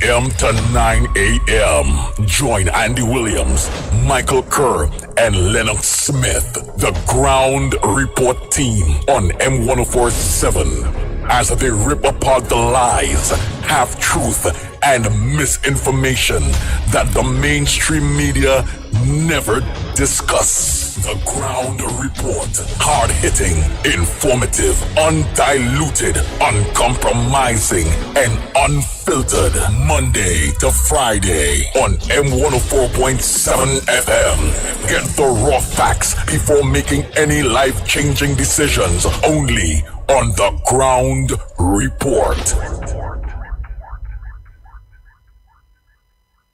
p.m. to 9 a.m. Join Andy Williams, Michael Kerr, and Lennox Smith, the Ground Report team on M1047 as they rip apart the lies, half-truth, and misinformation that the mainstream media never discuss. The Ground Report. Hard-hitting, informative, undiluted, uncompromising, and unfiltered. Monday to Friday on M104.7 FM. Get the raw facts before making any life-changing decisions. Only on The Ground Report.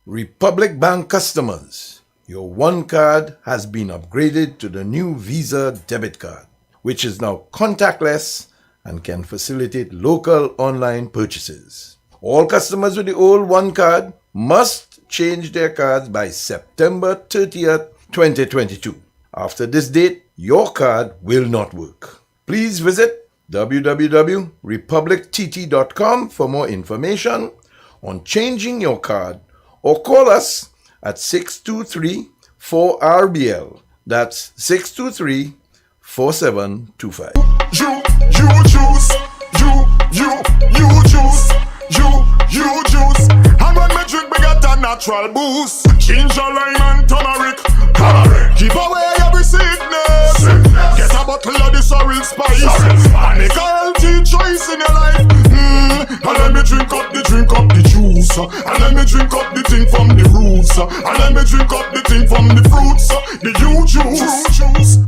Republic Bank customers, your One Card has been upgraded to the new Visa debit card, which is now contactless and can facilitate local online purchases. All customers with the old One Card must change their cards by September 30th, 2022. After this date, your card will not work. Please visit www.republictt.com for more information on changing your card, or call us at 623-4RBL. That's 623-4725. You juice. And when me drink, me get a natural boost. Ginger, lime and turmeric. Give away every sickness. Get a bottle of this orange spice. And make a healthy choice in your life. And let me drink up the juice. And let me drink up the thing from the roots. And let me drink up the thing from the fruits. The you juice.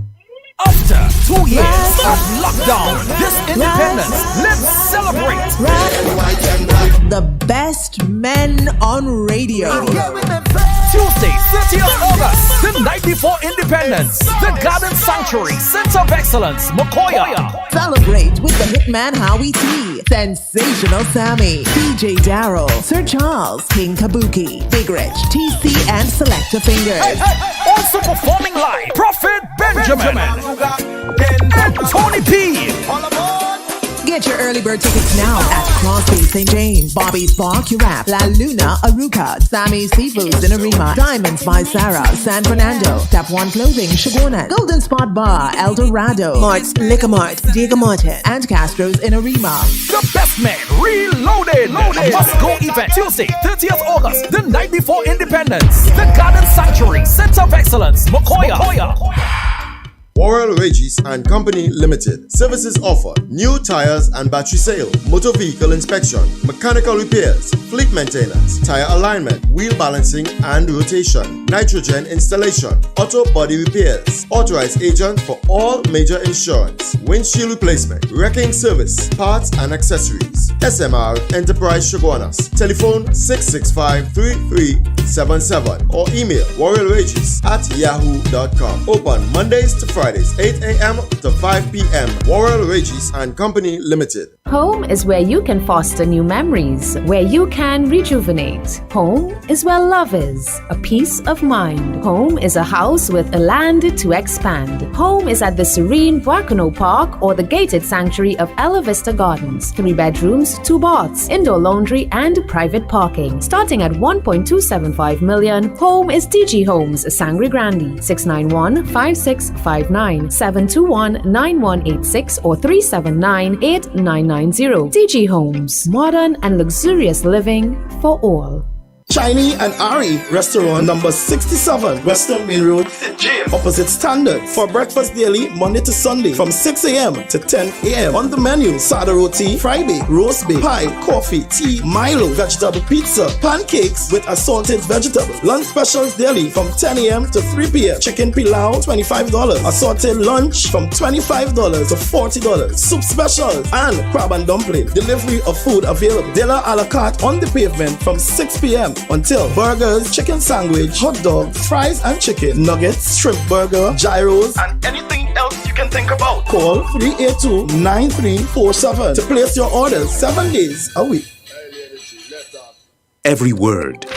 After 2 years of lockdown, this independence, let's celebrate. The best men on radio. Tuesday, 30th August, the night before independence, the Garden Sanctuary, Center of Excellence, Mokoya. Celebrate with the hitman Howie T, Sensational Sammy, DJ Daryl, Sir Charles, King Kabuki, Big Rich, TC, and Selector Fingers. Also performing live, Prophet Benjamin and Tony P. Get your early bird tickets now at Crosby, St. James, Bobby's Bar, Curap, La Luna, Aruca, Sammy's Seafoods in Arima, Diamonds by Sarah, San Fernando, Tap One Clothing, Shagona, Golden Spot Bar, El Dorado, Mart's Liquor Mart, Diego Martin, and Castro's in Arima. The Best Man Reloaded. Must-go event Tuesday, 30th August, the night before independence. The Garden Sanctuary, Center of Excellence, Mokoya. Warrell Regis and Company Limited. Services offered: new tires and battery sale, motor vehicle inspection, mechanical repairs, fleet maintenance, tire alignment, wheel balancing and rotation, nitrogen installation, auto body repairs. Authorized agent for all major insurance, windshield replacement, wrecking service, parts and accessories. SMR Enterprise Shoguanas. Telephone 665-3377 or email warrellregis@yahoo.com. Open Mondays to Fridays, 8 a.m. to 5 p.m. Warrell Regis and Company Limited. Home is where you can foster new memories, where you can rejuvenate. Home is where love is, a peace of mind. Home is a house with a land to expand. Home is at the serene Buacono Park or the gated sanctuary of Ella Vista Gardens. 3 bedrooms, 2 baths, indoor laundry, and private parking. Starting at $1.275 million, Home is DG Homes, Sangre Grande, 691-5659, 721-9186 or 379-8990. DG Homes, modern and luxurious living for all. Shiny and Ari Restaurant, number 67, Western Main Road, St. James, opposite Standard. For breakfast daily, Monday to Sunday, from 6 a.m. to 10 a.m. On the menu, sada roti, Friday, roast beef, pie, coffee, tea, Milo, vegetable pizza, pancakes with assorted vegetables. Lunch specials daily from 10 a.m. to 3 p.m. Chicken pilau, $25. Assorted lunch from $25 to $40. Soup specials and crab and dumpling. Delivery of food available. Dinner a la carte on the pavement from 6 p.m. until burgers, chicken sandwich, hot dog, fries and chicken, nuggets, shrimp burger, gyros, and anything else you can think about. Call 382-9347 to place your orders 7 days a week. Every word,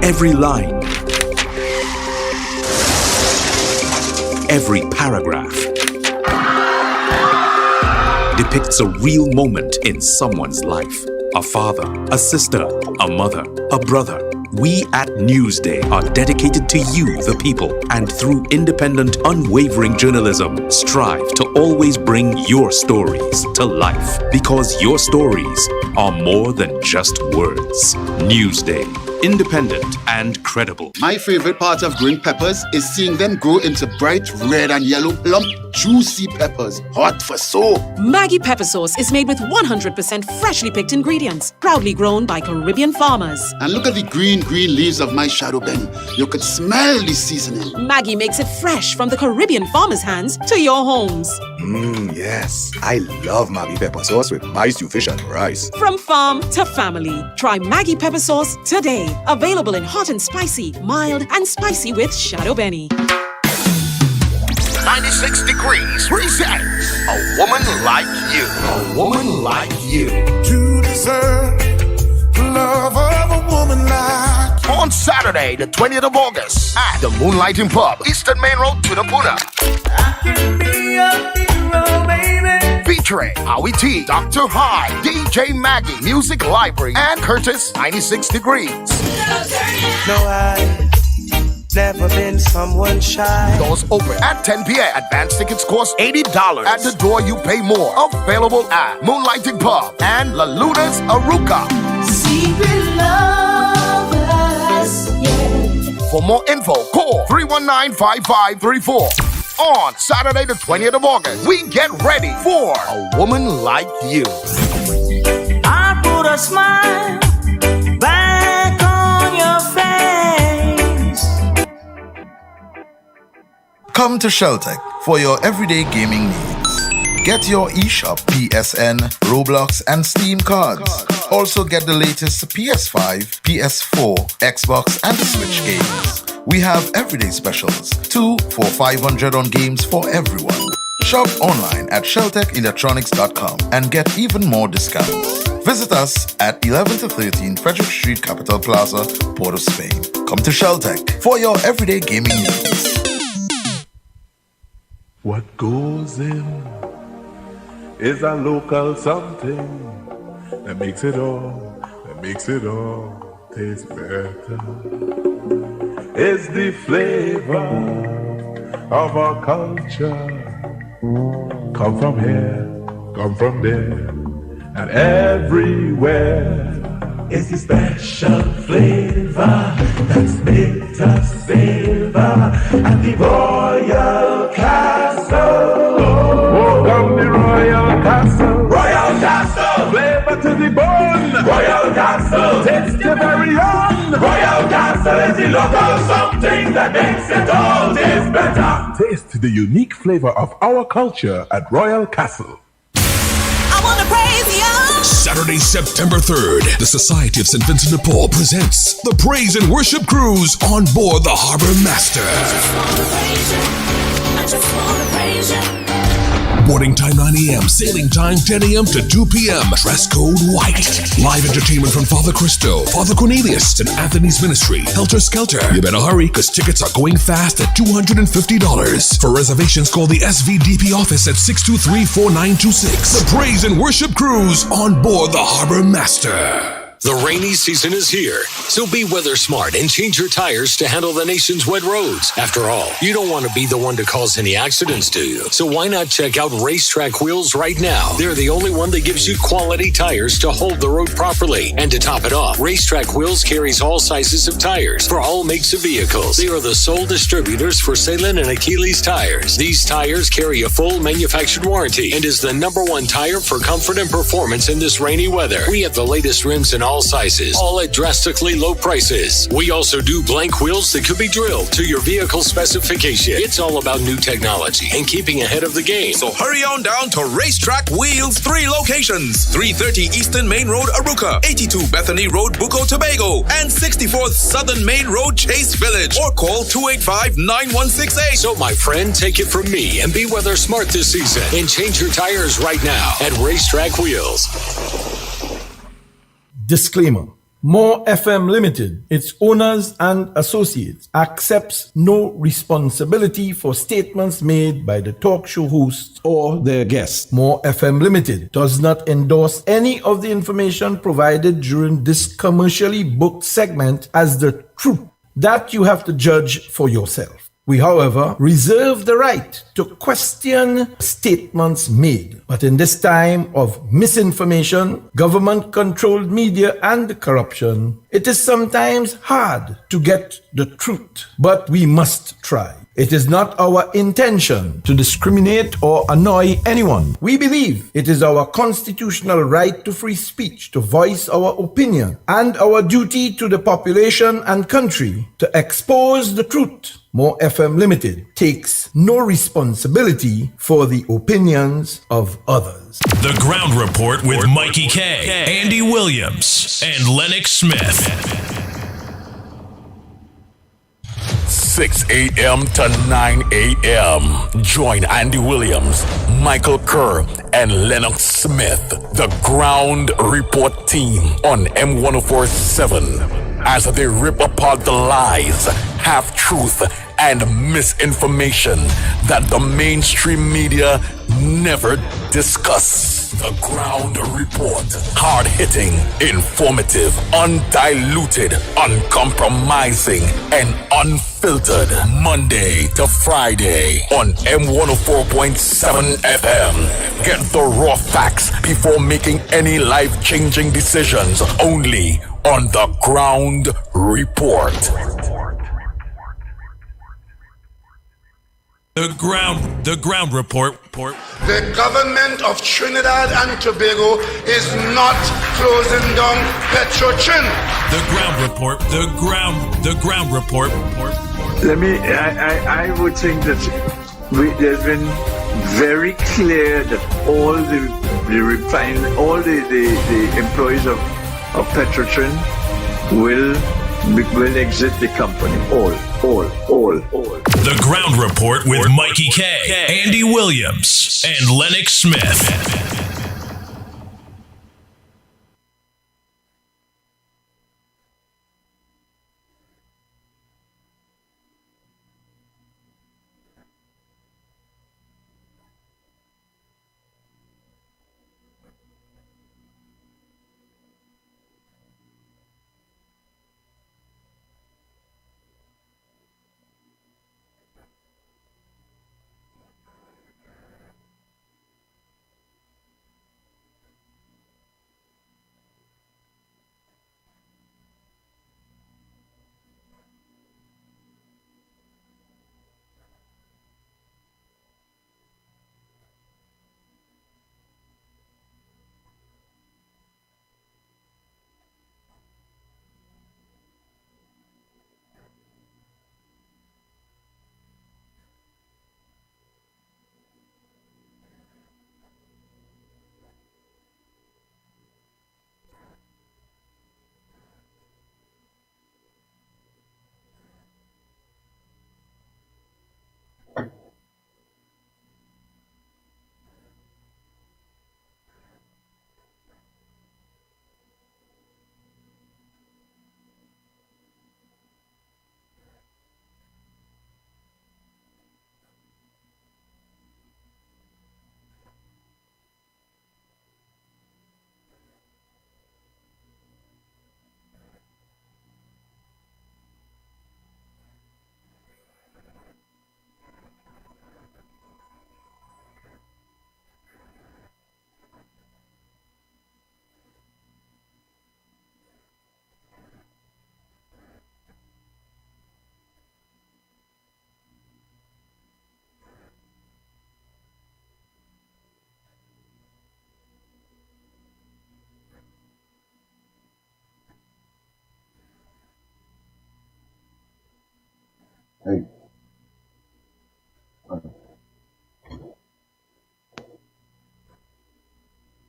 every line, every paragraph, depicts a real moment in someone's life. A father, a sister, a mother, a brother. We at Newsday are dedicated to you, the people, and through independent, unwavering journalism, strive to always bring your stories to life. Because your stories are more than just words. Newsday. Independent and credible. My favorite part of growing peppers is seeing them grow into bright red and yellow plump, juicy peppers, hot for soul. Maggie pepper sauce is made with 100% freshly picked ingredients, proudly grown by Caribbean farmers. And look at the green leaves of my shadow benny. You could smell the seasoning. Maggie makes it fresh from the Caribbean farmers' hands to your homes. Yes. I love Maggie pepper sauce with my stew fish and rice. From farm to family, try Maggie pepper sauce today. Available in hot and spicy, mild and spicy with Shadow Benny. 96 Degrees presents A Woman Like You. A Woman Like You. To deserve the love of a woman like you. On Saturday, the 20th of August, at the Moonlighting Pub, Eastern Main Road, Tunapuna. I can be a hero, baby. Featuring Howie T, Dr. High, DJ Maggie, Music Library, and Curtis 96 Degrees. No, I never been someone shy. Doors open at 10 p.m. Advance tickets cost $80. At the door, you pay more. Available at Moonlighting Pub and La Luna's Aruca. Secret lovers, yeah. For more info, call 319-5534. On Saturday, the 20th of August, we get ready for A Woman Like You. I put a smile back on your face. Come to Sheltec for your everyday gaming needs. Get your eShop, PSN, Roblox, and Steam cards. Also get the latest PS5, PS4, Xbox, and Switch games. We have everyday specials, 2 for $500 on games for everyone. Shop online at sheltechelectronics.com and get even more discounts. Visit us at 11 to 13 Frederick Street, Capital Plaza, Port of Spain. Come to Sheltec for your everyday gaming needs. What goes in is a local something that makes it all taste better. It's the flavor of our culture. Come from here, come from there, and everywhere. It's the special flavor that's made us savor at the Royal Castle. Welcome the Royal Castle. Royal Castle. Flavor to the bone. Royal Castle. Taste the very own. Royal Castle is the local something that makes it all taste better. Taste the unique flavor of our culture at Royal Castle. I wanna praise you. Saturday, September 3rd, the Society of St. Vincent de Paul presents the Praise and Worship Cruise on board the Harbor Master. Boarding time 9 a.m., sailing time 10 a.m. to 2 p.m. Dress code white. Live entertainment from Father Christo, Father Cornelius, St. Anthony's Ministry, Helter Skelter. You better hurry, because tickets are going fast at $250. For reservations, call the SVDP office at 623-4926. The Praise and Worship Cruise on board the Harbor Master. The rainy season is here, so be weather smart and change your tires to handle the nation's wet roads. After all, you don't want to be the one to cause any accidents, do you? So why not check out Racetrack Wheels right now? They're the only one that gives you quality tires to hold the road properly. And to top it off, Racetrack Wheels carries all sizes of tires for all makes of vehicles. They are the sole distributors for Salem and Achilles tires. These tires carry a full manufactured warranty and is the #1 tire for comfort and performance in this rainy weather. We have the latest rims in all sizes, all at drastically low prices. We also do blank wheels that could be drilled to your vehicle specification. It's all about new technology and keeping ahead of the game. So hurry on down to Racetrack Wheels, 3 locations: 330 Eastern Main Road, Aruca, 82 Bethany Road, Bucco, Tobago, and 64th Southern Main Road, Chase Village, or call 285-9168. So my friend, take it from me and be weather smart this season and change your tires right now at Racetrack Wheels. Disclaimer. More FM Limited, its owners and associates, accepts no responsibility for statements made by the talk show hosts or their guests. More FM Limited does not endorse any of the information provided during this commercially booked segment as the truth. That you have to judge for yourself. We, however, reserve the right to question statements made. But in this time of misinformation, government-controlled media, and corruption, it is sometimes hard to get the truth. But we must try. It is not our intention to discriminate or annoy anyone. We believe it is our constitutional right to free speech, to voice our opinion, and our duty to the population and country to expose the truth. More FM Limited takes no responsibility for the opinions of others. The Ground Report with Mikey K, Andy Williams, and Lennox Smith. 6 a.m. to 9 a.m. Join Andy Williams, Michael Kerr, and Lennox Smith, the Ground Report team on M1047 as they rip apart the lies, half-truth, and misinformation that the mainstream media never discuss. The Ground Report. Hard-hitting, informative, undiluted, uncompromising, and unfiltered. Monday to Friday on M104.7 FM. Get the raw facts before making any life-changing decisions. Only on The Ground Report. The ground report. The government of Trinidad and Tobago is not closing down Petrochin. The ground report. The ground report. I would think that there's been very clear that all the employees of Petrochin will exit the company. All. The Ground Report with Mikey K, Andy Williams, and Lennox Smith.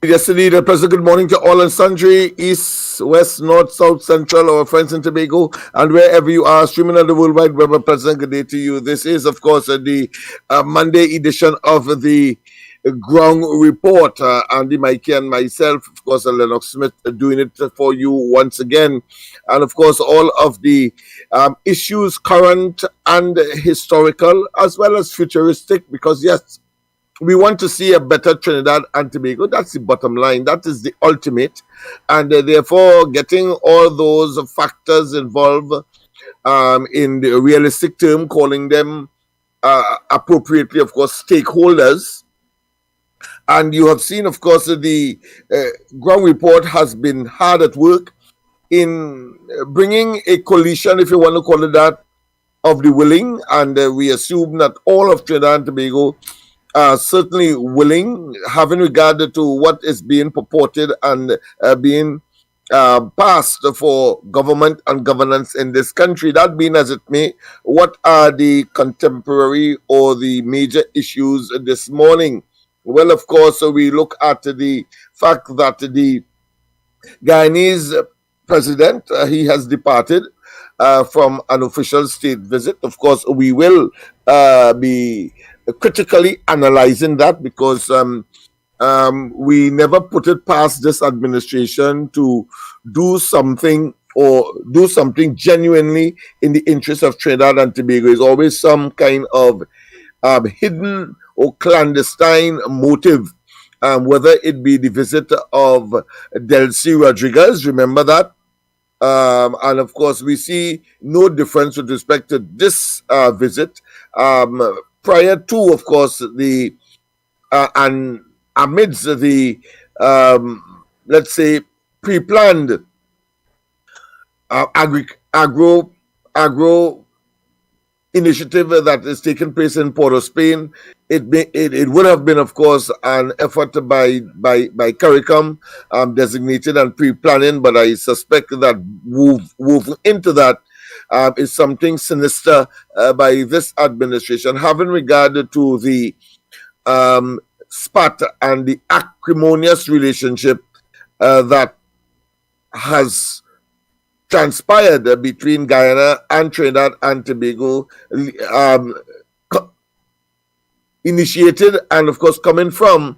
Yes, indeed. A pleasant good morning to all and sundry, east, west, north, south, central, our friends in Tobago, and wherever you are, streaming on the World Wide Web. A pleasant good day to you. This is, of course, the Monday edition of the ground report. Andy Mikey and myself, of course, and Lennox Smith doing it for you once again. And of course, all of the issues, current and historical, as well as futuristic, because yes, we want to see a better Trinidad and Tobago. That's the bottom line. That is the ultimate. And therefore, getting all those factors involved in the realistic term, calling them appropriately, of course, stakeholders. And you have seen, of course, the ground report has been hard at work in bringing a coalition, if you want to call it that, of the willing. And we assume that all of Trinidad and Tobago are certainly willing, having regard to what is being purported and being passed for government and governance in this country. That being as it may, what are the contemporary or the major issues this morning? Well, of course, we look at the fact that the Guyanese president, he has departed from an official state visit. Of course, we will be critically analyzing that, because we never put it past this administration to do something genuinely in the interest of Trinidad and Tobago. There's always some kind of hidden or clandestine motive, whether it be the visit of Delcy Rodriguez, remember that? And of course, we see no difference with respect to this visit. Prior to, of course, the and amidst the let's say pre-planned agro initiative that is taking place in Port of Spain, it would have been, of course, an effort by CARICOM designated and pre-planning, but I suspect that moving into that is something sinister by this administration, having regard to the spat and the acrimonious relationship that has transpired between Guyana and Trinidad and Tobago, initiated and of course coming from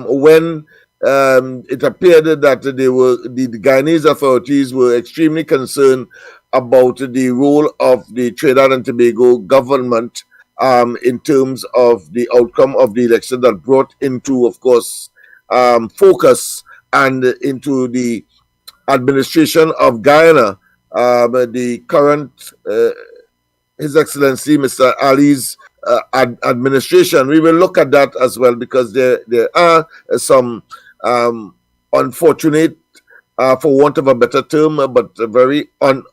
when it appeared that the Guyanese authorities were extremely concerned about the role of the Trinidad and Tobago government in terms of the outcome of the election that brought into, of course, focus and into the administration of Guyana, the current His Excellency Mr. Ali's administration. We will look at that as well, because there are some unfortunate, for want of a better term, but very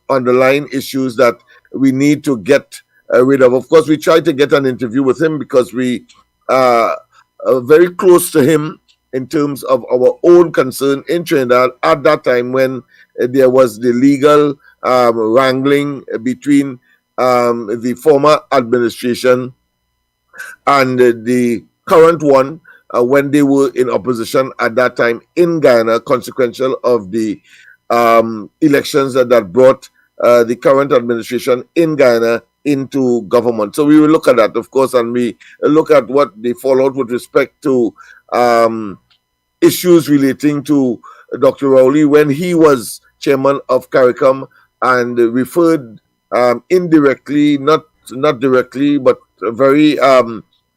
underlying issues that we need to get rid of. Of course, we tried to get an interview with him because we are very close to him in terms of our own concern in Trinidad at that time when there was the legal wrangling between the former administration and the current one when they were in opposition at that time in Guyana, consequential of the elections that brought the current administration in Guyana into government. So we will look at that, of course, and we look at what the fallout with respect to issues relating to Dr. Rowley when he was chairman of CARICOM, and referred indirectly, not directly, but very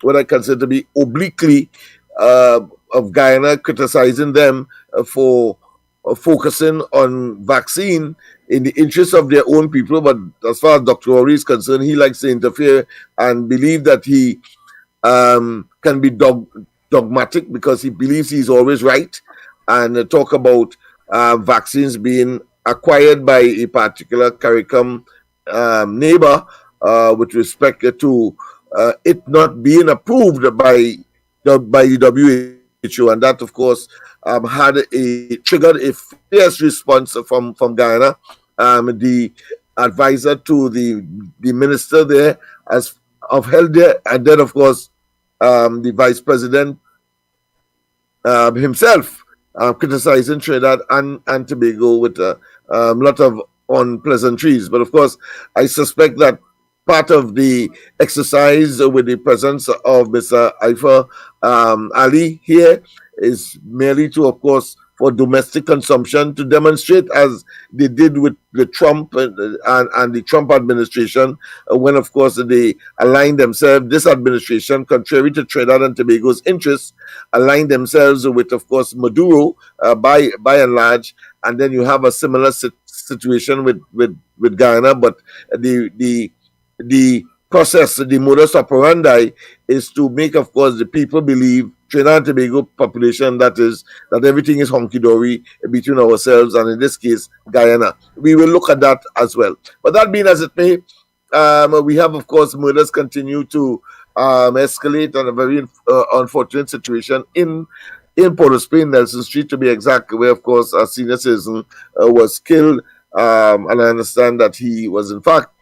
what I consider to be obliquely of Guyana, criticizing them for focusing on vaccine in the interest of their own people. But as far as Dr. Rowley is concerned, he likes to interfere and believe that he can be dogmatic because he believes he's always right, and talk about vaccines being acquired by a particular CARICOM neighbor with respect to it not being approved by the WHO, and that, of course, triggered a fierce response from Guyana. The advisor to the minister there of health there, and then, of course, the vice president himself criticizing Trinidad and Tobago with a lot of unpleasantries. But of course, I suspect that part of the exercise with the presence of Mr. Aifa Ali here is merely to, of course, for domestic consumption, to demonstrate, as they did with the Trump and the Trump administration, when, of course, they aligned themselves, this administration, contrary to Trinidad and Tobago's interests, aligned themselves with, of course, Maduro by and large, and then you have a similar situation with Guyana, but the process, the modus operandi is to make, of course, the people believe, Trinidad and Tobago population, that everything is hunky-dory between ourselves and, in this case, Guyana. We will look at that as well. But that being as it may, we have, of course, murders continue to escalate, and a very unfortunate situation in Port of Spain, Nelson Street to be exact, where, of course, a senior citizen was killed, and I understand that he was, in fact,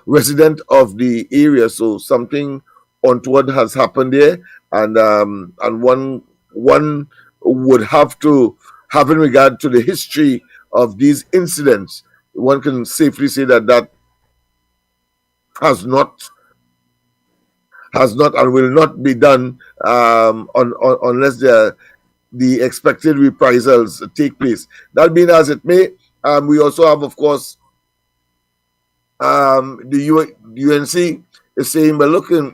resident of the area, so something untoward has happened there, and one would have to have, in regard to the history of these incidents, one can safely say that has not and will not be done unless the expected reprisals take place. That being as it may, we also have, of course, the UNC is saying, but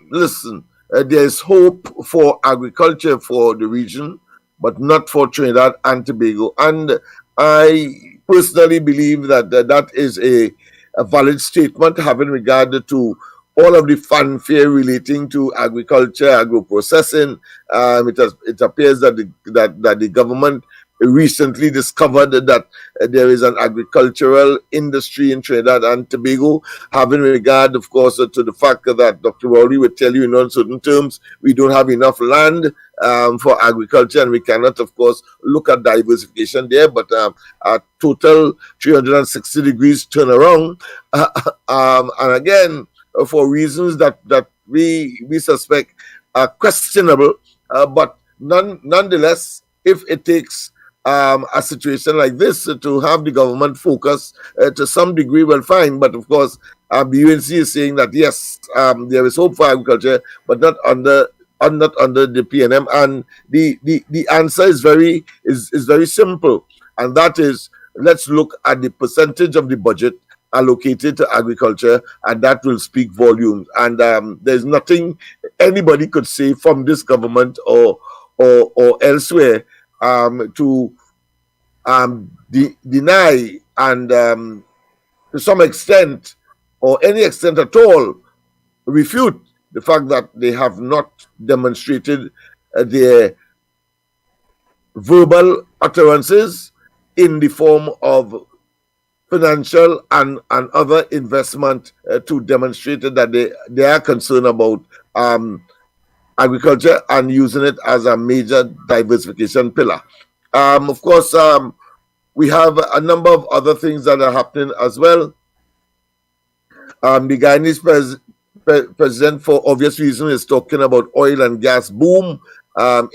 listen, there's hope for agriculture for the region, but not for Trinidad and Tobago. And I personally believe that is a valid statement, having regard to all of the fanfare relating to agriculture, agro-processing. It appears that the government recently discovered that there is an agricultural industry in Trinidad and Tobago, having regard, of course, to the fact that Dr. Rowley would tell you in uncertain terms, we don't have enough land for agriculture, and we cannot, of course, look at diversification there, but a total 360 degrees turnaround. And again, for reasons that we suspect are questionable, but nonetheless, if it takes a situation like this to have the government focus to some degree, well, fine. But of course, the UNC is saying that yes, there is hope for agriculture, but not under the PNM. And the answer is very simple, and that is, let's look at the percentage of the budget allocated to agriculture, and that will speak volumes. And there's nothing anybody could say from this government or elsewhere to deny and to some extent or any extent at all refute the fact that they have not demonstrated their verbal utterances in the form of financial and other investment to demonstrate that they are concerned about agriculture and using it as a major diversification pillar. Of course, we have a number of other things that are happening as well. The Guyanese president, for obvious reasons, is talking about oil and gas boom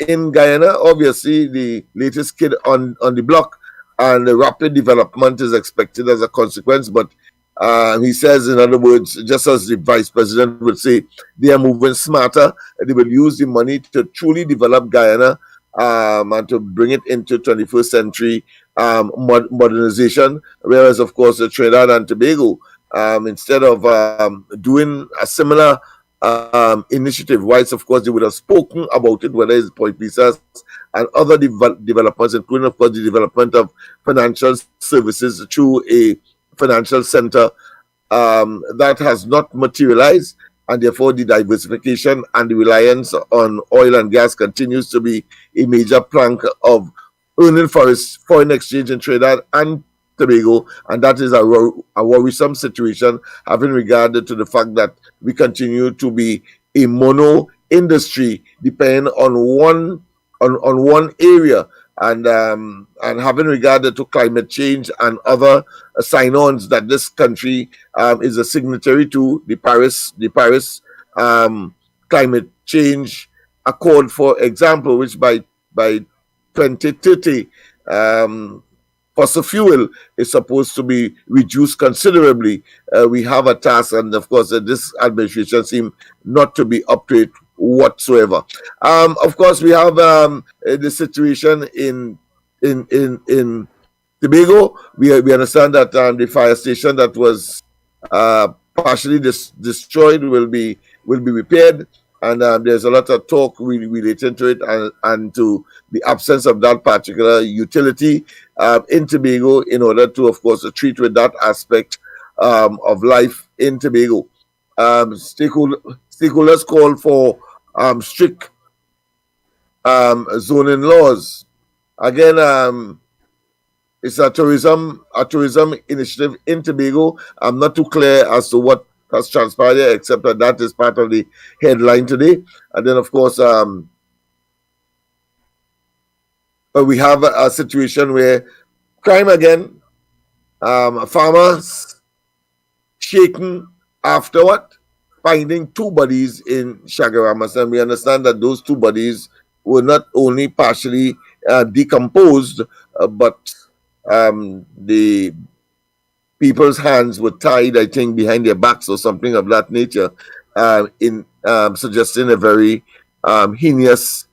in Guyana. Obviously, the latest kid on the block, and the rapid development is expected as a consequence. But he says, in other words, just as the vice president would say, they are moving smarter. They will use the money to truly develop Guyana and to bring it into 21st century modernization. Whereas, of course, Trinidad and Tobago, instead of doing a similar initiative, whilst, of course, they would have spoken about it, whether it's point visas and other developments, including, of course, the development of financial services through a financial center, that has not materialized, and therefore the diversification and the reliance on oil and gas continues to be a major plank of earning foreign exchange in Trinidad and Tobago, and that is a worrisome situation, having regard to the fact that we continue to be a mono industry depending on one area, and having regard to climate change and other sign-ons that this country is a signatory to, the Paris Climate Change Accord, for example, which by 2030, fossil fuel is supposed to be reduced considerably. We have a task, and of course, this administration seems not to be up to it whatsoever. Of course, we have the situation in Tobago. We understand that the fire station that was partially destroyed will be repaired, and there's a lot of talk related to it and to the absence of that particular utility in Tobago in order to, of course, treat with that aspect of life in Tobago. Stakeholders call for strict zoning laws. Again, it's a tourism initiative in Tobago. I'm not too clear as to what has transpired here, except that is part of the headline today. And then, of course, we have a situation where crime again, farmers shaken after what? Finding two bodies in Shagaramas. And we understand that those two bodies were not only partially decomposed, but the people's hands were tied, I think, behind their backs or something of that nature, in suggesting a very heinous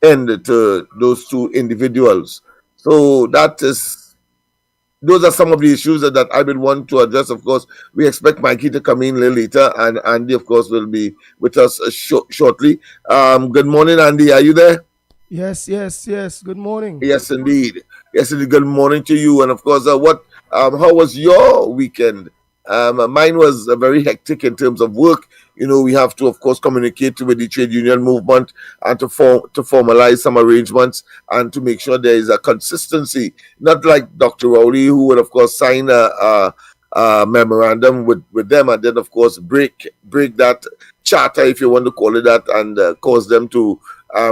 end to those two individuals. So those are some of the issues that I would want to address. Of course, we expect Mikey to come in a little later, and Andy, of course, will be with us shortly. Good morning, Andy. Are you there? Yes. Good morning. Yes, indeed. Good morning to you. And of course, how was your weekend? Mine was very hectic in terms of work. We have to, of course, communicate with the trade union movement and to formalize some arrangements and to make sure there is a consistency. Not like Dr. Rowley, who would, of course, sign a memorandum with them and then, of course, break that charter, if you want to call it that, and cause them to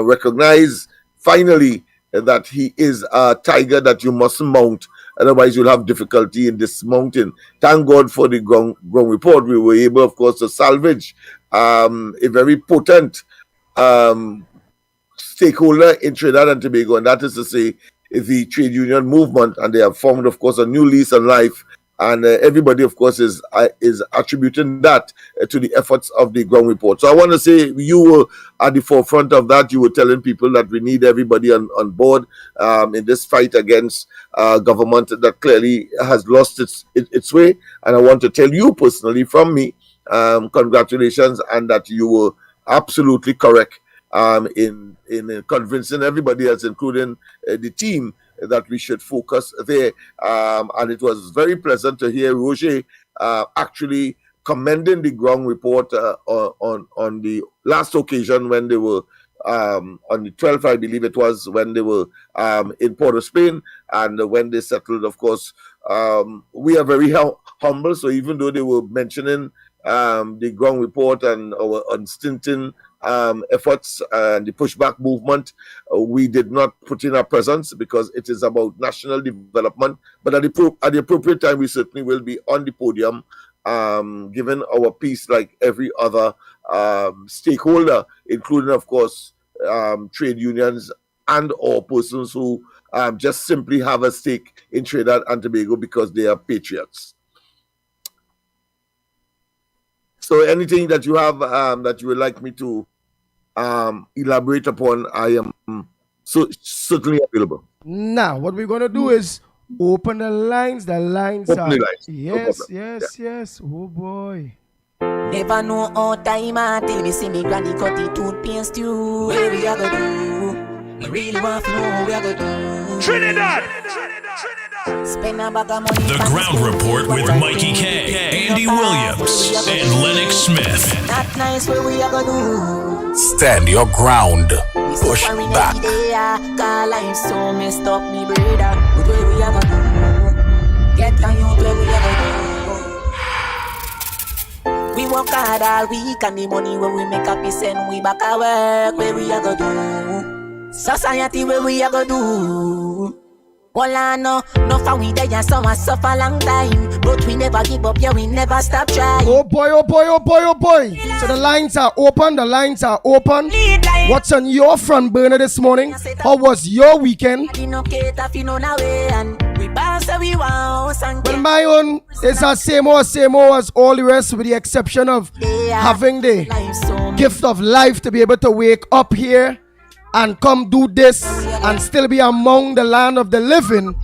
recognize finally that he is a tiger that you must mount. Otherwise, you'll have difficulty in dismounting. Thank God for the ground report. We were able, of course, to salvage a very potent stakeholder in Trinidad and Tobago, and that is to say, the trade union movement. And they have formed, of course, a new lease on life. And everybody, of course, is attributing that to the efforts of the ground report. So I want to say you were at the forefront of that. You were telling people that we need everybody on board in this fight against government that clearly has lost its way. And I want to tell you personally from me, congratulations, and that you were absolutely correct in convincing everybody else, including the team, that we should focus there. And it was very pleasant to hear Roger actually commending the ground report on the last occasion when they were on the 12th, I believe it was, when they were in Port of Spain, and when they settled, of course. We are very humble, so even though they were mentioning the ground report and our unstinting efforts and the pushback movement, we did not put in our presence because it is about national development. But at the appropriate time, we certainly will be on the podium, giving our piece like every other stakeholder, including, of course, trade unions and or persons who just simply have a stake in Trinidad and Tobago because they are patriots. So anything that you have that you would like me to elaborate upon, I am certainly available. Now, what we're going to do is open the lines. The lines Open are... the lines. Yes. Oh, boy. Never know how time until me see me granny cut the toothpaste too. Where we are gonna do? I really want to know what we are gonna do. Trinidad! Spend a bag of money. The Ground Report with Mikey K, Andy Williams, and Lennox Smith. Not nice where we are gonna do. Stand your ground. Push back. Call life so messed up, me brother. But where we are gonna do? Get on you where we are gonna do. We work hard all week and the money when we make up is send we back at work. Where we are gonna do? Society where we are gonna do. Well, I know, no for we there and some suffer long time. But we never give up, yeah, we never stop trying. Oh boy. So the lines are open. What's on your front burner this morning? How was your weekend? We no cater for no way and we pass my own, it's the same as all the rest, with the exception of having the gift of life to be able to wake up here and come do this and still be among the land of the living,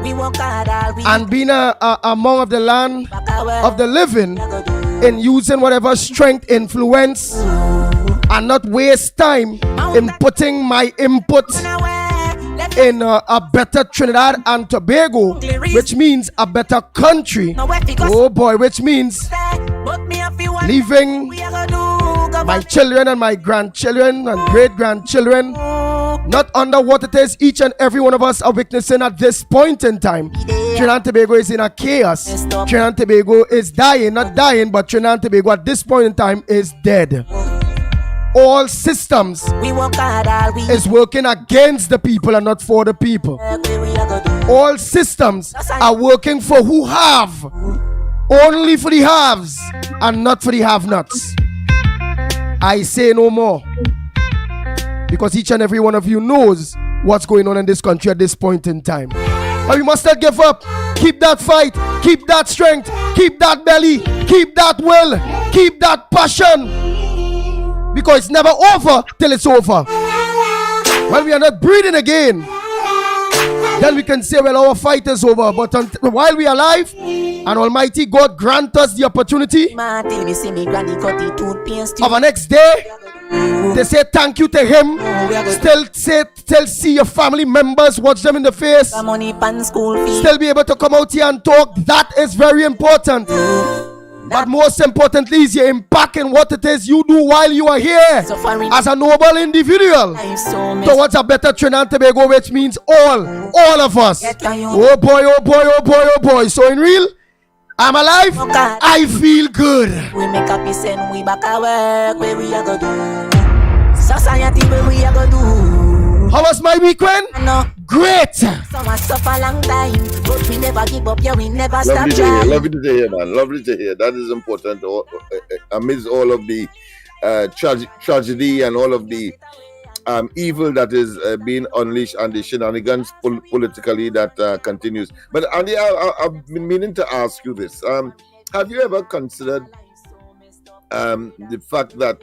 and being among of the land of the living in using whatever strength, influence, and not waste time in putting my input in a better Trinidad and Tobago, which means a better country. Oh boy, which means leaving my children and my grandchildren and great-grandchildren not under what it is each and every one of us are witnessing at this point in time. Trinidad and Tobago is in a chaos. Trinidad and Tobago is dying, not dying, but Trinidad and Tobago at this point in time is dead. All systems is working against the people and not for the people. All systems are working for who have, only for the haves and not for the have-nots. I say no more, because each and every one of you knows what's going on in this country at this point in time. But we must not give up. Keep that fight, keep that strength, keep that belly, keep that will, keep that passion. Because it's never over till it's over. When we are not breathing again, then we can say, well, our fight is over. But while we are alive, and Almighty God grant us the opportunity of a next day, they say thank you to Him. Still see your family members, watch them in the face, still be able to come out here and talk. That is very important. But most importantly is your impact in what it is you do while you are here as a noble individual towards a better Trinidad and Tobago, which means all of us. Oh boy, oh boy, oh boy, oh boy. So in real, I'm alive. I feel good. We make a peace and we back our work where we are gonna do. Society where we are gonna do. How was my weekend? No. Great. So I suffer long time, but we never give up, yeah, we never stop trying. Lovely to hear, man. Lovely to hear. That is important. Amidst all of the tragedy and all of the evil that is being unleashed and the shenanigans politically that continues. But Andy, I've been meaning to ask you this. Have you ever considered the fact that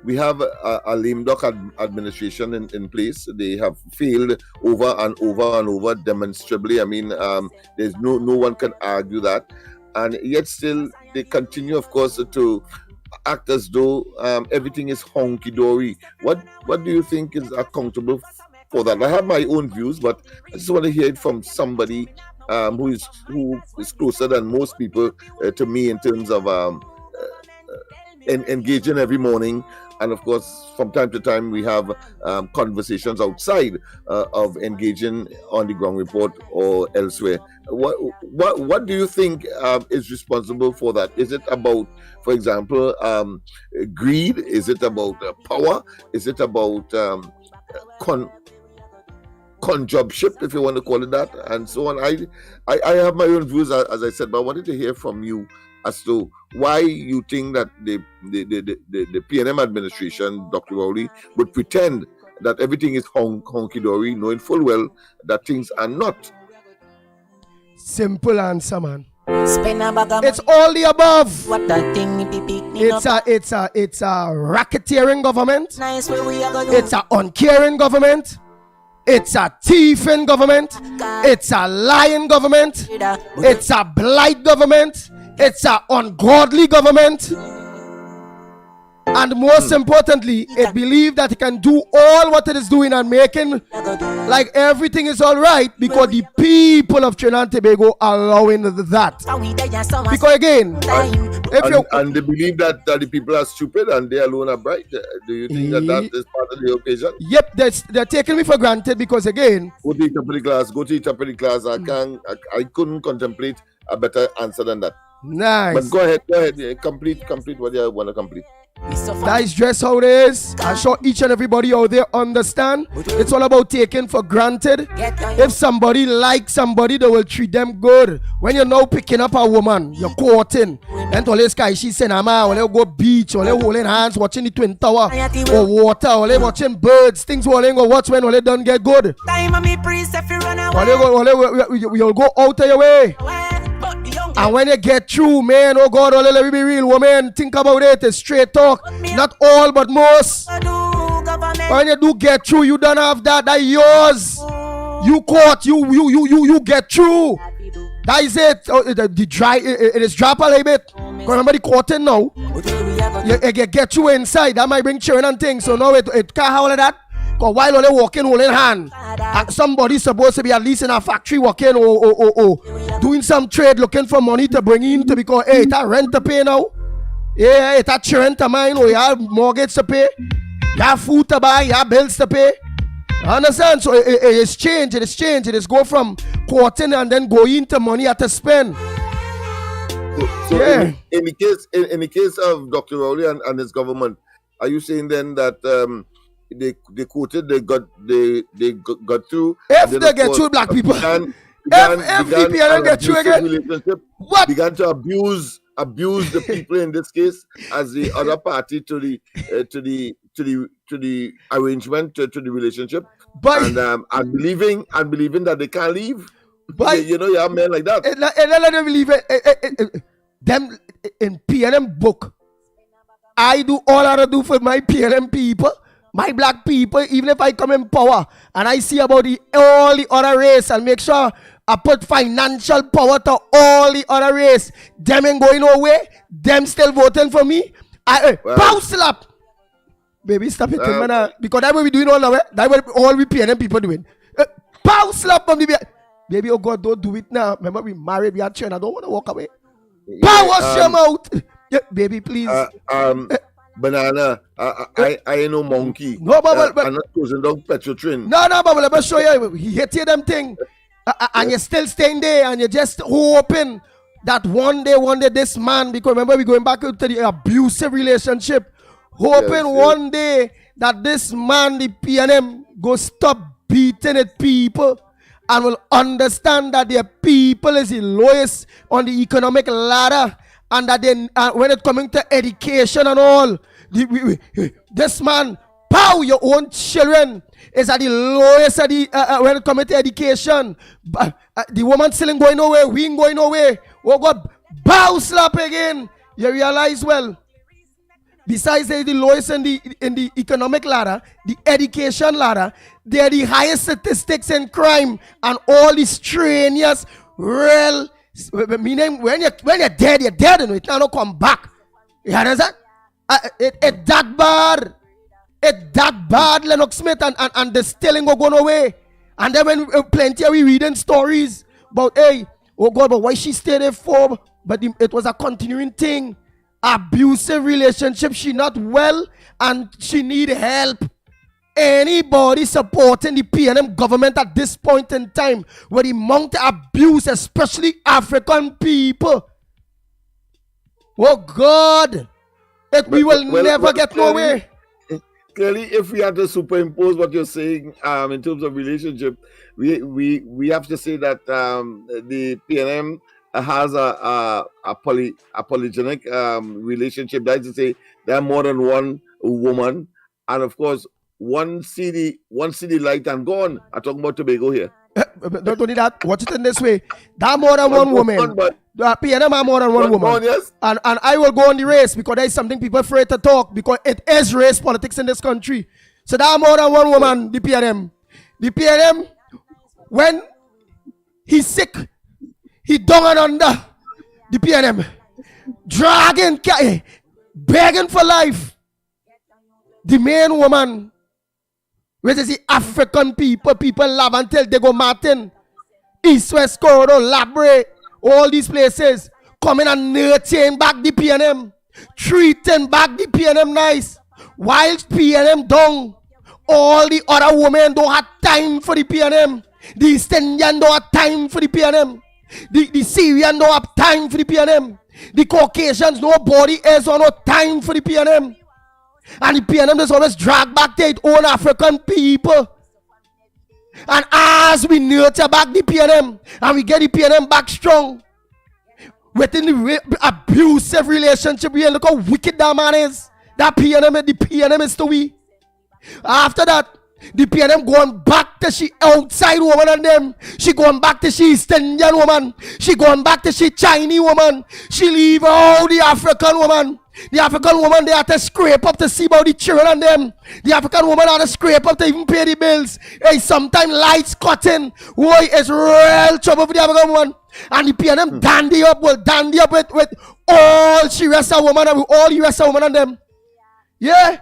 we have a lame duck administration in place? They have failed over and over and over demonstrably. I mean, there's no one can argue that, and yet still they continue, of course, to act as though everything is honky-dory. What do you think is accountable for that? I have my own views, but I just want to hear it from somebody who is closer than most people to me in terms of engaging every morning, and of course from time to time we have conversations outside of engaging on the ground report or elsewhere. What do you think is responsible for that? Is it about, for example, greed? Is it about power? Is it about conjobship, if you want to call it that, and so on? I have my own views, as I said, but I wanted to hear from you as to why you think that the PNM administration, Dr. Rowley, would pretend that everything is honky-dory, knowing full well that things are not. Simple answer, man. It's all the above. It's a racketeering government. It's a uncaring government. It's a thieving government. It's a lying government. It's a blight government. It's an ungodly government. And most importantly, it believes that it can do all what it is doing and making like everything is all right because the people of Trinidad and Tobago are allowing that. Because again, and they believe that the people are stupid and they alone are bright. Do you think that is part of the occasion? Yep, they're taking me for granted because again, go to each upper class. I couldn't contemplate a better answer than that. Nice. But go ahead. Complete what you want to complete. Nice dress how it is. I'm sure each and everybody out there understand. It's all about taking for granted. If somebody likes somebody, they will treat them good. When you're now picking up a woman, you're courting. And all this guy, she said, or go beach, or holding hands, watching the Twin Tower, or water, or watching birds, things or watch when they don't get good. We'll go out of your way. And when you get through, man, oh God, oh, let me be real, woman. Think about it. It's straight talk. Not all, but most. When you do get through, you don't have that. That's yours. You caught. You get through. That is it. The dry. It is drop a little bit. Remember the curtain now. You get through inside. That might bring children and things. So now it can't have all of that. Because while they're walking, holding hand, somebody's supposed to be at least in a factory working or doing some trade, looking for money to bring in to because hey, that rent to pay now. Yeah, it's that rent to mine, or you have mortgage to pay, you have food to buy, you have bills to pay. Understand? So it is change. It is change. It is go from quartering and then go into money at to spend. So yeah. in the case of Dr. Rowley and his government, are you saying then that they quoted, they got through? If they get through, black people. If PNM get through again, what? Began to abuse the people in this case as the other party to the arrangement, to the relationship, but and believing that they can't leave. But you have men like that. And let them believe it. Them in PNM book, I do all I do for my PNM people, my black people. Even if I come in power and I see about all the other race and make sure I put financial power to all the other race, them ain't going nowhere. Them still voting for me. Pow slap. Baby, stop it, man. Because that's what we doing all the way. That's what all we PNM people doing. Pow slap from the baby. Oh God, don't do it now. Remember we married, we had children. I don't want to walk away. Pow, wash your mouth. Yeah, baby, please. Banana, I ain't no monkey. No, but I'm not closing down Petrotrin. No, but let me show you. He hit you them thing. And you're still staying there and you're just hoping that one day this man, because remember we're going back to the abusive relationship, hoping one day that this man, the PNM, go stop beating at people and will understand that their people is the lowest on the economic ladder, and that then when it coming to education and all, this man, pow, your own children is at the lowest at the when it comes to education. The woman still ain't going nowhere. We ain't going nowhere. Oh God, bow slap again. You realize well. Besides they're the lowest in the economic ladder, the education ladder, they're the highest statistics in crime and all these strenuous real. Meaning when you're dead, you're dead and it cannot come back. You understand? It's that bad. It's that bad, Lennox Smith, and the stealing will go away. And then when plenty we reading stories about, hey, oh God, but why she stayed there for? But it was a continuing thing. Abusive relationship. She not well and she need help. Anybody supporting the PNM government at this point in time with the amount of abuse, especially African people. Oh God, we will never get nowhere. Clearly, if we had to superimpose what you're saying in terms of relationship, we have to say that the PNM has a polygenic relationship. That is to say, there are more than one woman, and of course, one city light and gone. I'm talking about Tobago here. Don't only that. Watch it in this way. There are more than one woman. The PNM are more than one woman. Yes. And I will go on the race because there is something people afraid to talk because it is race politics in this country. So there are more than one woman, the PNM. The PNM, when he's sick, he down and under the PNM, dragging, begging for life. The main woman, which is the African people love until they go Martin, East West Corridor, Labre, all these places, coming and nurturing back the PNM, treating back the PNM nice, while PNM down. All the other women don't have time for the PNM. The East Indian don't have time for the PNM. The Syrian don't have time for the PNM. The Caucasians, nobody else on no time for the PNM. And the PNM is always drag back to its own African people. And as we nurture back the PNM and we get the PNM back strong, within the abusive relationship, we look how wicked that man is. That PNM, the PNM is to we. After that, The PNM going back to she outside woman and them. She going back to she East Indian woman. She going back to she Chinese woman. She leave all the African woman. The African woman, they have to scrape up to see about the children and them. The African woman have to scrape up to even pay the bills. Hey, sometimes lights cutting. Boy, it's real trouble for the African woman. And the PNM dandy up with all she rest of woman and with all the rest of woman and them. Yeah.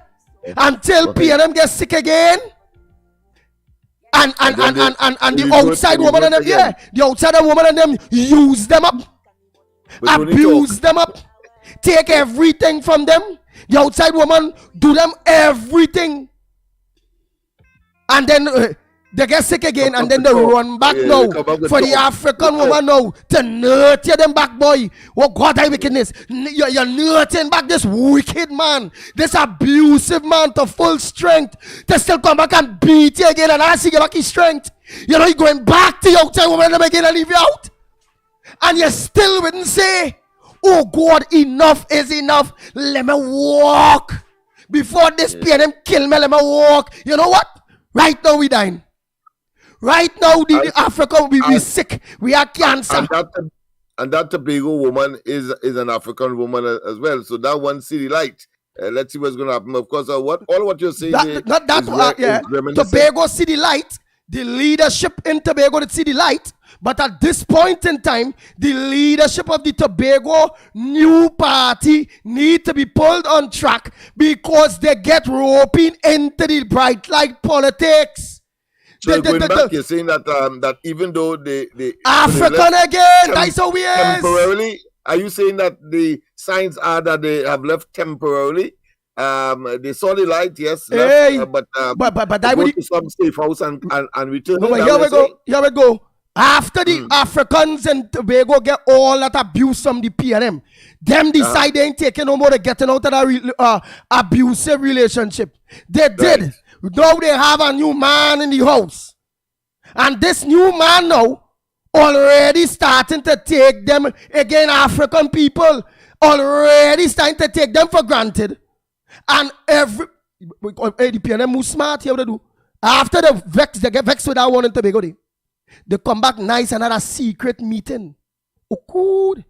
Until PNM gets sick again. And the outside woman and them, yeah. The outside woman and them use them up. Abuse them up. Take everything from them. The outside woman do them everything. And then they get sick again and then they run back now for the African woman now to nurture them back, boy. Oh God, I wickedness. You're nurturing back this wicked man, this abusive man to full strength to still come back and beat you again and ask you to get back his strength. You know, you're going back to the outside woman and again and leave you out. And you still wouldn't say, oh God, enough is enough. Let me walk. Before this PNM kill me, let me walk. You know what? Right now we dying. Right now the Africa we sick. We are cancer. And that Tobago woman is an African woman as well. So that one city light. Let's see what's going to happen. Of course, what you're saying Tobago City Light, the leadership in Tobago, the City Light. But at this point in time, the leadership of the Tobago new party need to be pulled on track because they get roping into the bright light politics. So you're saying that that even though they African again, that's how we is. Temporarily, are you saying that the signs are that they have left temporarily? They saw the light, yes, left, but I go to some safe house and return. But here we go. After the Africans in Tobago get all that abuse from the PNM, them decide they ain't taking no more to getting out of that abusive relationship. They did. Now they have a new man in the house. And this new man now already starting to take them, again, African people, already starting to take them for granted. And the PNM move smart here, what they do. After they get vexed with that one in Tobago, they come back nice and had a secret meeting. Oh, good.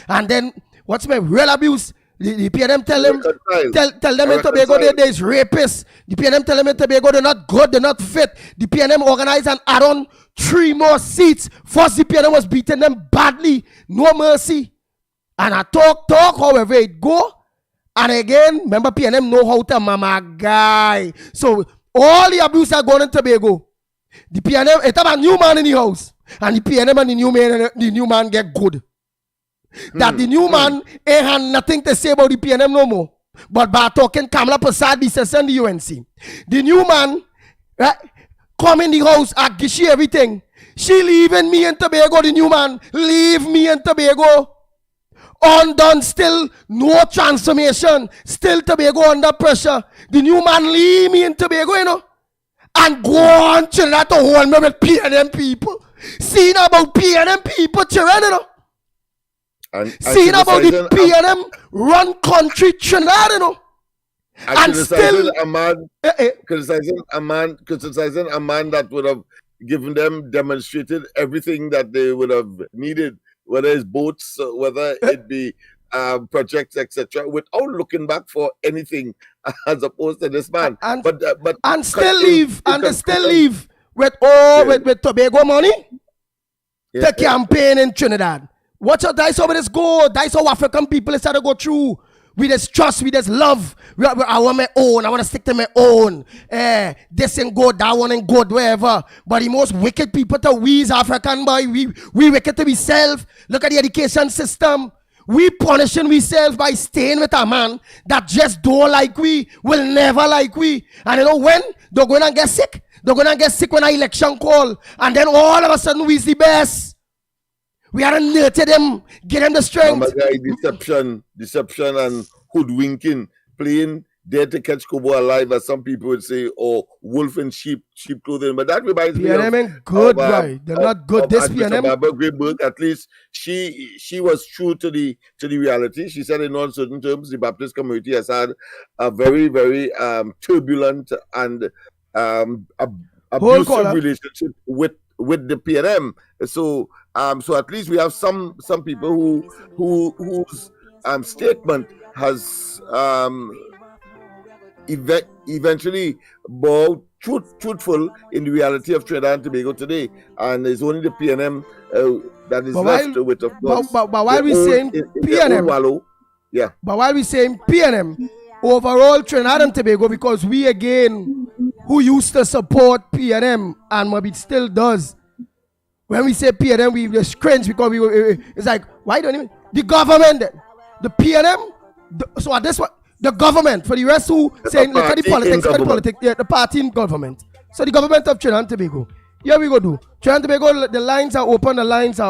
And then, what's my real abuse? The PNM tell them in Tobago there's rapists. The PNM tell them in Tobago they're not good, they're not fit. The PNM organized and add on 3 more seats. First, the PNM was beating them badly. No mercy. And I talk, however it go. And again, remember PNM know how to mama guy. So, all the abuse are going in Tobago. The PNM, it have a new man in the house. And the PNM and the new man get good. That the new man ain't had nothing to say about the PNM no more. But by talking Kamala Prasad, the session the UNC. The new man come in the house and give she everything. She leaving me in Tobago, the new man. Leave me in Tobago. Undone, still no transformation. Still Tobago under pressure. The new man leave me in Tobago, you know. And go on Trinidad to hold me with PNM people. Seeing about PNM people, Trinidad, you know. Seeing about the PNM run country Trinidad, you know. And still criticizing a man that would have given them, demonstrated everything that they would have needed, whether it's boats, whether it be projects, etc., without looking back for anything, as opposed to this man. And still leave with Tobago money to campaign in Trinidad. That's how it go. That's how African people is to go through. We just trust, we just love. I want my own. I want to stick to my own. This ain't good, that one ain't good, wherever. But the most wicked people to we is African boy. We wicked to be self. Look at the education system. We punishing ourselves by staying with a man that just don't like we, will never like we. And you know when? They're going to get sick. They're going to get sick when an election call. And then all of a sudden we's the best. We are to nurture them, get them the strength. Oh my God, deception and hoodwinking, playing there to catch Kobo alive, as some people would say, or wolf in sheep clothing. But that reminds me of PNM ain't good, right? They're not good. This PNM. Greenberg, at least she was true to the reality. She said in uncertain terms, the Baptist community has had a very, very turbulent and abusive relationship with the PNM. So at least we have some people whose statement has eventually bore truthful in the reality of Trinidad and Tobago today, and it's only the PNM that is left with, of course. But while we saying PNM, yeah. But while we saying PNM, overall Trinidad and Tobago, because we again who used to support PNM and maybe still does. When we say PNM, we just cringe because it's like, why don't you the government then? The PNM, so at this one, the government, for the rest who saying look at the politics, yeah, the party in government. So the government of Trinidad and Tobago. Here we go do. Trinidad and Tobago, the lines are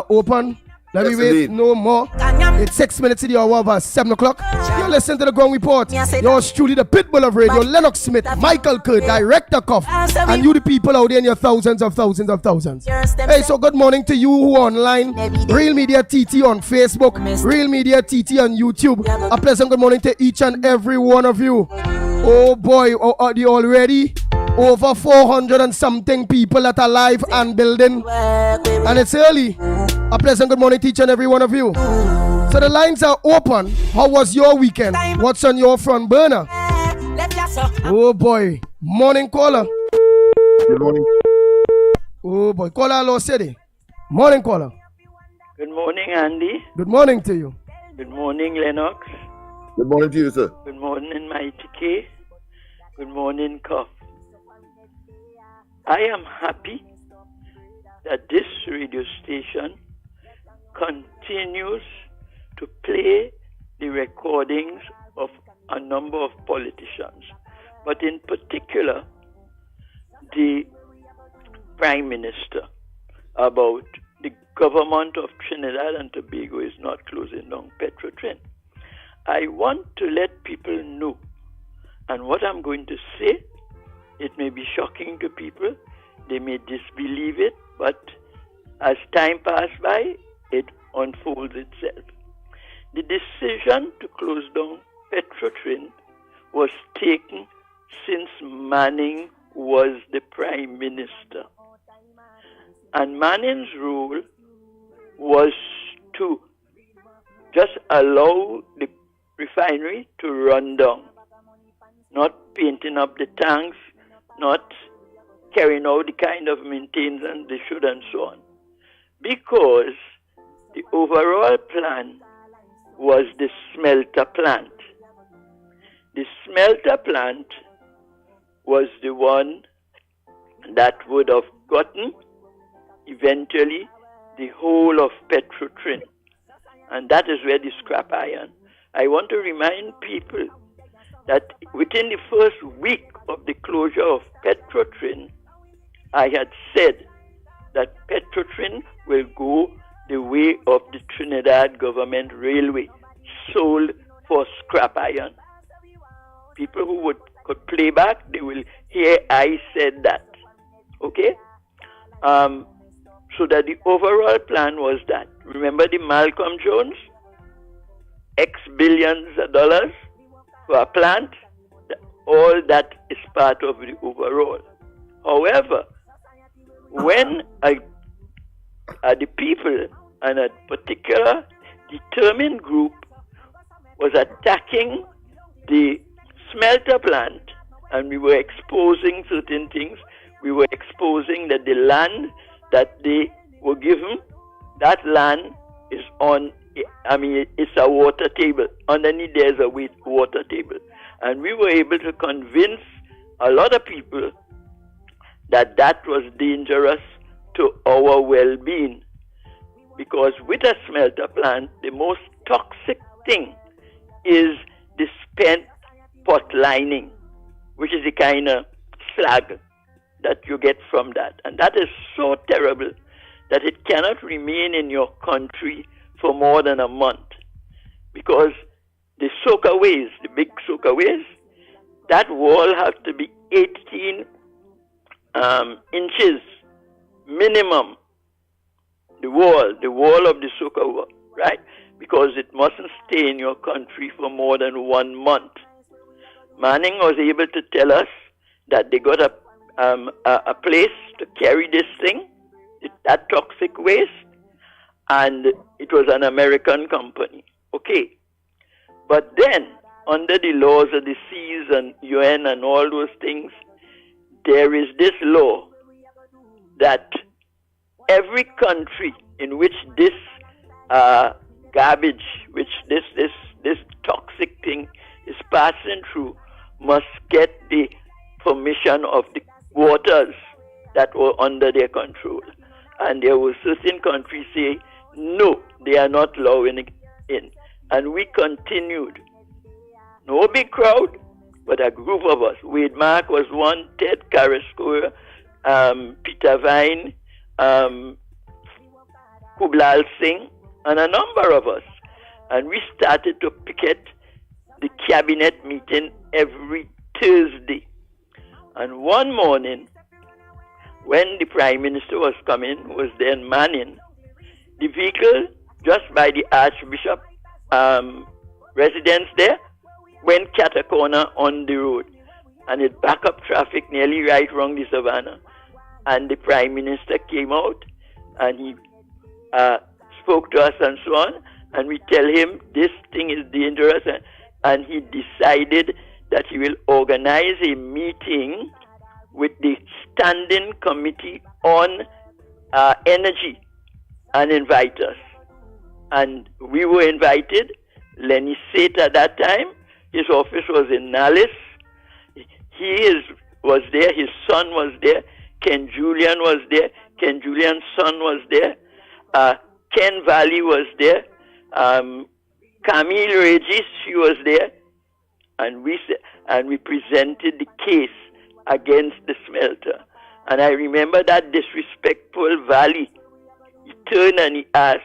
open. Let me wait no more. It's 6 minutes to the hour of 7 o'clock. You're listening to the Ground Report. Yours truly, the Pitbull of Radio, Lennox Smith, Michael Kerr, Director Cuff, and you the people out there in your thousands. Hey, so good morning to you who are online. Real Media TT on Facebook, Real Media TT on YouTube. A pleasant good morning to each and every one of you. Oh boy, the already over 400 and something people that are live and building, and it's early. A pleasant good morning to each and every one of you. So the lines are open. How was your weekend? What's on your front burner? Oh boy, morning caller. Good morning. Oh boy, caller Hello City. Morning caller. Good morning, Andy. Good morning to you. Good morning, Lennox. Good morning to you, sir. Good morning, Mighty K. Good morning, Cuff. I am happy that this radio station continues to play the recordings of a number of politicians, but in particular the Prime Minister, about the government of Trinidad and Tobago is not closing down Petrotrin. I want to let people know, and what I'm going to say, it may be shocking to people, they may disbelieve it, but as time passes by, it unfolds itself. The decision to close down Petrotrin was taken since Manning was the Prime Minister. And Manning's role was to just allow the refinery to run down, not painting up the tanks, not carrying out the kind of maintenance they should and so on. Because the overall plan was the smelter plant. The smelter plant was the one that would have gotten eventually the whole of Petrotrin. And that is where the scrap iron. I want to remind people that within the first week of the closure of Petrotrin, I had said that Petrotrin will go the way of the Trinidad Government Railway, sold for scrap iron. People who could play back, they will hear I said that. Okay? So that the overall plan was that. Remember the Malcolm Jones? X billions of dollars for a plant? All that is part of the overall. However, when the people and a particular determined group was attacking the smelter plant, and we were exposing certain things, we were exposing that the land that they were given, that land is it's a water table. Underneath there's a water table. And we were able to convince a lot of people that was dangerous to our well-being. Because with a smelter plant, the most toxic thing is the spent pot lining, which is the kind of slag that you get from that. And that is so terrible that it cannot remain in your country for more than a month. Because the soakaways, the big soakaways, that wall has to be 18 inches minimum. The wall of the soakaway, right? Because it mustn't stay in your country for more than 1 month. Manning was able to tell us that they got a place to carry this thing, that toxic waste, and it was an American company. Okay. But then, under the laws of the seas and UN and all those things, there is this law that every country in which this garbage, which this toxic thing is passing through, must get the permission of the waters that were under their control. And there were certain countries say, no, they are not allowing it in. And we continued. No big crowd, but a group of us. Wade Mark was one, Ted Carrasco, Peter Vine, Kublal Singh, and a number of us. And we started to picket the cabinet meeting every Thursday. And one morning, when the Prime Minister was coming, was then Manning, the vehicle just by the Archbishop residence there went cat a corner on the road, and it backed up traffic nearly right around the Savannah. And the Prime Minister came out and he spoke to us and so on, and we tell him this thing is dangerous, and he decided that he will organize a meeting with the Standing Committee on Energy and invite us. And we were invited. Lenny Sate at that time, his office was in Nallis. Was there, his son was there, Ken Julian was there, Ken Julian's son was there, Ken Valley was there, Camille Regis, she was there, and we presented the case against the smelter. And I remember that disrespectful Valley. He turned and he asked,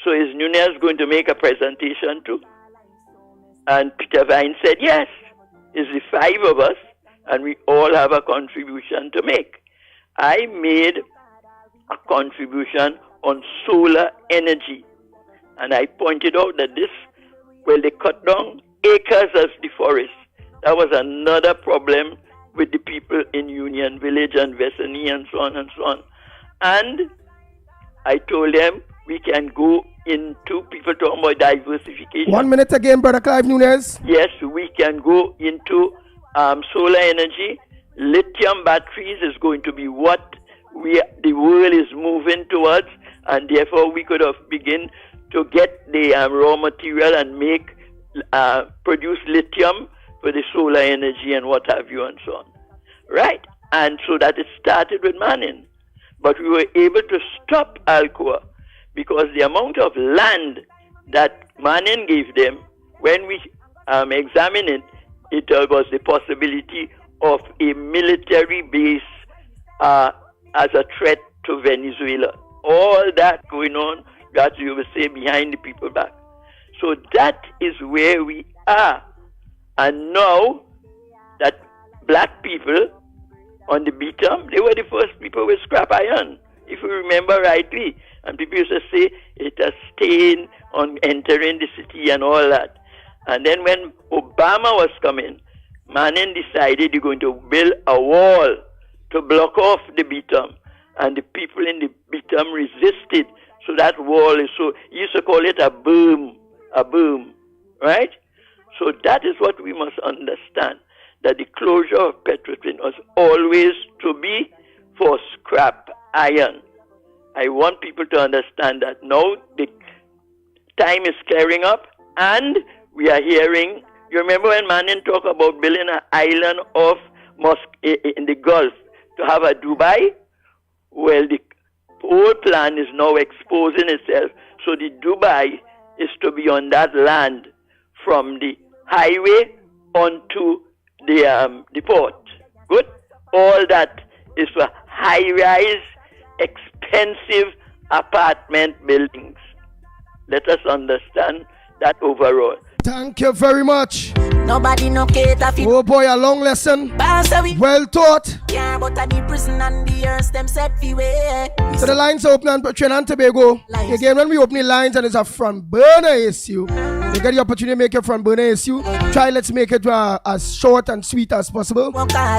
so is Nunez going to make a presentation too? And Peter Vine said, yes, it's the five of us, and we all have a contribution to make. I made a contribution on solar energy, and I pointed out that they cut down acres of the forest. That was another problem with the people in Union Village and Vesani and so on and so on. And I told them we can go into, people talking about diversification. 1 minute again, Brother Clive Nunez. Yes, we can go into solar energy. Lithium batteries is going to be what the world is moving towards, and therefore we could have begin to get the raw material and produce lithium for the solar energy and what have you and so on. Right? And so that it started with Manning. But we were able to stop Alcoa because the amount of land that Manning gave them, when we examined it, it was the possibility of a military base as a threat to Venezuela. All that going on, that you will say behind the people back. So that is where we are. And now that black people on the Beatum, they were the first people with scrap iron, if you remember rightly. And people used to say it has stain on entering the city and all that. And then when Obama was coming, Manning decided you're going to build a wall to block off the Beatum. And the people in the Beatum resisted. So that wall is he used to call it a boom, right? So that is what we must understand, that the closure of Petrotin was always to be for scrap iron. I want people to understand that now the time is clearing up, and we are hearing, you remember when Manning talked about building an island off in the Gulf to have a Dubai? Well, the whole plan is now exposing itself. So the Dubai is to be on that land from the highway onto the port. Good? All that is for high-rise, expensive apartment buildings. Let us understand that overall. Thank you very much. Nobody no cater for. Oh boy, a long lesson. Well taught. Yeah, but at the prison and the earth them set fi way. So the lines are open on Trinidad and Tobago. Again, when we open the lines and it's a front burner issue, You get the opportunity to make your front burner issue. Let's make it as short and sweet as possible.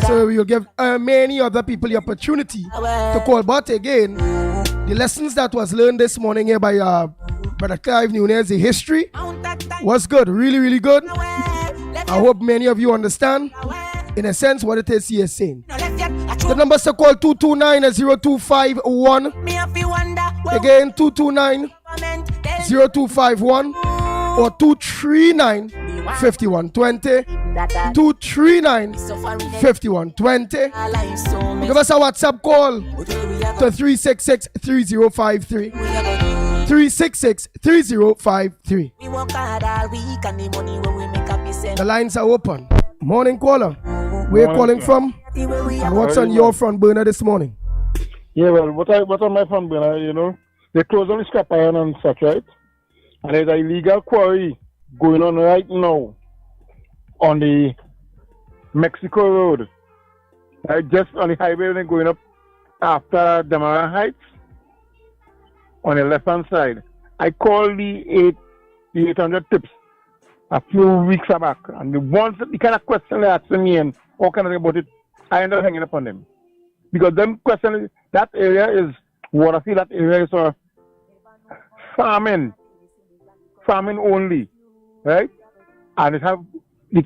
So we will give many other people the opportunity to call. But again, the lessons that was learned this morning here by Brother Clive Nunez, the history was good, really, really good. I hope many of you understand, in a sense, what it is he is saying. The numbers to call 229-0251. Again, 229-0251 or 239-5120. 239-5120. Give us a WhatsApp call to 366-3053. 366-3053. The lines are open. Morning caller. Where you calling from? And what's on your front burner this morning? Yeah, well, what on my front burner, you know, they close on the scrap iron and such, right? And there's an illegal quarry going on right now on the Mexico Road. Right, just on the highway when they're going up after Damara Heights on the left-hand side. I called the 800 tips a few weeks back, and the kind of question they asked me and all kind of thing about it, I ended up hanging up on them. Because them questions, that area is waterfield, that area is farming only, right? And it have,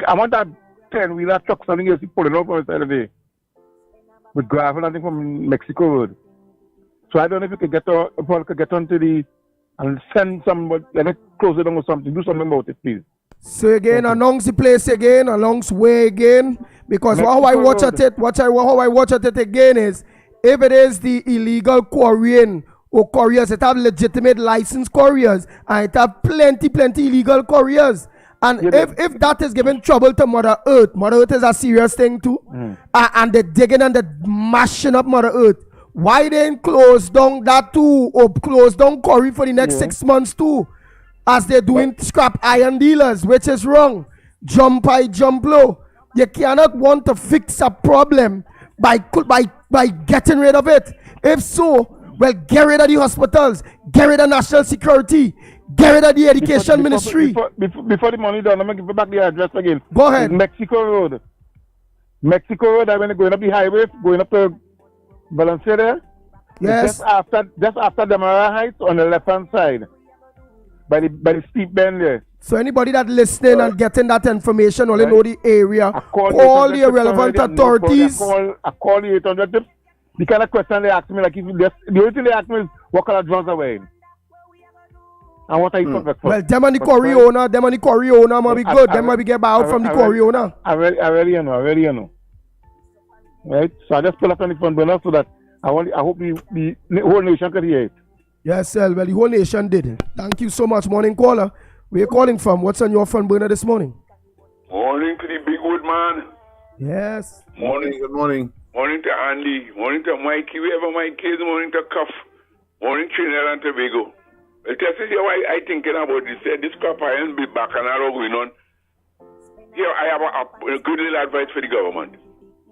I want that 10-wheeler truck, something else, pulling up on the side of the day with gravel and thing from Mexico Road. So I don't know if you could get onto the and send somebody, let it close it down or something, do something about it, please. So again, announce the place again, announce where again, because how I watch at it again is, if it is the illegal quarrying or quarriers, it have legitimate licensed quarriers, and it have plenty illegal quarriers. And if that is giving trouble to Mother Earth is a serious thing too, and they're digging and they're mashing up Mother Earth, why then close down that too, or close down quarry for the next 6 months too? As they're doing scrap iron dealers, which is wrong. Jump high, jump low. You cannot want to fix a problem by getting rid of it. If so, well, get rid of the hospitals, get rid of national security, get rid of the education ministry. Before the money done, I'm going to give back the address again. Go ahead. It's Mexico Road, I mean, going up the highway, going up to Valencia there. Yes. Just after Damara Heights on the left-hand side. By the steep bend there. So anybody that listening and getting that information only know the area, call the relevant authorities. I call the 800 tips. The kind of question they ask me, like, the only thing they ask me is, what color drugs are wearing? And what are you talking about? Well, them and the quarry owner might be good. Them might be get out from the quarry owner. I already know. Right? So I just pull up on the phone burner so that I hope the whole nation could hear it. Yes, sir. Well, the whole nation did. Thank you so much, morning caller. Where you calling from? What's on your front burner this morning? Morning to the big wood man. Yes. Morning. Good morning. Morning to Andy. Morning to Mikey. Wherever Mikey is. Morning to Cuff. Morning Trinidad and Tobago. Well, just to see why I thinking about this. This crap iron be back and all going on. Here, I have a good little advice for the government.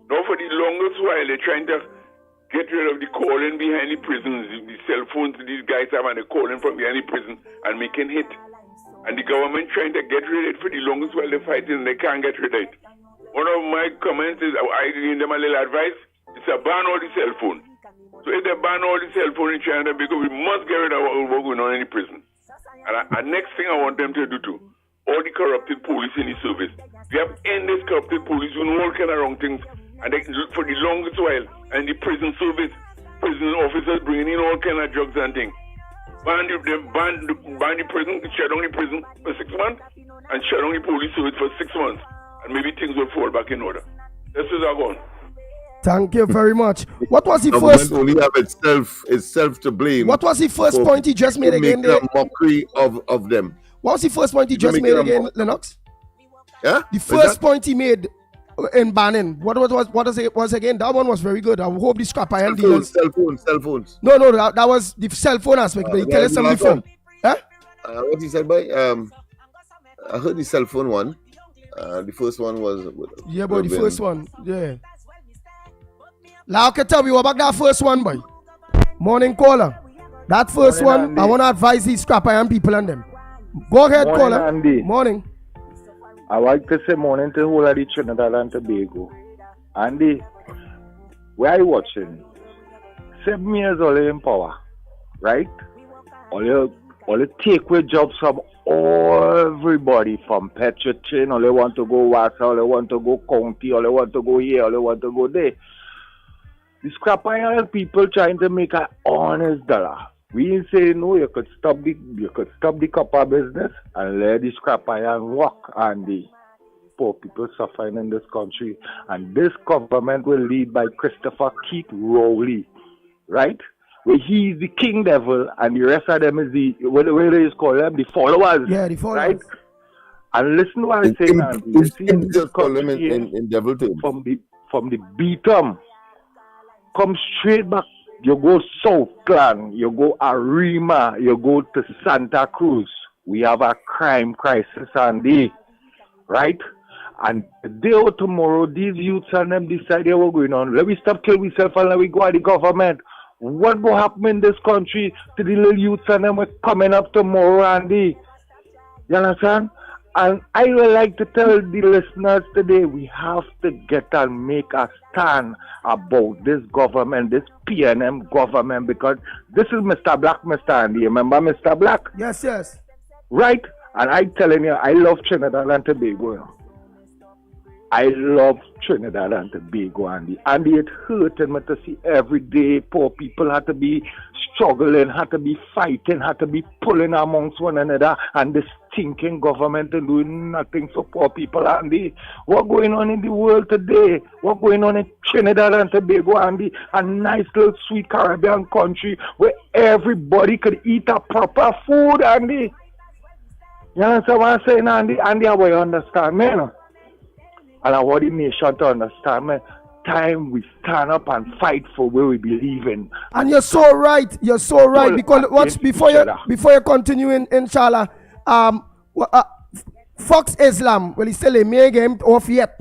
Now, for the longest while, they're trying to get rid of the calling behind the prisons, the cell phones these guys have, and they're calling from behind the prison and making hit. And the government trying to get rid of it for the longest while they're fighting, and they can't get rid of it. One of my comments is, I give them a little advice, it's a ban all the cell phone. So if they ban all the cell phone in China, because we must get rid of what's going on in the prison. And next thing I want them to do too, all the corrupted police in the service. We have endless corrupted police doing all kind of wrong things, and they, for the longest while, and the prison service, prison officers bringing in all kind of drugs and things. Ban the prison, shut down the prison for 6 months, and shut down the police service for 6 months, and maybe things will fall back in order. This is our goal. Thank you very much. What was the Government first? only have itself to blame. What was the first point he just made again? Make a mockery of them. What was the first point he just made again, Lennox? Yeah. The first point he made in banning. What was again? That one was very good. I hope the scrap iron dealers. Cell phones. No, that was the cell phone aspect. But he tell us something from. Huh? What he said by I heard the cell phone one. The first one was. Yeah, boy, the first one. Yeah. Like I tell you about that first one, boy. Morning caller. That first one, I want to advise these scrap iron people and them. Go ahead, Morning, caller. Andy. Morning. I like to say morning to whole of the Trinidad and Tobago. Andy, where are you watching? 7 years only in power, right? All you take away jobs from everybody, from Petrotrin, all they want to go Wassa, all they want to go County, all they want to go here, all they want to go there. The scrap iron people trying to make an honest dollar. We ain't saying no, you could stop the copper business and let the scrap iron work, and the poor people suffering in this country. And this government will lead by Christopher Keith Rowley, right? Where he's the king devil and the rest of them is the what they call them, the followers. Yeah, the followers. Right? And listen to what I'm saying now. You see in this country in devil terms. From the beatum, come straight back. You go Southland, you go Arima, you go to Santa Cruz. We have a crime crisis, Andy, right? And today or tomorrow, these youths and them decide they were going on. Let me stop killing myself and let me go at the government. What will happen in this country to the little youths and them coming up tomorrow, Andy? You understand? And I would like to tell the listeners today, we have to get and make a stand about this government, this PNM government, because this is Mr. Black, Mr. Andy. Remember Mr. Black? Yes, yes. Right? And I'm telling you, I love Trinidad and Tobago. I love Trinidad and Tobago, Andy. Andy, it hurted me to see every day poor people had to be struggling, had to be fighting, had to be pulling amongst one another, and this stinking government and doing nothing for poor people, Andy. What's going on in the world today? What's going on in Trinidad and Tobago, Andy? A nice little sweet Caribbean country where everybody could eat a proper food, Andy. You understand what I'm saying, Andy? Andy, I will understand, man. And I want the nation to understand, man. Time we stand up and fight for where we believe in. And you're so right. You're so right. Because watch before you continue inshallah. Fox Islam, well, he still a may game off yet,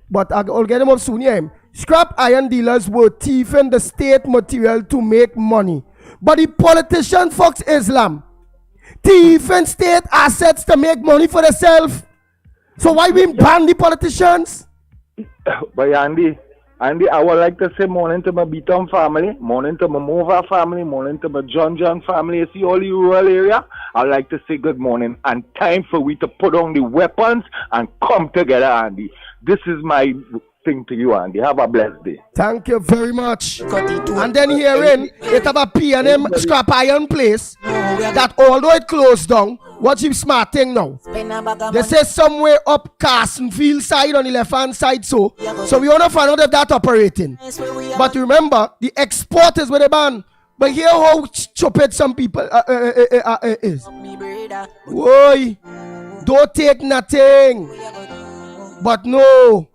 but I'll get him up soon. Yeah. Scrap iron dealers were thieving the state material to make money, but the politician Fox Islam thieving state assets to make money for themselves. So why we ban the politicians? But Andy, I would like to say morning to my Beaton family, morning to my Mova family, morning to my John family. You see all the rural area? I'd like to say good morning and time for we to put on the weapons and come together, Andy. This is my thing to you, Andy. Have a blessed day. Thank you very much. And then herein, it have a PNM scrap iron place that although it closed down, what's the smart thing now? They say somewhere up Carsonfield side on the left hand side, so we want to find out if that operating. But remember, the exporters were the ban. But here how stupid some people is. Why? Don't take nothing. But no.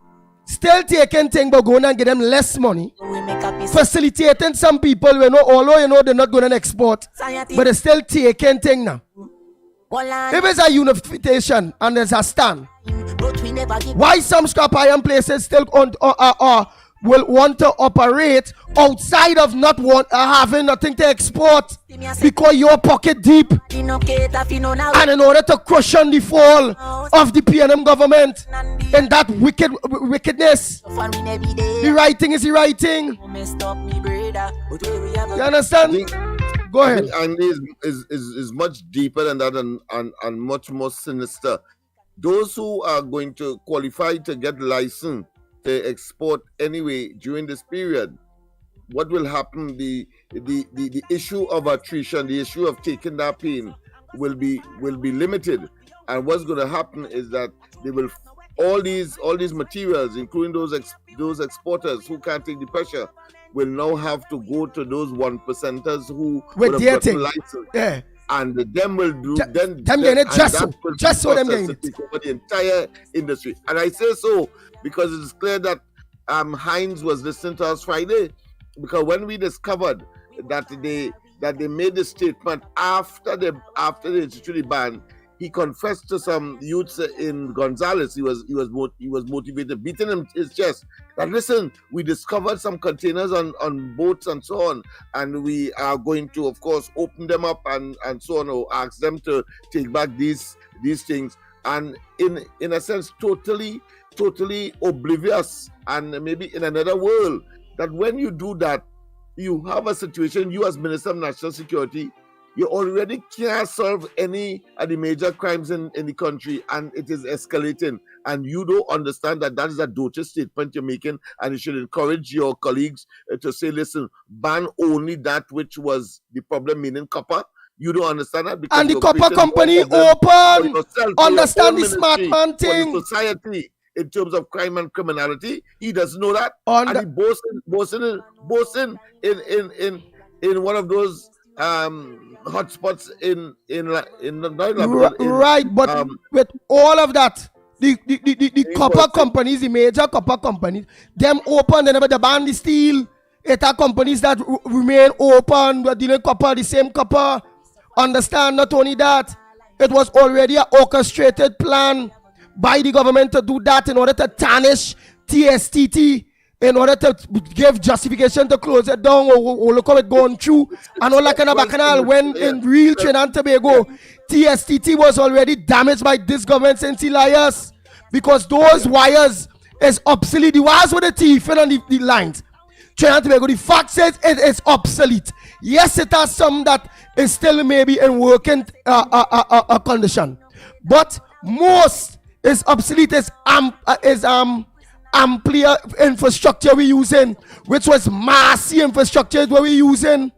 Still taking things but going and get them less money. Facilitating some people, although they're not going to export, but they're still taking things now. If it's a unification and there's a stand, why some scrap iron places still will want to operate outside of not having nothing to export because your pocket deep, and in order to cushion the fall of the PNM government in that wickedness, the right thing is the right thing. You understand? Go ahead. And is much deeper than that and much more sinister. Those who are going to qualify to get license to export anyway during this period, what will happen? The issue of attrition, the issue of taking that pain will be limited. And what's going to happen is that they will all these materials, including those exporters who can't take the pressure, will now have to go to those 1%ers who would have gotten license. Yeah. And them will do them getting it just so them getting it over the entire industry. And I say so because it is clear that Heinz was listening to us Friday, because when we discovered that they made the statement after they instituted the ban, he confessed to some youths in Gonzales. He was motivated, beating him his chest. That listen, we discovered some containers on boats and so on, and we are going to, of course, open them up and so on, or ask them to take back these things. And in a sense, totally oblivious, and maybe in another world, that when you do that, you have a situation, you as Minister of National Security, you already can't solve any of the major crimes in the country, and it is escalating. And you don't understand that is a dirty statement you're making, and you should encourage your colleagues to say, listen, ban only that which was the problem, meaning copper. You don't understand that, because and the copper company open. Understand the smart man thing. For the society, in terms of crime and criminality, he doesn't know that. And he boasting in one of those hotspots in right, but with all of that, the copper companies, the major copper companies, them open, they never ban the steel. It are companies that remain open, we're dealing copper, the same copper. Understand, not only that, it was already an orchestrated plan by the government to do that in order to tarnish TSTT, in order to give justification to close it down, or look how it going through, and all that kind of bacchanal. When in real Trinidad and Tobago, TSTT was already damaged by this government since Elias, because those wires is obsolete. The wires with the teeth and on the lines. Trinidad and Tobago, the fact says it is obsolete. Yes, it has some that is still maybe in working condition, but most is obsolete. Is ampler infrastructure we using, which was massive infrastructure where we using.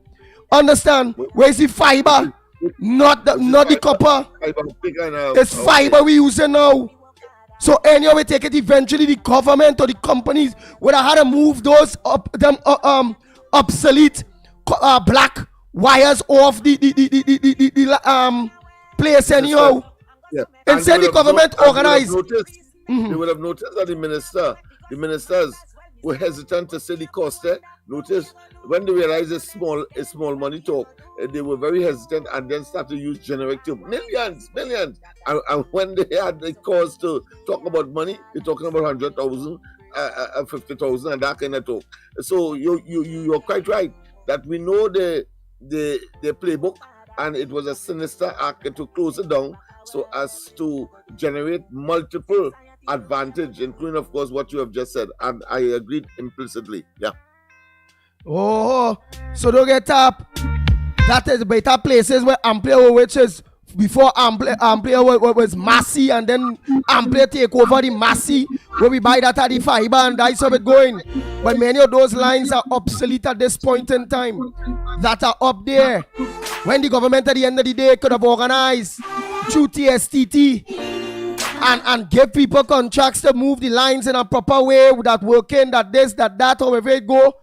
Understand? Where is the fiber? Not the copper. It's fiber we using now. So anyhow we take it, eventually the government or the companies would have had to move those obsolete black wires off the place anyhow. Yeah. Instead the government organized. They would have noticed that the ministers were hesitant to say the cost there. Notice when they realized it's small money talk, they were very hesitant, and then started to use generic terms. Millions. And when they had the cause to talk about money, they're talking about 100,000, 50,000, and that kind of talk. So you're quite right that we know the playbook, and it was a sinister act to close it down so as to generate multiple advantage, including, of course, what you have just said, and I agreed implicitly. Yeah. Oh, so don't get up. That is better places where Ampere, which is before Ampere was Massey, and then Ampere take over the Massey, where we buy that at the fiber, and that's how it going. But many of those lines are obsolete at this point in time, that are up there. When the government at the end of the day could have organized through TSTT and give people contracts to move the lines in a proper way, that working, that this, that, however it go,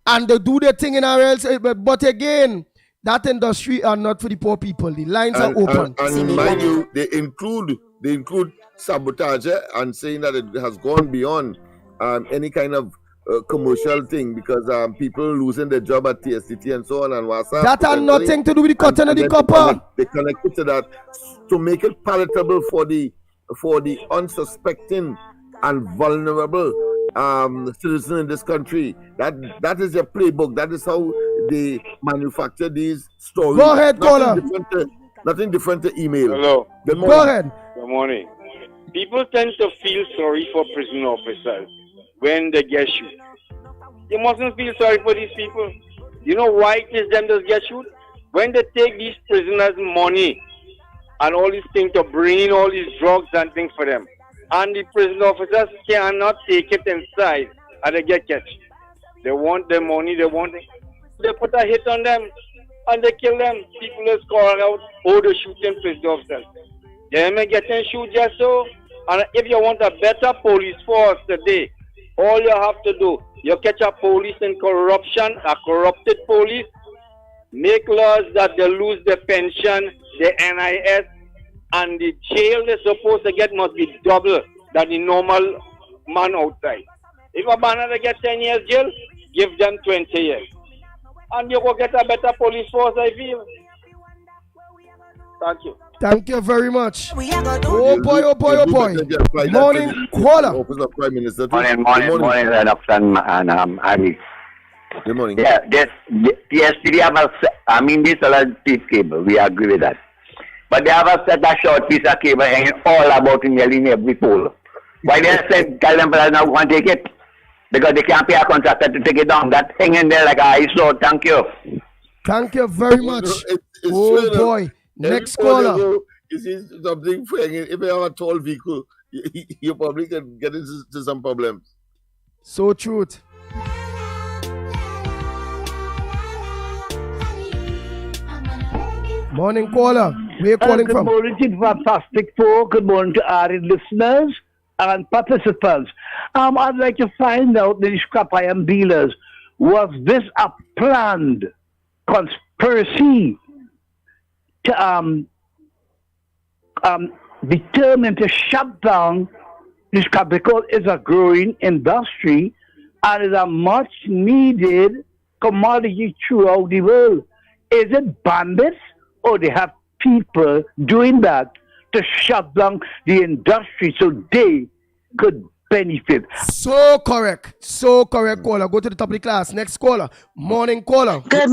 and they do their thing in our else. But again, that industry are not for the poor people. The lines are open. And mind you, they include sabotage and saying that it has gone beyond any kind of commercial thing, because people losing their job at TSTT and so on and WhatsApp. That had nothing to do with the cotton and the copper. They connected to that to make it palatable for the unsuspecting and vulnerable citizen in this country. That is their playbook. That is how they manufacture these stories. Go ahead, caller. Nothing different to email. Hello. Good morning. Go ahead. Good morning. People tend to feel sorry for prison officers when they get shot. You mustn't feel sorry for these people. You know why it is them that get shot? When they take these prisoners' money and all these things to bring in all these drugs and things for them, and the prison officers cannot take it inside, and they get catch. They want their money, they put a hit on them, and they kill them. People are calling out, oh, they're shooting prison officers. They may get shoot just so. And if you want a better police force today, all you have to do, you catch a police in corruption, a corrupted police, make laws that they lose their pension, the NIS, and the jail they're supposed to get must be double than the normal man outside. If a man get 10 years jail, give them 20 years. And you will get a better police force, I feel. Thank you. Thank you very much. Oh boy. Morning, caller. Morning, Lennox and Harry. Good morning. Yeah, yesterday this is a piece cable. We agree with that. But they have a set a short piece of cable hanging all about in nearly every pole. Why they said tell them that now can't take it? Because they can't pay a contractor to take it down. That hanging there like a ISO. Thank you. Thank you very much. Oh boy. Next caller. You see something hanging. If you have a tall vehicle, you probably can get into some problems. So truth. Morning caller. Where you calling from? Good morning to Fantastic Four. Good morning to our listeners and participants. I'd like to find out the scrap iron dealers. Was this a planned conspiracy to determined to shut down this scrap because it's a growing industry and is a much needed commodity throughout the world? Is it bandits? Or they have people doing that to shut down the industry so they could benefit. So correct, caller. Go to the top of the class. Next caller. Morning, caller. Good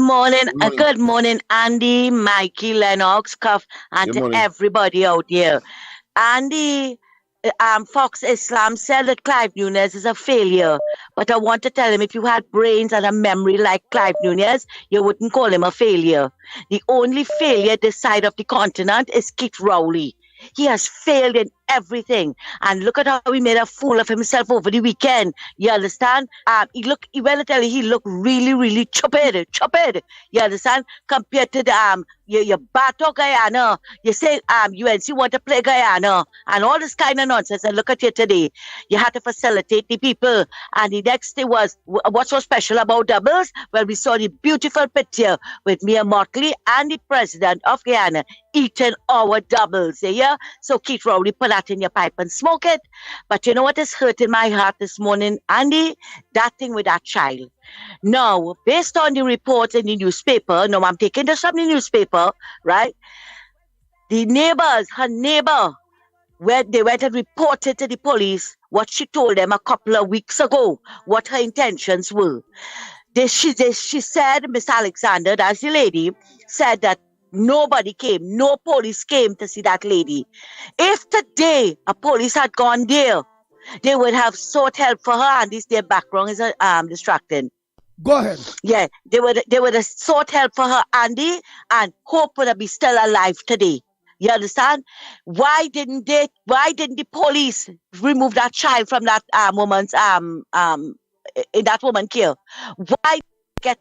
morning, Andy, Mikey, Lennox, Cuff, and to everybody out here. Andy, Fox Islam said that Clive Nunez is a failure. But I want to tell him, if you had brains and a memory like Clive Nunez, you wouldn't call him a failure. The only failure this side of the continent is Kit Rowley. He has failed in everything. And look at how he made a fool of himself over the weekend. You understand? He looked really, really stupid. You understand? Compared to the your Bato Guyana. You say UNC want to play Guyana and all this kind of nonsense. And look at you today. You had to facilitate the people. And the next thing was, what's so special about doubles? Well, we saw the beautiful picture with Mia Motley and the president of Guyana eating our doubles. Yeah? So Keith Rowley, put that in your pipe and smoke it. But you know what is hurting my heart this morning, Andy? That thing with that child. Now, based on the reports in the newspaper, no, I'm taking this from the newspaper, right? Her neighbor, where they went and reported to the police what she told them a couple of weeks ago, what her intentions were. She said, Miss Alexander, that's the lady, said that nobody came, no police came to see that lady. If today a police had gone there, they would have sought help for her, and this their background is distracting. Go ahead. Yeah, they would have sought help for her, Andy, and Hope would have been still alive today. You understand? Why didn't the police remove that child from that woman's in that woman care? Why get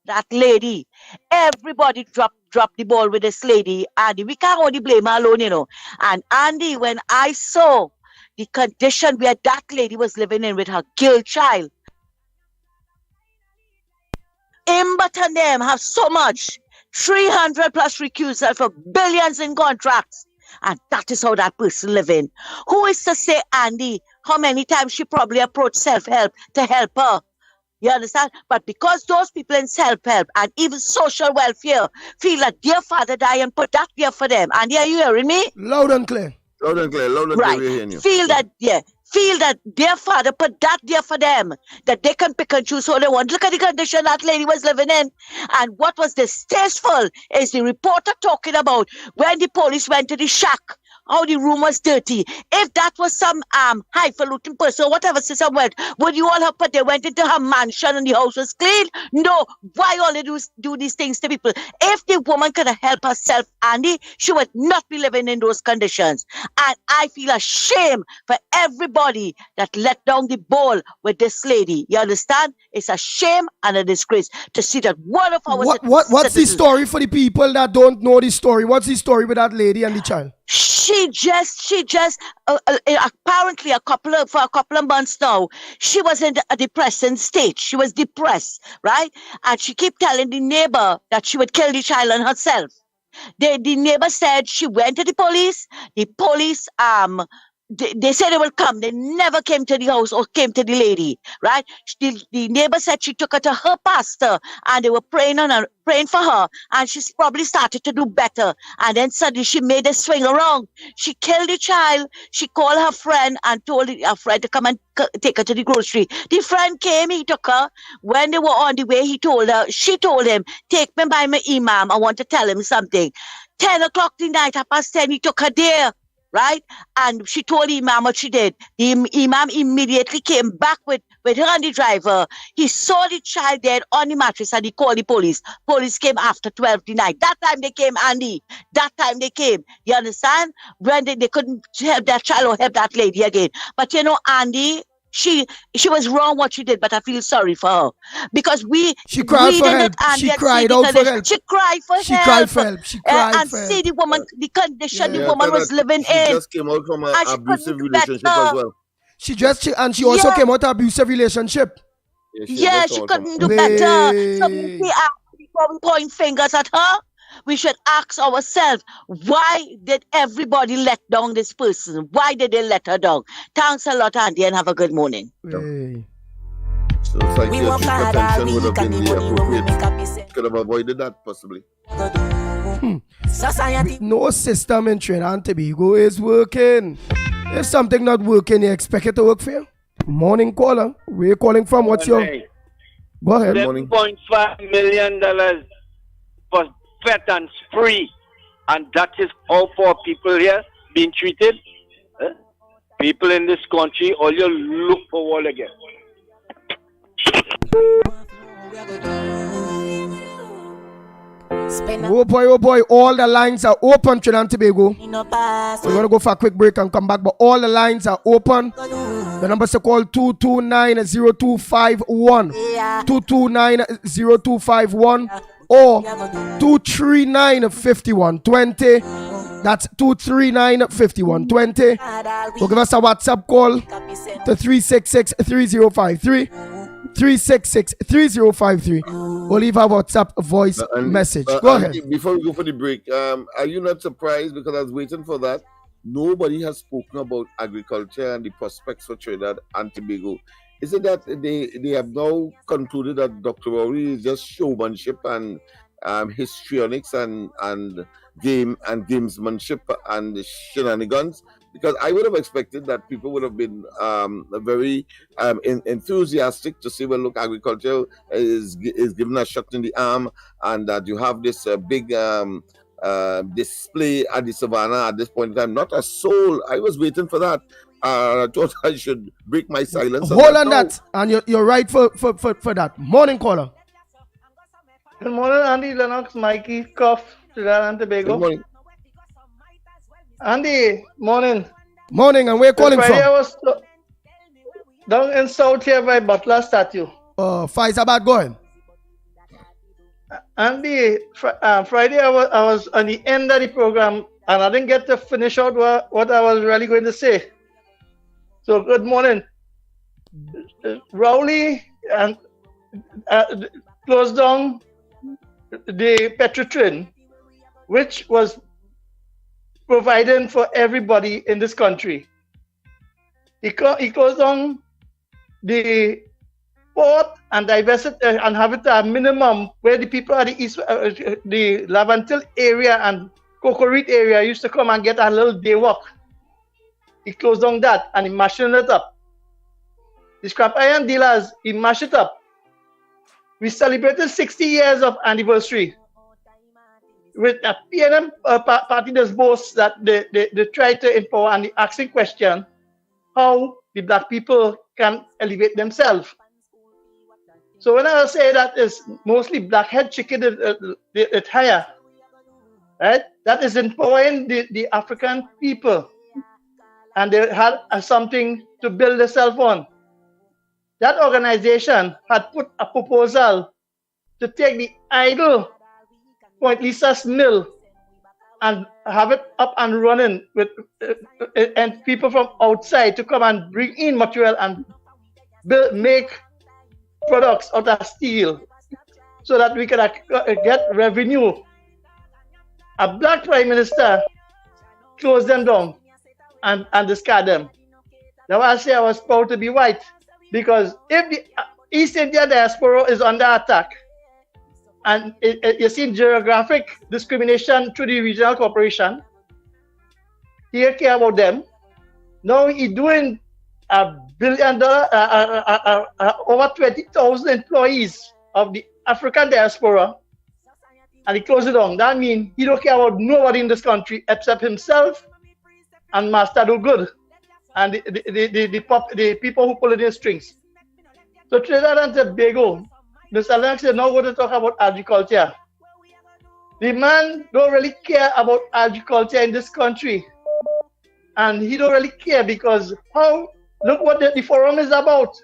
that lady? Everybody dropped the ball with this lady, Andy. We can't only blame her alone, you know. And Andy, when I saw the condition where that lady was living in with her killed child, Imbert and them have so much, 300 plus recusal for billions in contracts. And that is how that person living. Who is to say, Andy, how many times she probably approached self-help to help her? You understand? But because those people in self-help and even social welfare feel that their father died and put that there for them. And are you hearing me? Loud and clear. Loud and clear, right. We're hearing you. Feel that their father put that there for them, that they can pick and choose who they want. Look at the condition that lady was living in. And what was distasteful is the reporter talking about when the police went to the shack, how the room was dirty. If that was some highfalutin person or whatever system went, would you all have put they went into her mansion and the house was clean? No. Why all they do these things to people? If the woman could have helped herself, Andy, she would not be living in those conditions. And I feel ashamed for everybody that let down the ball with this lady. You understand? It's a shame and a disgrace to see that one of our What's the story for the people that don't know the story? What's the story with that lady and the child? She just apparently for a couple of months now, she was in a depressing state. She was depressed, right? And she kept telling the neighbor that she would kill the child and herself. The neighbor said she went to the police. The police they said they will come. They never came to the house or came to the lady, right? The neighbor said she took her to her pastor and they were praying for her, and she's probably started to do better. And then suddenly she made a swing around. She killed the child. She called her friend and told her friend to come and take her to the grocery. The friend came, he took her. When they were on the way, she told him, take me by my imam. I want to tell him something. 10 o'clock the night, 10:30, he took her there. Right? And she told the imam what she did. The imam immediately came back with her and the driver. He saw the child dead on the mattress and he called the police. Police came after 12 the night. That time they came, Andy. That time they came. You understand? When they couldn't help that child or help that lady again. But Andy, she was wrong what she did, but I feel sorry for her. Because she cried for help. She cried out for help. She cried for help. She cried for help. She cried and for help. see the woman, the condition the woman was living in. She just came out from an abusive relationship as well. She also came out of an abusive relationship. She couldn't do better. So before we point fingers at her, we should ask ourselves, why did everybody let down this person? Why did they let her down? Thanks a lot, Andy, and have a good morning. So psychiatric attention would have been the appropriate. Could have avoided that, possibly. No system in Trinidad and Tobago is working. If something not working, you expect it to work for you? Morning caller. Where you calling from? What's your... Go ahead. $7.5 million for vet and spree, and that is how poor people here being treated. People in this country, all you look for wall again. Oh boy, all the lines are open, Trinidad and Tobago. We're going to go for a quick break and come back, but all the lines are open. The numbers to call 229-0251, 229-0251, or 239-5120. That's 239-5120. Or give us a WhatsApp call to 366-3053. 366-3053. Or leave a WhatsApp voice message. Go ahead. Before we go for the break, are you not surprised? Because I was waiting for that. Nobody has spoken about agriculture and the prospects for Trinidad and Tobago. Is it that they have now concluded that Dr. Rowley is just showmanship and histrionics and gamesmanship and shenanigans? Because I would have expected that people would have been very enthusiastic to say, well, look, agriculture is given a shot in the arm, and that you have this big display at the savannah at this point in time. Not a soul. I was waiting for that. I thought I should break my silence. Hold on that. And you're right for that. Morning caller. Good morning, Andy Lennox, Mikey, Cuff, Trinidad and Tobago. Good morning. Andy, morning. Morning, and where you calling Friday from? I was down in South here by Butler statue. Faizabad going. Andy, Friday I was on the end of the program and I didn't get to finish out what I was really going to say. So good morning. Rowley and closed down the Petrotrin, which was providing for everybody in this country. He closed down the port and divested and have it a minimum where the people at the east, the Lavantil area and Cocorite area used to come and get a little day walk. He closed down that and he mashed it up. The scrap iron dealers, he mashed it up. We celebrated 60 years of anniversary with a PNM party that boasts that they try to empower and the asking question how the black people can elevate themselves. So when I say that is mostly blackhead chicken it higher, right? That is empowering the African people, and they had something to build themselves on. That organization had put a proposal to take the idle Point Lisa's mill and have it up and running with and people from outside to come and bring in material and make products out of steel so that we can get revenue. A black prime minister closed them down. and discard them. That's why I say I was proud to be white, because if the East India diaspora is under attack, and you see geographic discrimination through the regional corporation, he care about them. Now he's doing $1 billion, over 20,000 employees of the African diaspora, and he closed it down. That means he don't care about nobody in this country except himself and Master Do Good and the people who pull in the strings. So Trinidad and Tobago, Mr. Lennox is now going to talk about agriculture. The man don't really care about agriculture in this country. And he don't really care because look what the forum is about.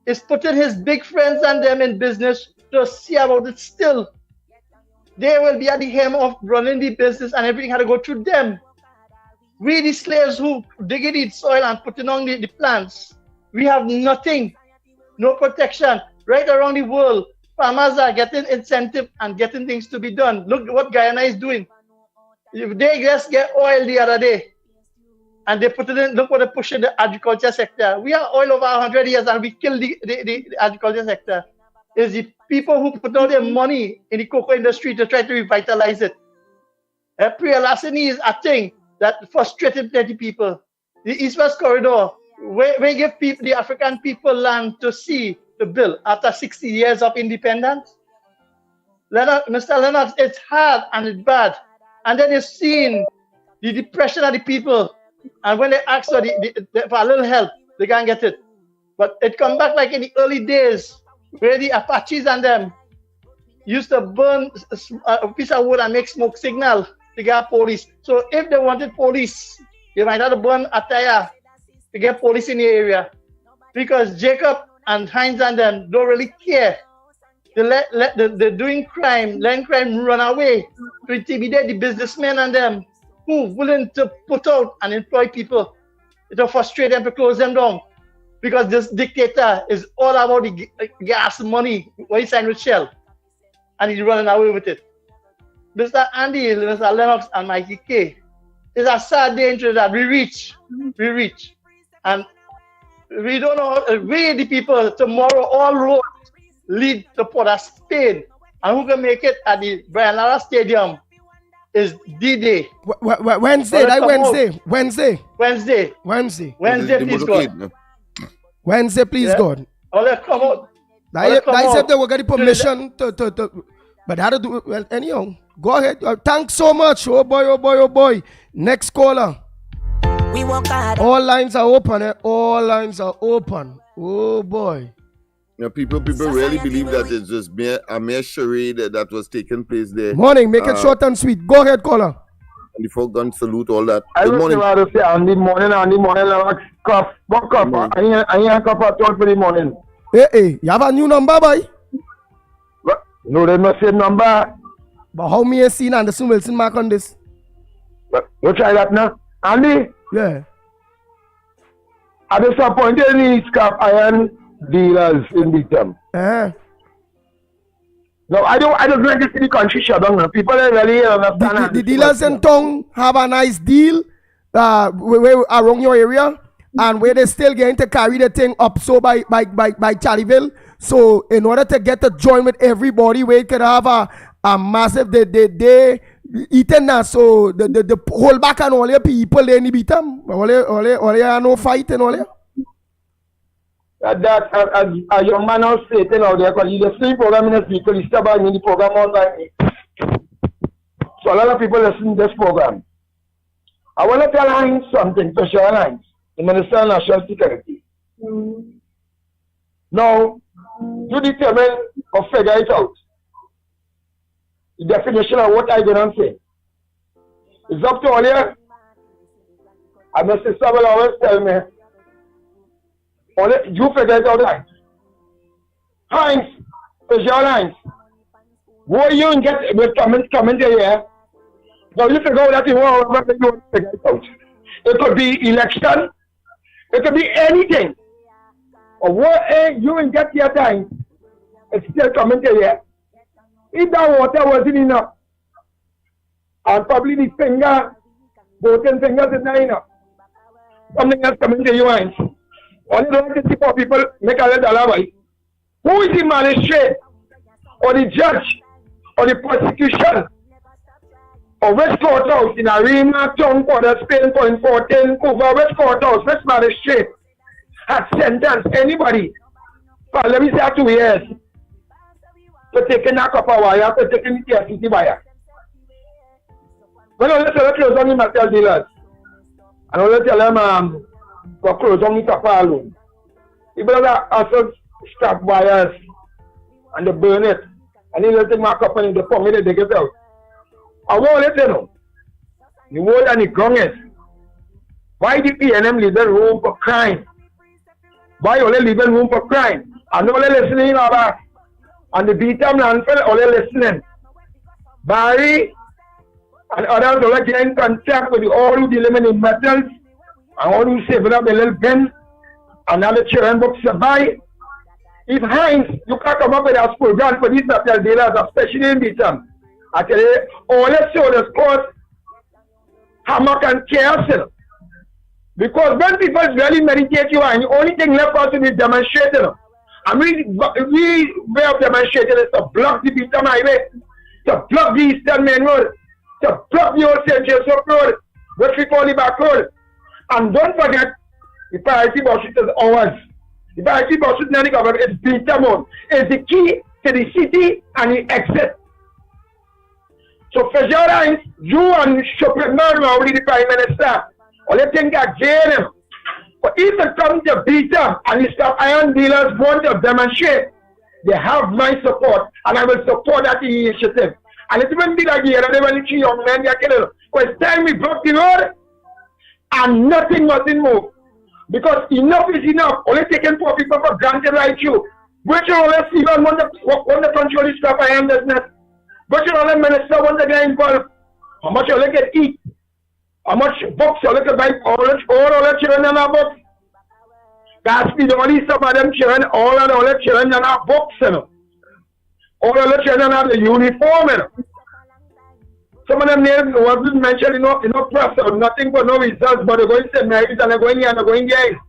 It's putting his big friends and them in business to see about it still. They will be at the helm of running the business and everything had to go through them. We the slaves who digging the soil and putting on the plants, we have nothing, no protection. Right around the world, farmers are getting incentive and getting things to be done. Look what Guyana is doing. If they just get oil the other day, and they put it in, look what they push in the agriculture sector. We are oil over 100 years and we kill the agriculture sector. It's the people who put all their money in the cocoa industry to try to revitalize it. Pre-Alassani is a thing that frustrated plenty people. The East-West Corridor, we give people, the African people land to see the bill after 60 years of independence. Mr. Lennox, it's hard and it's bad. And then you've seen the depression of the people. And when they ask for a little help, they can't get it. But it come back like in the early days, where the Apaches and them used to burn a piece of wood and make smoke signal to get police. So if they wanted police, they might have to burn a tire to get police in the area. Because Jacob and Heinz and them don't really care. They're doing crime, letting crime run away to intimidate the businessmen and them who willing to put out and employ people to frustrate them, to close them down. Because this dictator is all about the gas money, what he signed with Shell. And he's running away with it. Mr. Andy, Mr. Lennox, and Mikey K. It's a sad day in Trinidad. We reach. And we don't know, we the people, tomorrow all roads lead to Port of Spain. And who can make it at the Brian Lara Stadium is D-Day. Wednesday, please God. Wednesday, please God. Let's come out. I said they will get the permission to but how to do it? Well, anyhow, go ahead. Thanks so much. Oh boy. Next caller. We work hard. All lines are open. All lines are open. Oh boy. People really believe that it's just a mere charade that was taking place there. Morning, make it short and sweet. Go ahead, caller. And the folk gun salute, all that. Good morning. I was say on the morning, cough. What cough? I ain't cough at all for the morning. Hey, you have a new number, boy? What? No, they must say number. But how me seen Anderson Wilson mark on this? You try that now? Andy? Yeah. I disappointed in the scrap iron dealers in the term. No, I don't like to see the country shut down. People don't really understand. The dealers in town have a nice deal around your area, and where they still getting to carry the thing up so by Charlieville. So in order to get to join with everybody, we could have a massive they eating that. So the hold back and all your people they need beat them. All no fight and all that. That a young man was sitting out there because he's the same program in the people, he's still in the program online. So a lot of people listen to this program. I want to tell Heinz something, Special Heinz, the Minister of National Security. Now, you determine or figure it out. The definition of what I don't say. It's up to all you. And my sister will always tell me, you figure it out, Heinz. Heinz, Special Heinz. What you and get with comment here? Now you figure out that you want to figure it out. It could be election. It could be anything. Or what you and get your time. It's still coming here. If that water wasn't enough, and probably the finger, both fingers is not enough. something else coming to your minds. Only don't see poor people make a little alibi. Who is the magistrate or the judge or the prosecution or West Courthouse in Arena, Town, Quarter, Spain, Point 14, Cuba, West Courthouse, West Magistrate has sentenced anybody for, let me say, 2 years to taking a copper wire, to taking the TFCC wire. When I tell close on the material dealers, and I tell them to close on the copper alone. If they also strap wires and they burn it, and they take my copper and they pump it, they get out. I won't let them know. The word and the ground is, why the PNM leave room for crime? Why only leave room for crime? And only listening about, and the beat-up landfill only listening. Barry and others will get in contact with all who dealing in metals, and all who save up a little pen, and all the children books to buy. If Heinz, you can't come up with a program for these metal dealers, especially in Beatam. I tell you, all the soldiers cause hammock and chaos. Because when people really meditate you and the only thing left out to be demonstrated. And we way of demonstrating is to block the Beatam Highway, to block the Eastern Main Road, to block the old St. Joseph Road, which we call the back road. And don't forget, the priority bus is ours. The priority bus is not the government, it's Beatam. It's the key to the city and the exit. So, Fajara, you and Shopper already the Prime Minister, or they think I jail him. But if it comes to Beatam and the stuff iron dealers want to demonstrate, they have my support, and I will support that initiative. And it won't be like the other when you see young men get killed. Because it's time we broke the road, and nothing mustn't move. Because enough is enough. Only taking poor people for granted like you. Which you always see on the control this stuff iron business. But you know, the minister want to get involved. How much you look at eat? How much books you look at buy? All the children in our books. That's the only some of them children, all the children in our books, you know. All the children have the uniform, you know. Some of them names wasn't mentioned enough press or nothing but no results, but they're going to St. Mary's and they're going here and they're going there.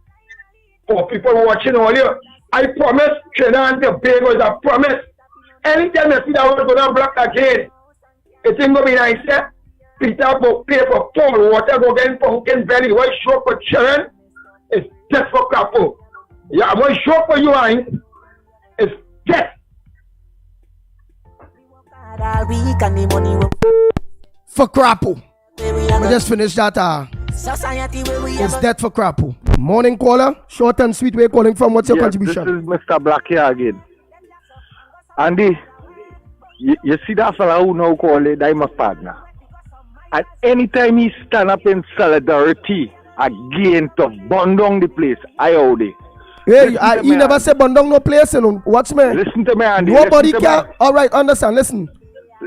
For people watching all here, I promise Trinidad and Tobago is a promise. Anytime you see that we're going to block again, it's going to be nice. Peter will pay for pool water, go get pumpkin belly. What show for children is just for couple. Yeah, what show for you, is just. For Crapo. We just finished that. It's dead for Crapo. Morning caller, short and sweet. Where calling from? What's your contribution? This is Mr. Black here again. Andy, you see that fella who now call it my partner. And anytime he stand up in solidarity again to burn down the place, I hold it. Hey, he never said burn down no place, you know. Watch me. Listen to me, Andy. Nobody can. All right, understand. Listen.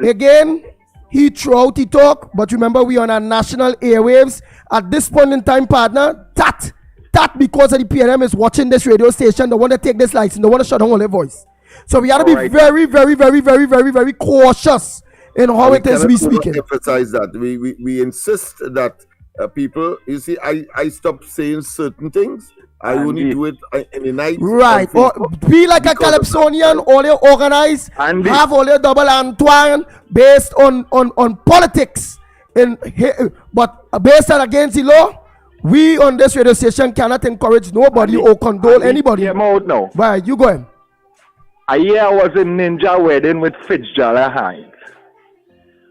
Again, he throw out, he talk, but remember we on our national airwaves. At this point in time, partner, that because of the PNM is watching this radio station, they want to take this license, they want to shut down all their voice. So we have to be very, very, very, very, very, very cautious in how it is we speaking. Emphasize that we insist that people, you see, I stop saying certain things. I only do it in the night. Right. Or be like a Calypsonian, all you organize, have all your double entwine based on politics. But based on against the law, we on this radio station cannot encourage nobody or condole anybody. Hear me out now. Right, you go ahead. A year I was in Ninja wedding with Fitzgerald Hines.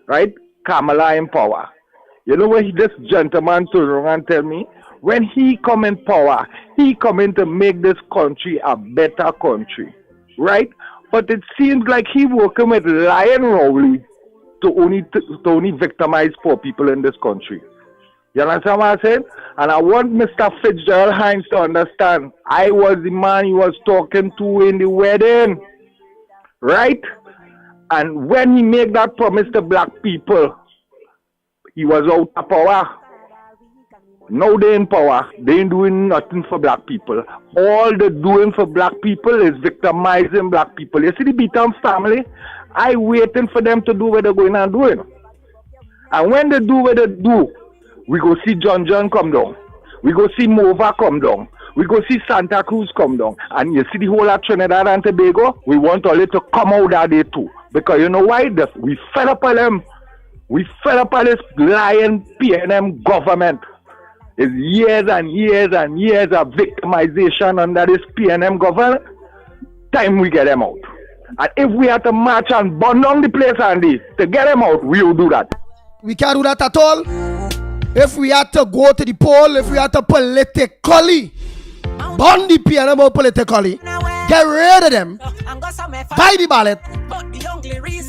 Right? Kamala in power. You know what this gentleman turned around and tell me? When he come in power, he come in to make this country a better country. Right? But it seems like he working with Lion Rowley to only victimize poor people in this country. You understand what I said? And I want Mr. Fitzgerald Hines to understand, I was the man he was talking to in the wedding. Right? And when he made that promise to black people, he was out of power. Now they're in power. They ain't doing nothing for black people. All they're doing for black people is victimizing black people. You see the Beatam family? I waiting for them to do what they're going and doing. And when they do what they do, we go see John come down. We go see Mova come down. We go see Santa Cruz come down. And you see the whole of Trinidad and Tobago, we want all it to come out of there too. Because you know why? We fed up on them. We fed up on this lying PNM government. It's years and years and years of victimization under this PNM government. Time we get them out. And if we have to march and burn down the place, Andy, to get them out, we will do that. We can't do that at all. If we had to go to the poll, if we had to politically burn the PNM out politically, get rid of them by the ballot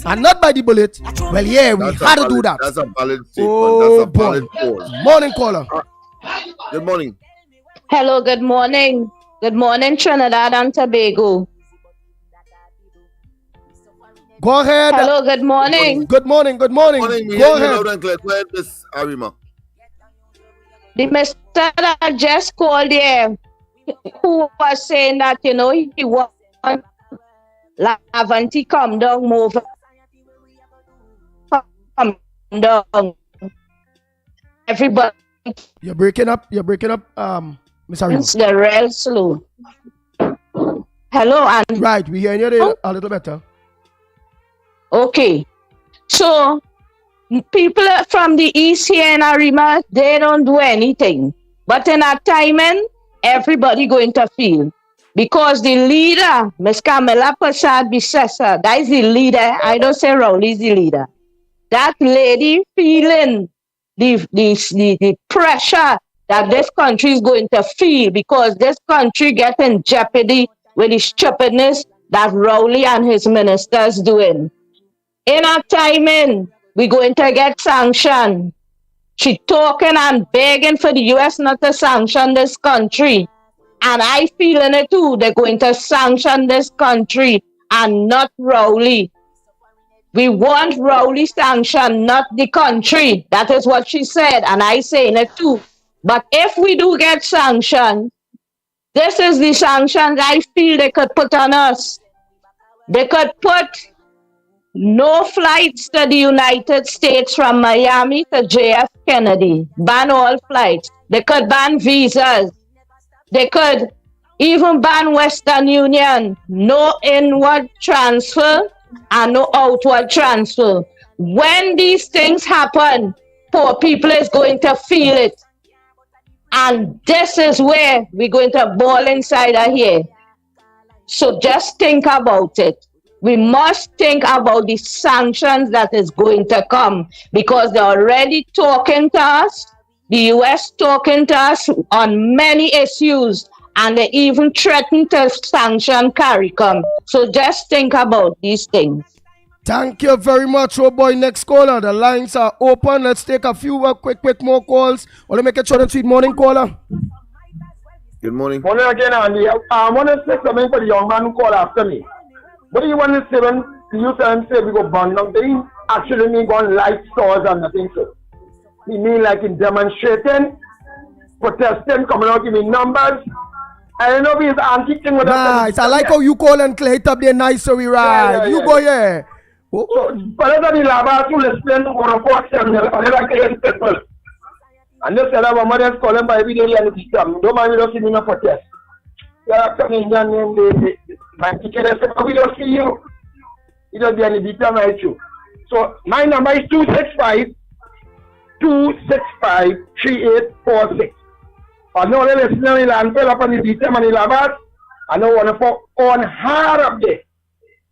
and not by the bullet, well, yeah, we had to do that. That's a valid statement. Oh, that's a valid call. Morning, caller. Good morning. Hello, good morning. Good morning, Trinidad and Tobago. Go ahead. Hello, good morning. Good morning, good morning. Go ahead. Go ahead, Miss Arima. The Mr. that just called here, who was saying that, you know, he want Lavanti come down, move. Come down. Everybody. You're breaking up, Miss Arima. It's the real slow. Hello, and right, we hear you a little better. Okay, so people from the east here in Arima, they don't do anything. But in that timing, everybody going to feel. Because the leader, Ms. Kamala Prasad Bisesa, that is the leader. I don't say Rowley is the leader. That lady feeling the pressure that this country is going to feel because this country gets in jeopardy with the stupidness that Rowley and his ministers doing. In our timing, we're going to get sanctioned. She talking and begging for the U.S. not to sanction this country. And I feeling it too. They're going to sanction this country and not Rowley. We want Rowley sanctioned, not the country. That is what she said, and I saying it too. But if we do get sanctioned, this is the sanctions I feel they could put on us. They could put no flights to the United States from Miami to JF Kennedy. Ban all flights. They could ban visas. They could even ban Western Union. No inward transfer and no outward transfer. When these things happen, poor people is going to feel it. And this is where we're going to ball inside of here. So just think about it. We must think about the sanctions that is going to come because they're already talking to us. The U.S. talking to us on many issues, and they even threaten to sanction CARICOM. So just think about these things. Thank you very much, oh boy. Next caller. The lines are open. Let's take a few quick more calls. Want to make a short and sweet morning, caller. Good morning. Morning again, Andy. I want to say something for the young man who called after me. What do you want to say when you say we go burn down? They actually mean go on light stores and nothing so. He mean like in demonstrating, protesting, coming out giving numbers. I don't know if he's anti-thing with nice. I like how you call and clear it up there nice so we ride. You go here. So, but that's the lava to listen to one of us and people. And this other one mother's calling by every day and it's don't mind we don't see me no protest. You are coming in and my teacher said, we don't see you. You don't be any detail my issue. So my number is 265-3846. I know the listener in landfill up on the detail and the labas. I know one of on hard up there.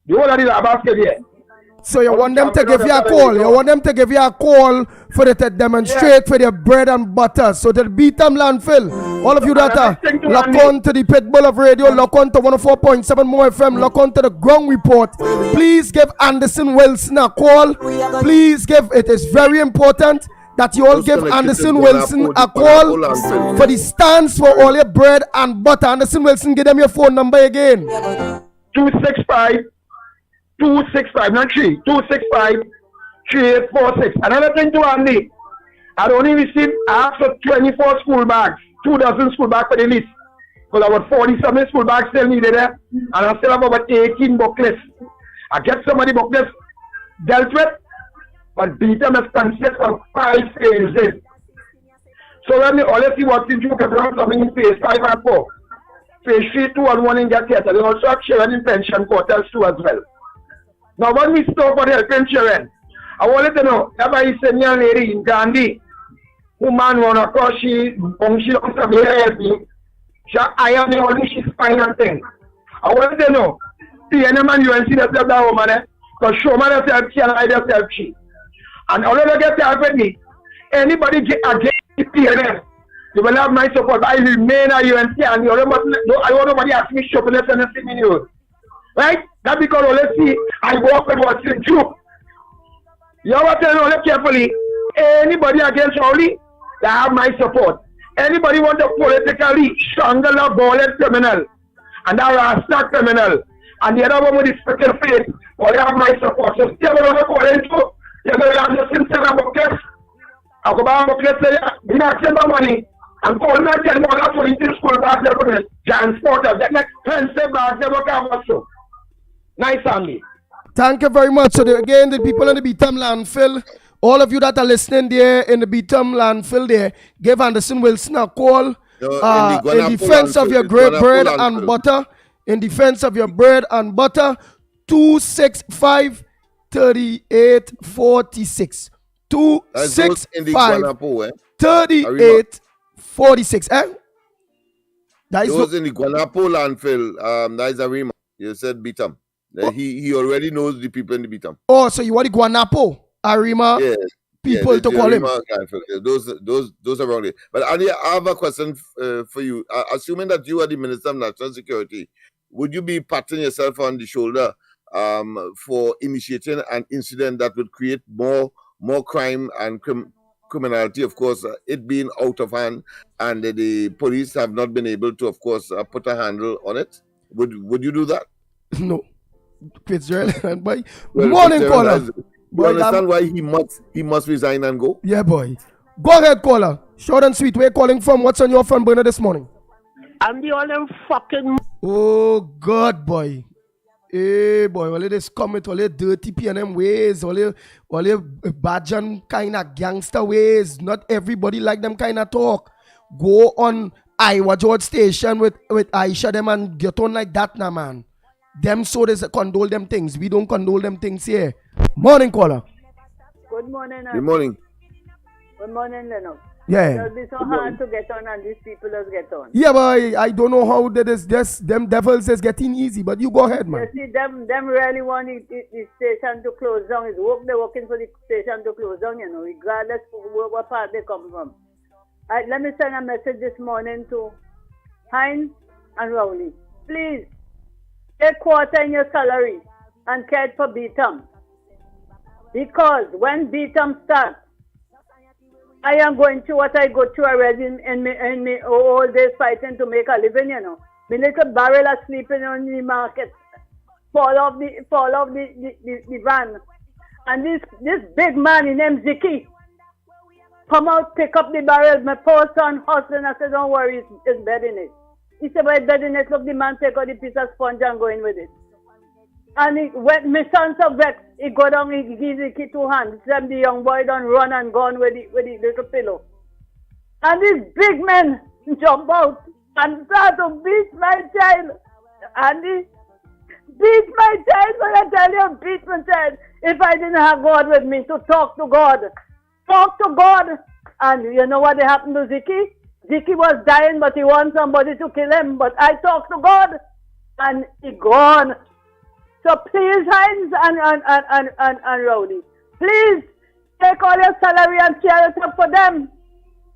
The whole of the labas get there. So you want them to give you a call. You want them to give you a call for them to demonstrate for their bread and butter. So they'll beat them landfill. All of you that are lock on to the Pitbull of Radio, lock on to 104.7 More FM, lock on to the Ground Report. Please give Anderson Wilson a call. Please give, it is very important that you all give Anderson Wilson a call for the stands for all your bread and butter. Anderson Wilson, give them your phone number again. 265, not 265-3846. Another thing to Andy, I only received after 24 school bags, 2 dozen school bags for the list. Because about 40-something school bags still needed there, and I still have about 18 booklets. I get some of the booklets dealt with, but beat them as consist of 5 phases. So when all you see what's in Jamaica, something in phase 5 and 4. Phase 3, 2 and 1 in their theatre. They also have children in pension quarters too as well. Now when we stop for the helping children, I wanted to know, if I send a young lady in Gandhi, who man run across she don't have help me, I am the only she's final thing. I wanted to know, see any man you see that woman, because show man herself she and I herself she. And all of them get help with me. Anybody get against PNM, you will have my support. I remain at UNC and you don't want nobody ask me shopping and see me news. Right? That's because let's see, I walk with what's in truth. You have to tell them carefully. Anybody against Rowley, they have my support. Anybody want to politically strangle a violent criminal and a Rasta criminal and the other one with the spiritual faith, well, they have my support. So still going to call into, you're going to have the sincere buckets. I'll go back to the you know, send my money and call me and tell me what to eat in school back there for me. Transporter, that next pensive back there, what can I do? Nice family. Thank you very much. So again, the people in the Beetham landfill, all of you that are listening there in the Beetham landfill there, give Anderson Wilson a call in defense of your great bread and butter. In defense of your bread and butter, 265 3846. 265 3846. Those in the Guanapo landfill, that is a Rima. You said Beetham. He already knows the people in the Beetham. Oh, so you want the Guanapo, Arima people to call him? Those are wrong. But Andy, I have a question for you. Assuming that you are the Minister of National Security, would you be patting yourself on the shoulder for initiating an incident that would create more crime and criminality? Of course, it being out of hand, and the police have not been able to, of course, put a handle on it. Would you do that? No. Fitzgerald, boy. Morning, caller. You understand why he must resign and go? Yeah, boy. Go ahead, caller. Short and sweet. Where you calling from? What's on your front burner this morning? I'm the only fucking. Oh God, boy. Hey, boy. All this comment, all the dirty PNM ways, all the Bajan kind of gangster ways. Not everybody like them kind of talk. Go on Iowa George Station with Aisha them and get on like that now, man. Them so they condole them things. We don't condole them things here. Morning, caller. Good morning. Good morning. Good morning, Lennox. Yeah. It'll be so hard to get on and these people just get on. Yeah, boy. I don't know how that is just them devils is getting easy, but you go ahead, man. You see, them really want the station to close down. They're working for the station to close down, you know, regardless of what part they come from. Let me send a message this morning to Hines and Rowley. Please, take quarter in your salary and care for Beetham. Because when Beetham starts, I am going through what I go through already in me all days fighting to make a living, you know. My little barrel are sleeping on the market, fall off the van. And this big man, he named Ziki, come out, pick up the barrel. My poor son hustling. I said, don't worry, it's bed in it. He said, by bed in it, look, the man take out the piece of sponge and go in with it. And when my son so vexed, he go down, he give the key 2 hands. Then the young boy done run and gone with the little pillow. And this big man jump out and start to beat my child. And he beat my child, when I tell you, beat my child. If I didn't have God with me to talk to God. Talk to God. And you know what happened to Ziki? Ziki was dying, but he wants somebody to kill him. But I talked to God, and he gone. So please, Hines and Rowley, please take all your salary and share it up for them.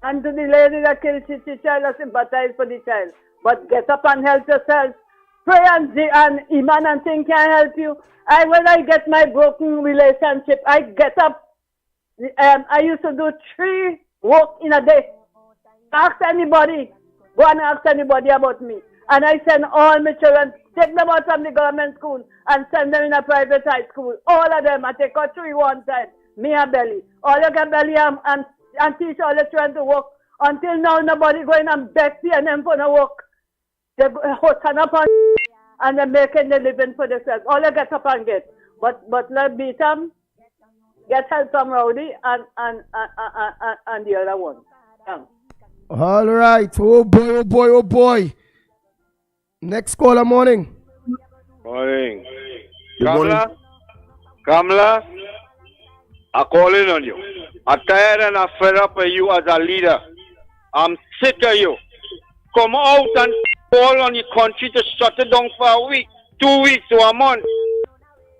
And to the lady that killed the child, I sympathize for the child. But get up and help yourself. Pray and Iman and thing can help you. When I get my broken relationship, I get up. I used to do 3 work in a day. Ask anybody. Go and ask anybody about me. And I send all my children, take them out from the government school and send them in a private high school. All of them. I take out 3 one time. Me and Belly. All you get Belly and teach all the children to work. Until now, nobody going and beg PNM for no work. They stand up and they're making the living for themselves. All you get up and get. But let Beetham get help from Rowdy and the other one. All right. Oh boy, oh boy, oh boy. Next caller, morning. Morning. Good morning. Kamala, I'm calling on you. I'm tired and I'm fed up with you as a leader. I'm sick of you. Come out and call on the country to shut it down for a week, 2 weeks, or a month.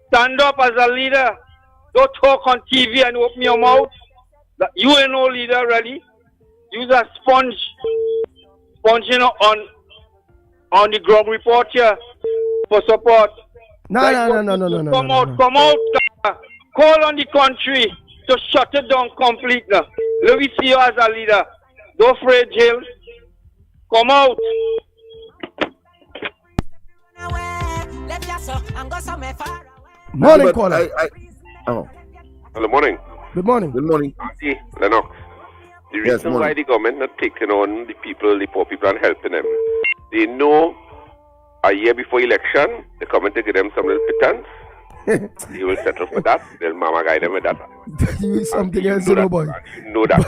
Stand up as a leader. Don't talk on TV and open your mouth. You ain't no leader, really. You're a sponging on the ground report here for support. No. Come out. Call on the country to shut it down completely. Let me see you as a leader. Don't afraid, Jill. Come out. Morning, caller. Hello, morning. Good morning. Good morning. See, Lennox. The reason why the government not taking on the people, the poor people, and helping them, they know a year before election, the government to give them some little pittance. You will settle for that. They'll mama guide them with that. You something else, you know, boy. You know that.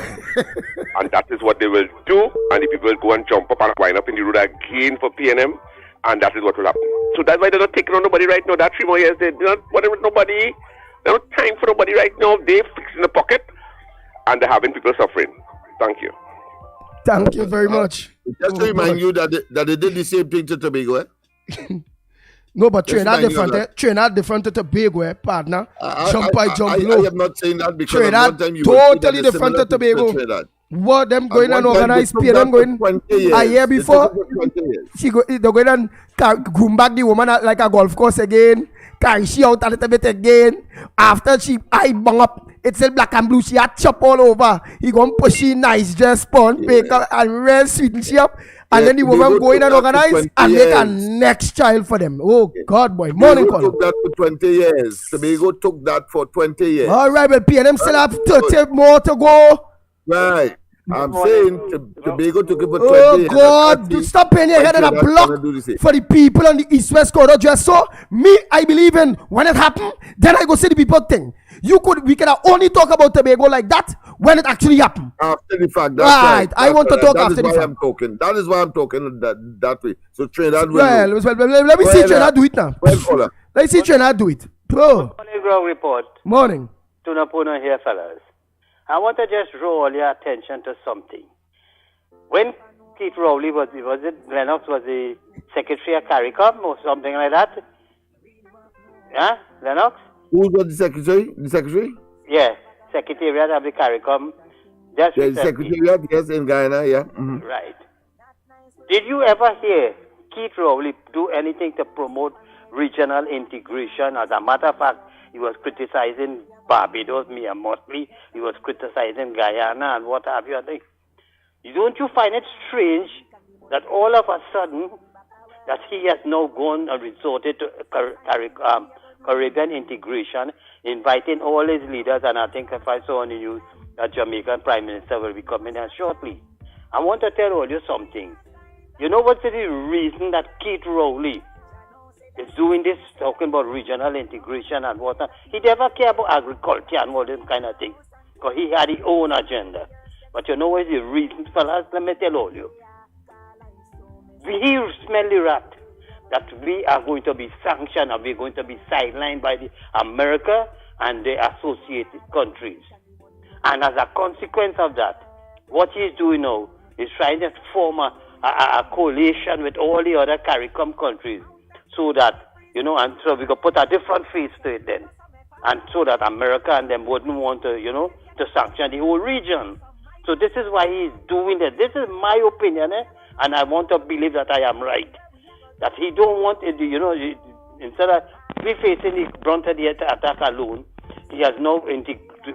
And that is what they will do. And the people will go and jump up and wind up in the road again for PNM. And that is what will happen. So that's why they're not taking on nobody right now. That 3 more years, they're not whatever nobody. There's no time for nobody right now. They're fixing the pocket. And they're having people suffering. Thank you. Thank you very much. Just to remind you that they did the same thing to Tobago, eh? No, but Trinidad different. Trinidad different to Tobago, partner. Jump low. I am not saying that because Trinidad totally different to Tobago. What them going and organize PNM going a year before? They're going and groom back the woman like a golf course again. Carry she out a little bit again. After she bung up, it's still black and blue. She had chop all over. He gonna push she nice dress, pon, baker, and real sweeten she up. And then the woman go in and organize and make a next child for them. Oh God, boy. Morning call. Took that for 20 years. Tobago took that for 20 years. All right, but PNM still have 30 more to go. Right. I'm saying Tobago took it for 20 years. Oh God, stop paying your head in a block for the people on the east-west corridor. Just so me, I believe in when it happened, then I go see the people thing. We can only talk about Tobago like that when it actually happened. After the fact, that's right. I want to talk after the fact. That is why I'm talking that way. So Trinidad will. Well, let me see Trinidad do it now. Let's see Trinidad do it. Bro. Morning, ground report. Morning. Tunapuna here, fellas. I want to just draw all your attention to something. When Keith Rowley was it Lennox was the secretary of CARICOM or something like that? Yeah, Lennox? Who was the secretary? The secretary? Yeah, Secretariat of the CARICOM. The Secretariat, yes, in Guyana, yeah. Mm-hmm. Right. Did you ever hear Keith Rowley do anything to promote regional integration? As a matter of fact, he was criticizing Barbados, Mia Motley. He was criticizing Guyana and what have you. Don't you find it strange that all of a sudden that he has now gone and resorted to Caribbean integration, inviting all his leaders, and I think if I saw on the news that Jamaican Prime Minister will be coming here shortly. I want to tell all you something. You know what's the reason that Keith Rowley is doing this, talking about regional integration and whatnot? He never cared about agriculture and all this kind of thing, because he had his own agenda. But you know what's the reason, fellas? Let me tell all you. We smell the rat that we are going to be sanctioned and we're going to be sidelined by the America and the associated countries. And as a consequence of that, what he's doing now is trying to form a coalition with all the other CARICOM countries so that, and so we could put a different face to it then. And so that America and them wouldn't want to, to sanction the whole region. So this is why he's doing that. This is my opinion, and I want to believe that I am right. That he don't want it, instead of we facing the brunt of the attack alone, he has now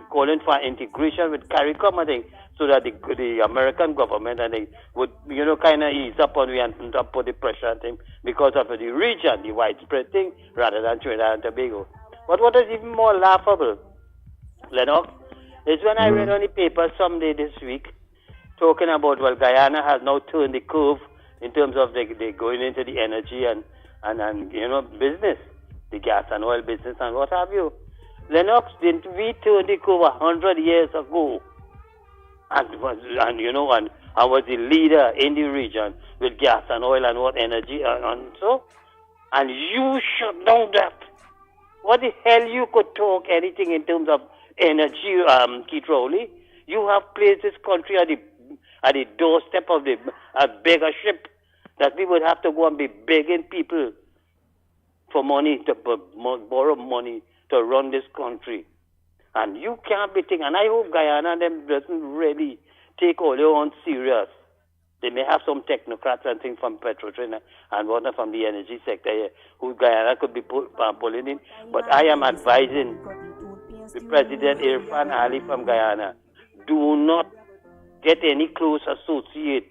calling for integration with CARICOM, I think, so that the American government and they would, kind of ease up on we and put the pressure on him because of the region, the widespread thing, rather than Trinidad and Tobago. But what is even more laughable, Lennox, is when I read on the paper someday this week talking about, Guyana has now turned the curve in terms of they going into the energy and business, the gas and oil business and what have you. Lennox, didn't we turn the curve 100 years ago? And and was the leader in the region with gas and oil and what energy and so, and you shut down that. What the hell you could talk anything in terms of energy, Keith Rowley? You have placed this country at the doorstep of the beggarship that we would have to go and be begging people for money, to borrow money to run this country. And you can't be thinking, and I hope Guyana them doesn't really take all your own serious. They may have some technocrats and things from Petrotrin and whatnot from the energy sector here, who Guyana could be pulling in. But I am advising the President Irfan Ali from Guyana, do not get any close associate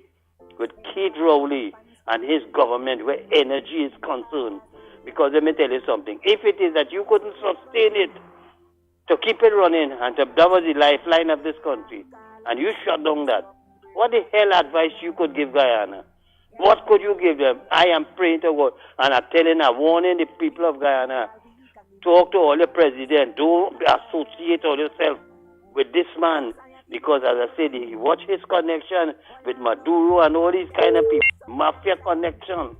with Keith Rowley and his government where energy is concerned. Because let me tell you something, if it is that you couldn't sustain it, to keep it running, and that was the lifeline of this country, and you shut down that, what the hell advice you could give Guyana? What could you give them? I am praying to God, and I'm warning the people of Guyana, talk to all the president, don't associate all yourself with this man, because as I said, he watch his connection with Maduro and all these kind of people, mafia connection.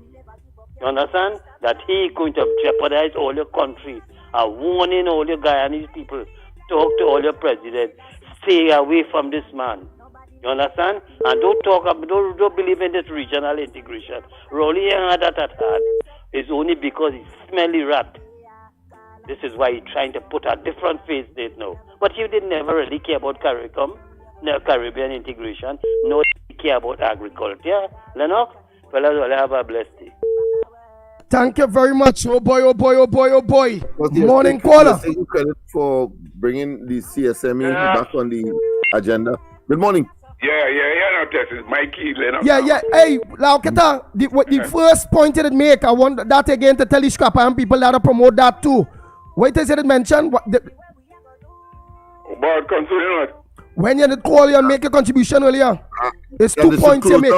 You understand? That he going to jeopardize all your country. I'm warning all your Guyanese people, talk to all your president, stay away from this man. You understand? And don't believe in this regional integration. Rowley had that at heart. It's only because he's smelly rat. This is why he's trying to put a different face there now. But you didn't never really care about Caribbean integration. No, you care about agriculture. Lennox, fellas, will have a blessed day. Thank you very much. Oh boy, oh boy, oh boy, oh boy. Morning caller. Thank you credit for bringing the CSME back on the agenda. Good morning. Yeah, no, Tess, it's Mikey Lennox. Yeah. Hey, Lauketa, the first point you did make, I want that again to tell the scrapper and people that promote that too. What is it mentioned? About considering what? When you did call you and make a contribution earlier, it's 2 points you make.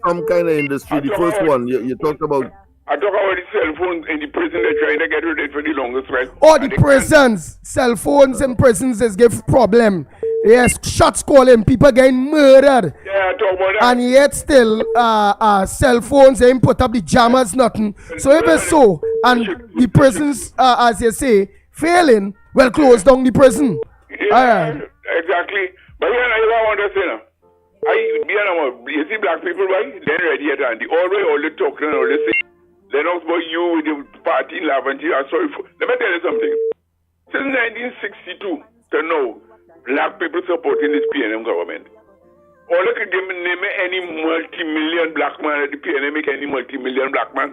Some kind of industry. The first one you talked about. I talk about the cell phones in the prison. They're trying to get rid of it for the longest while. Oh, the prisons. Cell phones in prisons is give problem. Yes, shots calling, people getting murdered. Yeah, I talk about that. And yet still, cell phones ain't put up the jammers, nothing. So if it's so, and the prisons, as you say, failing, well, close down the prison. Yeah, exactly. But yeah, I want to say now. You see black people, right? They're ready at and all the talking and all the thing. Lennox, boy, you with the party in Laventille are sorry for. Let me tell you something. Since 1962 to now, black people supporting this PNM government. All look at them name any multi-million black man at the PNM, make any multi-million black man.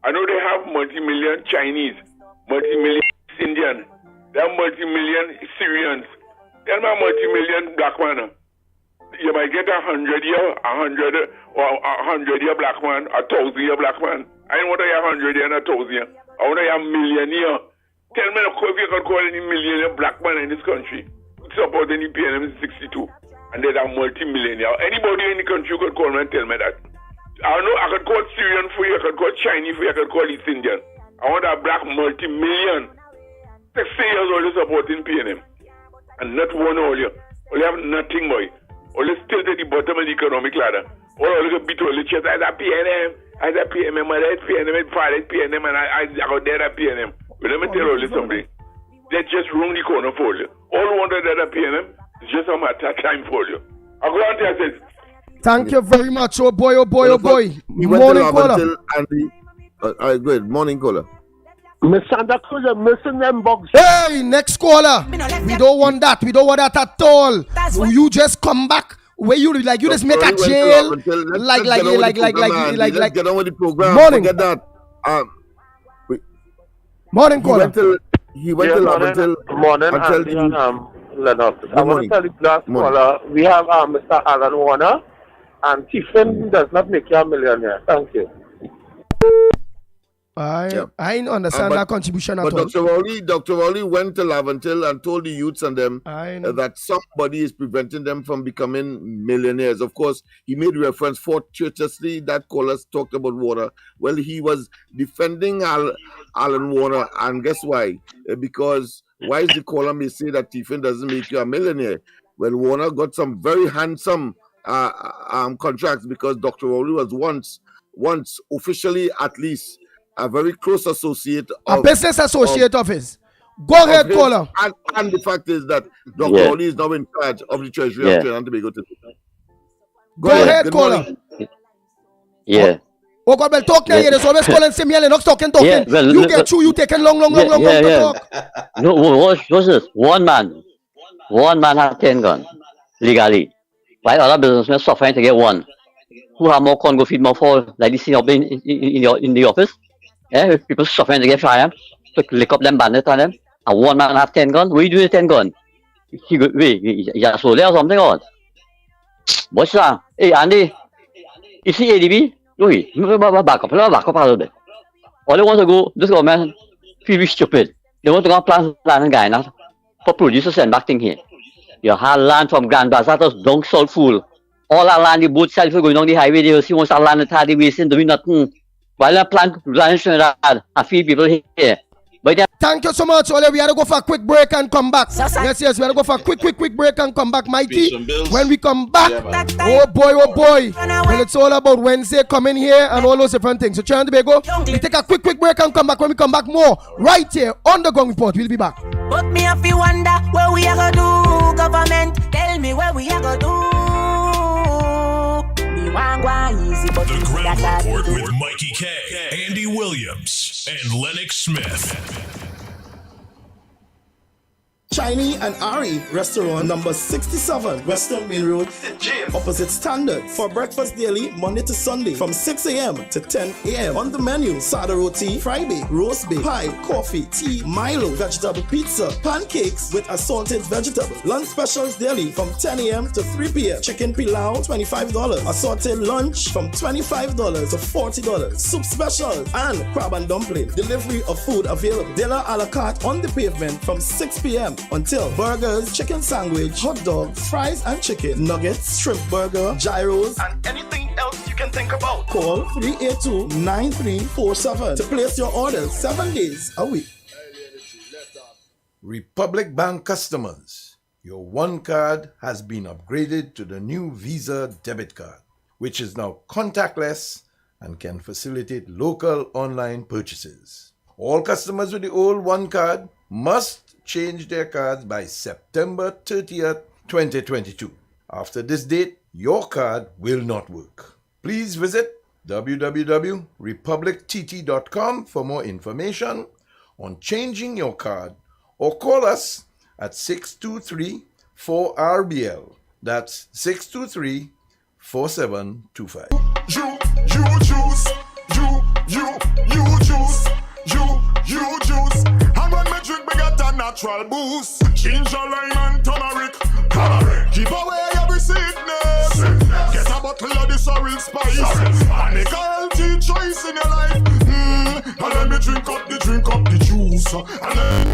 I know they have multi-million Chinese, multi-million Indian, they have multi-million Syrians. Tell me multi-million black man. You might get 100 year black man, 1,000 year black man. I don't want to have 100 year and 1,000 year. I want to have millionaire. Tell me if you can call any millionaire black man in this country supporting the PNM in 62 and they're multi-millionaire. Anybody in the country could call me and tell me that. I know I could call Syrian for you, I could call Chinese for you, I could call East Indian. I want a black multi-million 60 years old supporting PNM. And not one only. Only have nothing, boy. Only still to the bottom of the economic ladder. Or only a bit of the chest as a PNM, my dad PNM, father PNM, and I got there at PNM. But let me tell you something. They just round the corner for you. All wanted that at PNM is just a matter of time for you. I go on there and say, thank you very much. Oh boy, oh boy, oh boy. Morning caller. Good morning caller. Miss Santa Cruz are missing them bugs. Hey, next caller. We don't want that. We don't want that at all. You just come back. Where you like you just make a jail like get on with the program. Morning. Forget that. Morning caller. He went to Laventille. Morning, Andy and Lennox. I want to tell the last caller, we have Mr. Alan Warner, and Tiffin does not make you a millionaire. Thank you. I didn't understand that contribution at all. But Dr. Rowley went to Laventille and told the youths and them that somebody is preventing them from becoming millionaires. Of course, he made reference fortuitously that callers talked about Warner. Well, he was defending Alan Warner, and guess why? Because why is the caller may say that Tiffin doesn't make you a millionaire? Well, Warner got some very handsome contracts because Dr. Rowley was once officially at least a very close associate a business associate of his. Go ahead, caller. And the fact is that Dr. Rowley is now in charge of the Treasury of Trinidad and Tobago. Go ahead, caller. Yeah. Oh God, well, talk now. There's always calling Samuel Lennox talking. Yeah, well, you get through, you taking long to talk. No, what's this? One man has 10 guns legally. While other businessmen suffering to get one. Who have more con go feed more for like this in the office? Yeah, people suffering to get firearms. So lick up them bandits on them. And one man have 10 guns. What do you do with 10 guns? He go, wait, he a soldier or something on? What's that? Hey Andy, you see ADB? Look, back up a little bit. All they want to go, this government feel stupid. They want to go plant land and guy now for producers send back thing here. You have land from Grand Bazaar to Dong Salt Fool. All that land, the boat side for going on the highway, they will see once that land is the waste doing nothing. While I plant land in Trinidad, a few people here. But thank you so much, Ole. We have to go for a quick break and come back. Yes, we have to go for a quick break and come back, Mighty. When we come back, oh boy. Well, it's all about Wednesday coming here and all those different things. So, Trinidad and Tobago, we take a quick break and come back. When we come back, more right here on the Gong Report. We'll be back. But me if you wonder where we are gonna do, government, tell me where we are gonna do. The Ground Report with Mikey K, Andy Williams, and Lennox Smith. Chinese and Ari Restaurant, number 67, Western Main Road, opposite Standard. For breakfast daily, Monday to Sunday, from 6 a.m. to 10 a.m. On the menu, sada roti, fry bake, roast bake, pie, coffee, tea, Milo, vegetable pizza, pancakes with assorted vegetables. Lunch specials daily from 10 a.m. to 3 p.m. Chicken pilau, $25. Assorted lunch from $25 to $40. Soup specials and crab and dumpling. Delivery of food available. Dinner a la carte on the pavement from 6 p.m. until burgers, chicken sandwich, hot dog, fries and chicken, nuggets, shrimp burger, gyros, and anything else you can think about. Call 382-9347 to place your orders 7 days a week. Republic Bank customers, your one card has been upgraded to the new Visa debit card, which is now contactless and can facilitate local online purchases. All customers with the old one card must change their cards by September 30th, 2022. After this date, your card will not work. Please visit www.republictt.com for more information on changing your card or call us at 623-4RBL. That's 623-4725. You juice. And when me drink, me get a natural boost. Ginger, lime and turmeric. Give away every sickness. Get a bottle of this orange spice. And make a healthy choice in your life. And let me drink up the juice. And let me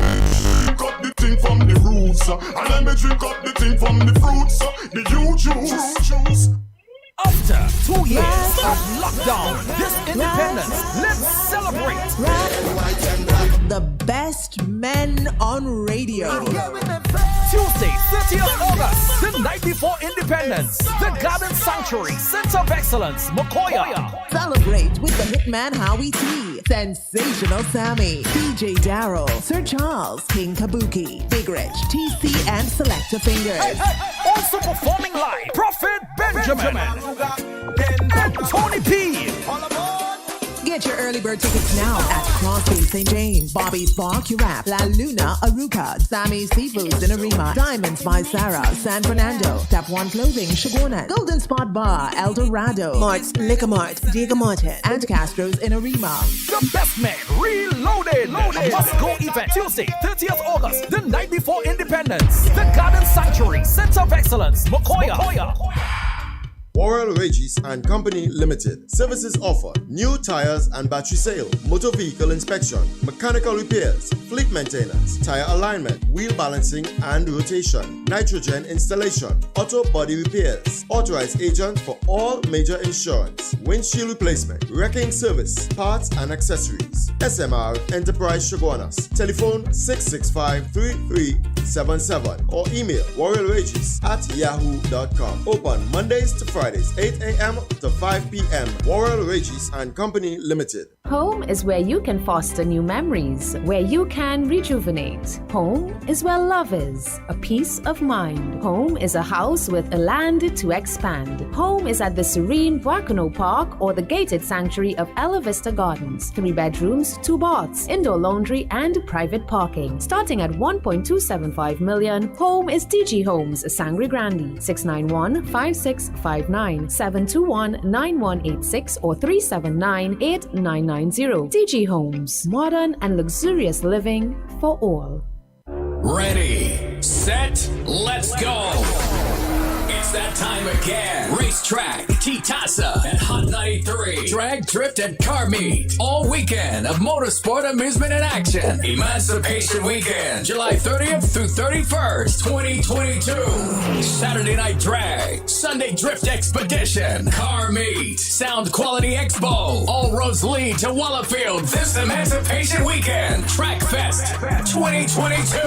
drink up the thing from the roots. And let me drink up the thing from the fruits. The juice. After 2 years of lockdown, this independence, let's celebrate. The best men on radio. Tuesday, 30th August, the night before independence, the Garden Sanctuary, Center of Excellence, Mokoya. Celebrate with the hitman Howie T, Sensational Sammy, DJ Darryl, Sir Charles, King Kabuki, Big Rich, TC, and Selector Fingers. Also performing live, Prophet Benjamin, Tony P. Get your early bird tickets now at Crosby, St. James, Bobby's Bar, Curap, La Luna, Aruca, Sammy's Seafoods in Arima, Diamonds by Sarah, San Fernando, Tap One Clothing, Shagona, Golden Spot Bar, El Dorado, Mart's Liquor Mart, Diego Martin, and Castro's in Arima. The Best Man Reloaded. A must-go event, Tuesday, 30th August, the night before independence. The Garden Sanctuary, Center of Excellence, Mokoya. Warrell Regis and Company Limited. Services offered: new tires and battery sale, motor vehicle inspection, mechanical repairs, fleet maintenance, tire alignment, wheel balancing and rotation, nitrogen installation, auto body repairs. Authorized agent for all major insurance, windshield replacement, wrecking service, parts and accessories. SMR Enterprise Shoguanas. Telephone 665-33 0800-888-7877 or email warriorwages@yahoo.com. Open Mondays to Fridays, 8 a.m. to 5 p.m. Warrior Wages and Company Limited. Home is where you can foster new memories, where you can rejuvenate. Home is where love is, a peace of mind. Home is a house with a land to expand. Home is at the serene Boacono Park or the gated sanctuary of Ella Vista Gardens. 3 bedrooms, 2 baths, indoor laundry and private parking. Starting at $1.275 million, Home is DG Homes, Sangre Grande, 691-5659, 721-9186 or 379-8990. DG Homes, modern and luxurious living for all. Ready, set, let's go. It's that time again. Racetrack, T-Tassa at Hot 93. Drag, drift, and car meet. All weekend of motorsport, amusement, and action. Emancipation Weekend, July 30th through 31st, 2022. Saturday Night Drag, Sunday Drift Expedition, Car Meet, Sound Quality Expo. All roads lead to Wallafield this Emancipation Weekend. Track Fest 2022.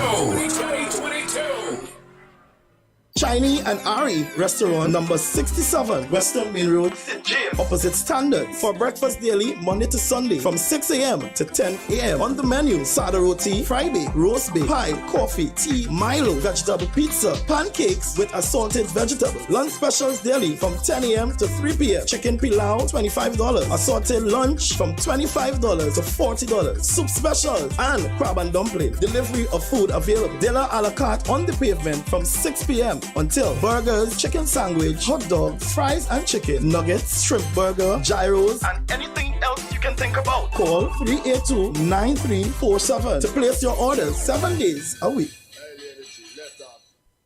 Shiny and Ari Restaurant, number 67, Western Main Road, St. James, opposite Standard. For breakfast daily, Monday to Sunday, from 6 a.m. to 10 a.m. On the menu, sada roti, fry bake, roast bake, pie, coffee, tea, Milo, vegetable pizza, pancakes with assorted vegetables. Lunch specials daily from 10 a.m. to 3 p.m. Chicken pilau, $25. Assorted lunch from $25 to $40. Soup specials and crab and dumpling. Delivery of food available. Dinner a la carte on the pavement from 6 p.m. until burgers, chicken sandwich, hot dogs, fries and chicken, nuggets, shrimp burger, gyros, and anything else you can think about. Call 382-9347 to place your orders 7 days a week.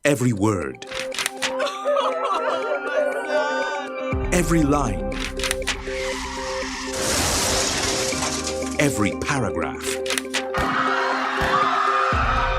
Every word, every line, every paragraph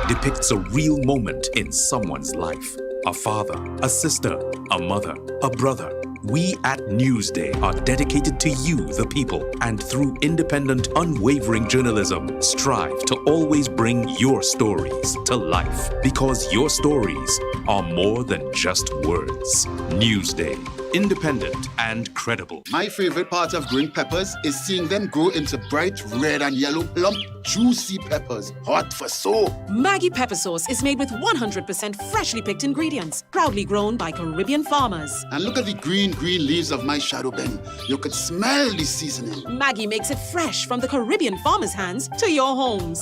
depicts a real moment in someone's life. A father, a sister, a mother, a brother. We at Newsday are dedicated to you, the people, and through independent, unwavering journalism, strive to always bring your stories to life. Because your stories are more than just words. Newsday. Independent and credible. My favorite part of growing peppers is seeing them grow into bright red and yellow plump, juicy peppers, hot for soul. Maggi pepper sauce is made with 100% freshly picked ingredients, proudly grown by Caribbean farmers. And look at the green leaves of my shadow bin. You could smell the seasoning. Maggi makes it fresh from the Caribbean farmers' hands to your homes.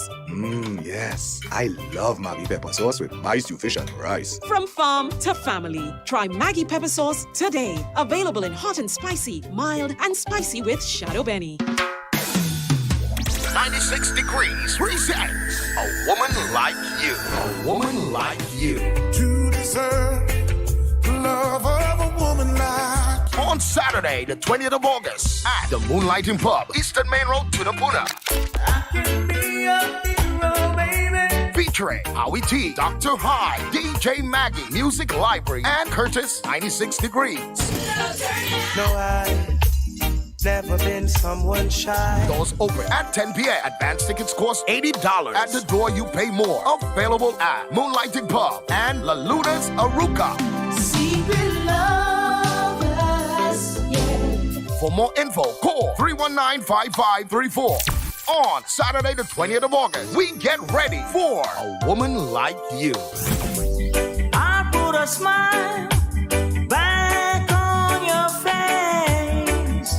Yes. I love Maggi pepper sauce with my stew fish and rice. From farm to family, try Maggi pepper sauce today. Available in hot and spicy, mild and spicy with Shadow Benny. 96 Degrees presents A Woman Like You. A Woman Like You. To deserve the love of a woman like you. On Saturday, the 20th of August, at the Moonlighting Pub, Eastern Main Road, Tunapuna. I can be a hero, baby. Featuring Howie T, Dr. High, DJ Maggie, Music Library, and Curtis 96 Degrees. No, I never been someone shy. Doors open at 10 p.m. Advance tickets cost $80. At the door, you pay more. Available at Moonlighting Pub and La Luna's Aruca. Secret lovers, yeah. For more info, call 319-5534. On Saturday, the 20th of August, we get ready for A Woman Like You. I put a smile back on your face.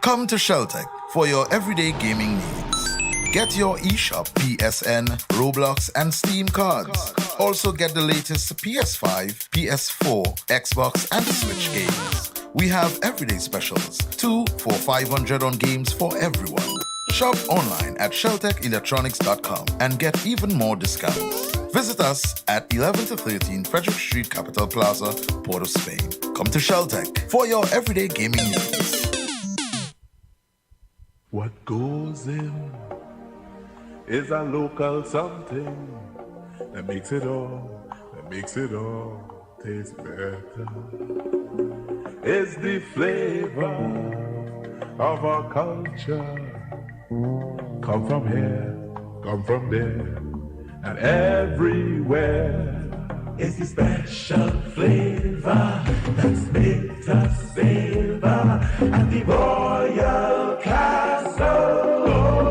Come to Sheltec for your everyday gaming needs. Get your eShop, PSN, Roblox, and Steam cards. Also get the latest PS5, PS4, Xbox, and Switch games. We have everyday specials, 2 for $500 on games for everyone. Shop online at sheltechelectronics.com and get even more discounts. Visit us at 11 to 13 Frederick Street, Capital Plaza, Port of Spain. Come to Sheltec for your everyday gaming needs. What goes in is a local something that makes it all taste better. It's the flavor of our culture. Come from here, come from there. and everywhere. It's the special flavor that's made us savor at the Royal Castle.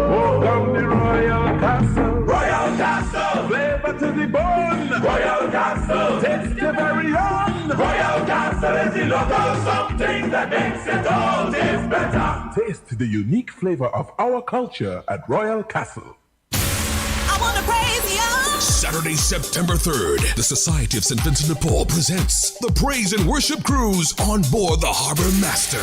Welcome the Royal Castle. Royal Castle. Flavor to the bone. Royal Castle. Taste your very own. Royal Castle is the local something that makes it all taste better. Taste the unique flavor of our culture at Royal Castle. Saturday, September 3rd, the Society of St. Vincent de Paul presents the Praise and Worship Cruise on board the Harbor Master.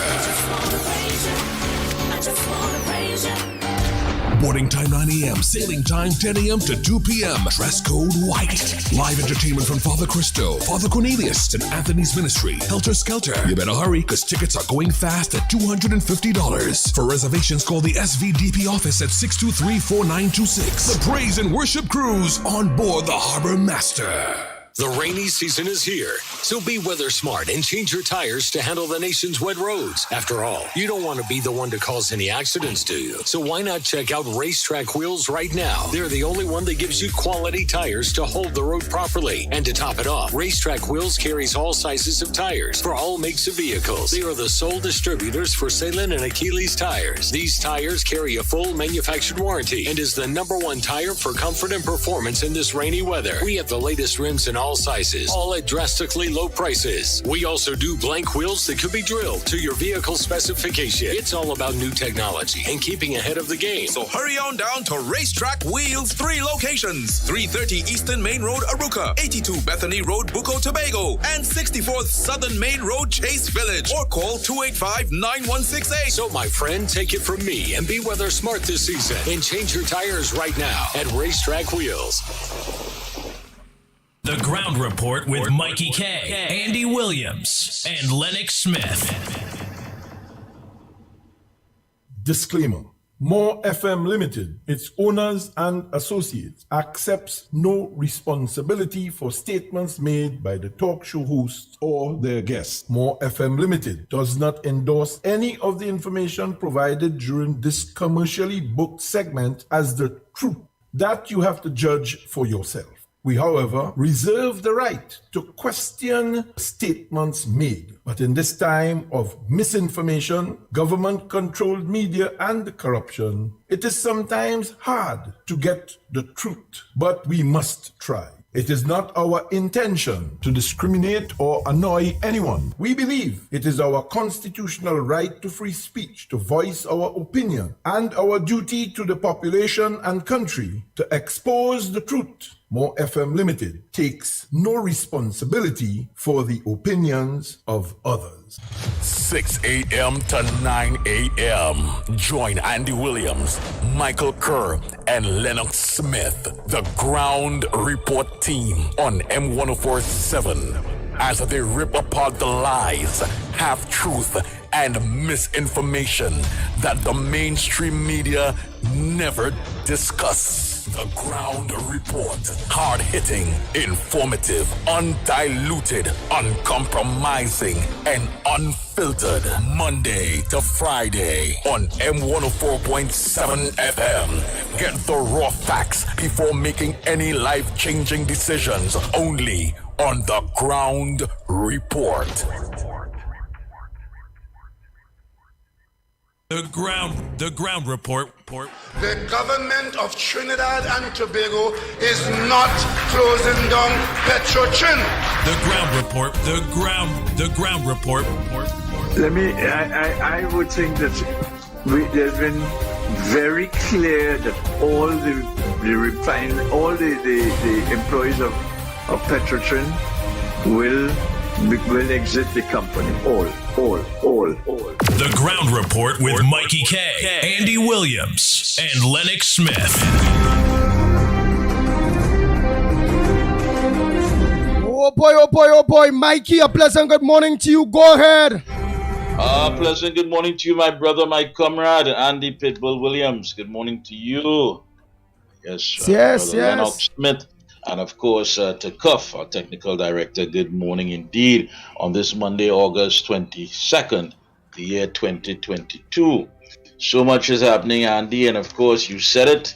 Boarding time 9 a.m., sailing time 10 a.m. to 2 p.m. Dress code white. Live entertainment from Father Christo, Father Cornelius, St. Anthony's Ministry, Helter Skelter. You better hurry because tickets are going fast at $250. For reservations, call the SVDP office at 623-4926. The Praise and Worship Cruise on board the Harbor Master. The rainy season is here, so be weather smart and change your tires to handle the nation's wet roads. After all, you don't want to be the one to cause any accidents, do you? So why not check out Racetrack Wheels right now? They're the only one that gives you quality tires to hold the road properly. And to top it off, Racetrack Wheels carries all sizes of tires for all makes of vehicles. They are the sole distributors for Salem and Achilles tires. These tires carry a full manufactured warranty and is the #1 tire for comfort and performance in this rainy weather. We have the latest rims in all sizes, all at drastically low prices. We also do blank wheels that could be drilled to your vehicle specification. It's all about new technology and keeping ahead of the game. So hurry on down to Racetrack Wheels, 3 locations: 330 Eastern Main Road, Aruca, 82 Bethany Road, Bucco, Tobago, and 64th Southern Main Road, Chase Village, or call 285-9168. So my friend, take it from me and be weather smart this season and change your tires right now at Racetrack Wheels. The Ground Report with Mikey K, Andy Williams, and Lennox Smith. Disclaimer. More FM Limited, its owners and associates, accepts no responsibility for statements made by the talk show hosts or their guests. More FM Limited does not endorse any of the information provided during this commercially booked segment as the truth. That you have to judge for yourself. We, however, reserve the right to question statements made. But in this time of misinformation, government-controlled media, and corruption, it is sometimes hard to get the truth. But we must try. It is not our intention to discriminate or annoy anyone. We believe it is our constitutional right to free speech, to voice our opinion, and our duty to the population and country to expose the truth. More FM Limited takes no responsibility for the opinions of others. 6 a.m. to 9 a.m. Join Andy Williams, Michael Kerr, and Lennox Smith, the Ground Report team on M1047 as they rip apart the lies, half-truth, and misinformation that the mainstream media never discuss. The Ground Report. Hard-hitting, informative, undiluted, uncompromising, and unfiltered. Monday to Friday on M104.7 FM. Get the raw facts before making any life-changing decisions. Only on The Ground Report. The Ground Report. The government of Trinidad and Tobago is not closing down Petrotrin. The Ground Report. The Ground Report. I would think that there's been very clear that all the employees of Petrotrin will exit the company. All. The Ground Report with Mikey K, Andy Williams, and Lennox Smith. Oh boy, Mikey, a pleasant good morning to you. Go ahead. Pleasant good morning to you, my brother, my comrade, Andy Pitbull Williams. Good morning to you. Yes. Lennox Smith. And of course, to Cuff, our technical director, good morning indeed on this Monday, August 22nd, the year 2022. So much is happening, Andy, and of course, you said it.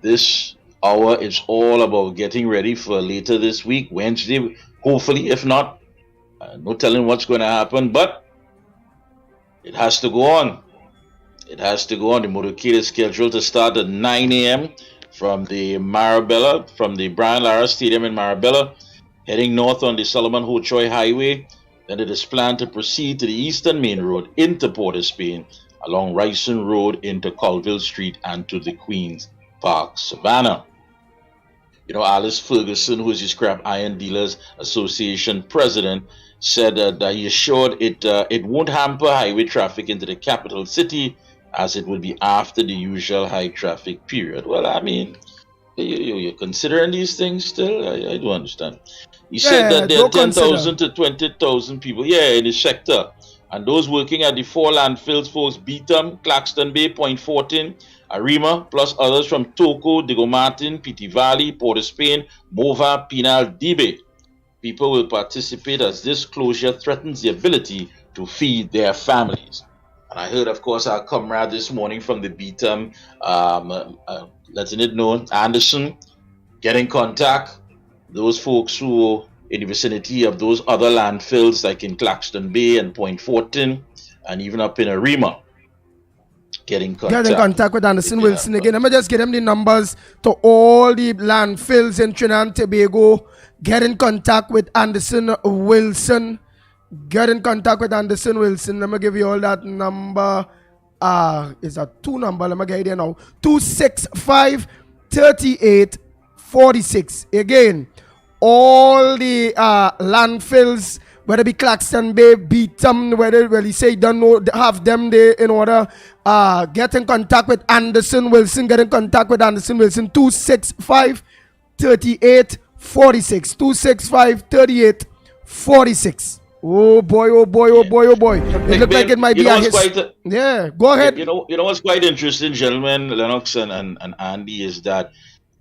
This hour. It's all about getting ready for later this week, Wednesday, hopefully. If not, no telling what's going to happen, but it has to go on. It has to go on. The motorcade is scheduled to start at 9 a.m. from the Marabella, from the Brian Lara Stadium in Marabella, heading north on the Solomon Ho-Choi Highway. Then it is planned to proceed to the Eastern Main Road into Port of Spain, along Ryson Road into Colville Street and to the Queen's Park Savannah. You know, Alice Ferguson, who is the Scrap Iron Dealers Association president, said that he assured it won't hamper highway traffic into the capital city, as it will be after the usual high traffic period. Well, I mean, you're considering these things still? I don't understand. He said that there are 10,000 to 20,000 people, in the sector. And those working at the 4 landfills, folks, Beetham, Claxton Bay, Point Fortin, Arima, plus others from Toco, Diego Martin, Piti Valley, Port of Spain, Mova, Pinal, Dibe. People will participate as this closure threatens the ability to feed their families. And I heard, of course, our comrade this morning from the Beetham, letting it known, Anderson, get in contact. Those folks who in the vicinity of those other landfills, like in Claxton Bay and Point Fortin, and even up in Arima, get in contact with Anderson Wilson again. Let me just get them the numbers to all the landfills in Trinidad and Tobago. Get in contact with Anderson Wilson. Get in contact with Anderson Wilson. Let me give you all that number. It's a 2 number. Let me get it there now. 265 38 46. Again, all the landfills, whether it be Claxton Bay, Beetham, whether you say you don't know, have them there in order. Get in contact with Anderson Wilson. Get in contact with Anderson Wilson. 265 38 46. 265 38 46. Oh boy, oh boy, oh boy, oh boy. It looks like it might be yeah, go ahead. You know what's quite interesting, gentlemen, Lennox and Andy, is that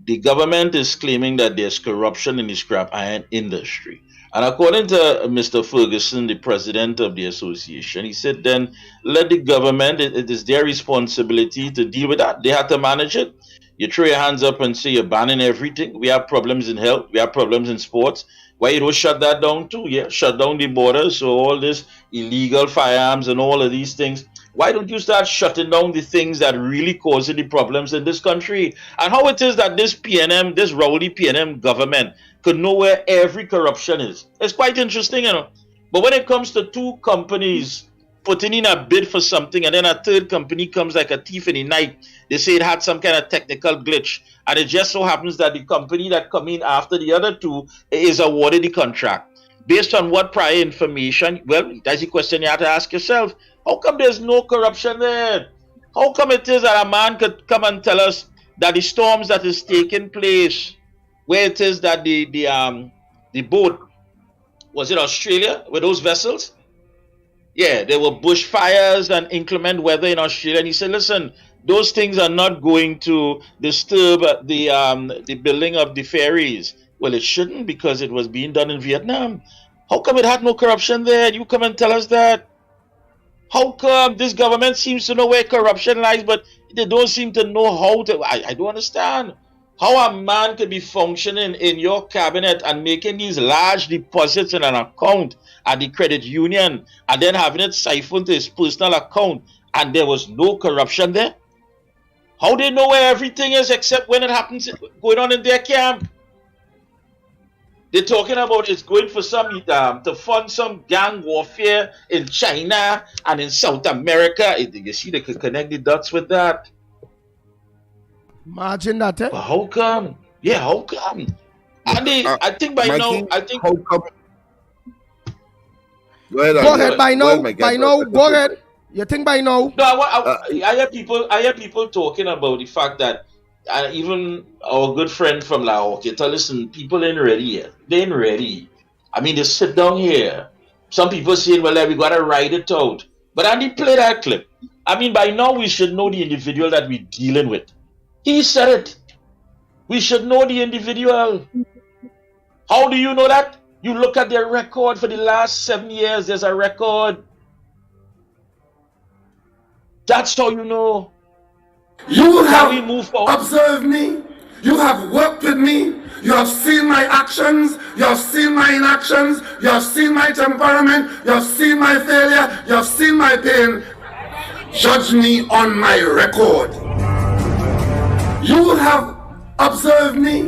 the government is claiming that there's corruption in the scrap iron industry. And according to Mr. Ferguson, the president of the association, he said then let the government, it is their responsibility to deal with that. They have to manage it. You throw your hands up and say you're banning everything. We have problems in health. We have problems in sports. Why you don't shut that down too? Yeah, shut down the borders. So all this illegal firearms and all of these things. Why don't you start shutting down the things that really causing the problems in this country? And how it is that this PNM, this rowdy PNM government could know where every corruption is. It's quite interesting, you know. But when it comes to 2 companies putting in a bid for something and then a third company comes like a thief in the night, they say it had some kind of technical glitch. And it just so happens that the company that come in after the other 2 is awarded the contract. Based on what prior information? Well, that's the question you have to ask yourself. How come there's no corruption there? How come it is that a man could come and tell us that the storms that is taking place, where it is that the boat, was it Australia with those vessels? Yeah, there were bushfires and inclement weather in Australia. And he said, listen, those things are not going to disturb the building of the ferries. Well, it shouldn't, because it was being done in Vietnam. How come it had no corruption there? You come and tell us that. How come this government seems to know where corruption lies, but they don't seem to know how to? I don't understand. How a man could be functioning in your cabinet and making these large deposits in an account at the credit union and then having it siphoned to his personal account, and there was no corruption there? How they know where everything is except when it happens going on in their camp? They're talking about it's going for some to fund some gang warfare in China and in South America. You see, they could connect the dots with that. Imagine that, eh? But how come? Yeah, how come? Andy, I think by now, how come? Go ahead, by now. Go ahead. You think by now? No, I hear people talking about the fact that even our good friend from Lahore, listen, people ain't ready yet. They ain't ready. I mean, they sit down here. Some people saying, well, we gotta ride it out. But Andy, play that clip. I mean, by now we should know the individual that we're dealing with. He said it. We should know the individual. How do you know that? You look at their record for the last 7 years. There's a record. That's how you know. You have observed me. You have worked with me. You have seen my actions. You have seen my inactions. You have seen my temperament. You have seen my failure. You have seen my pain. Judge me on my record. You have observed me.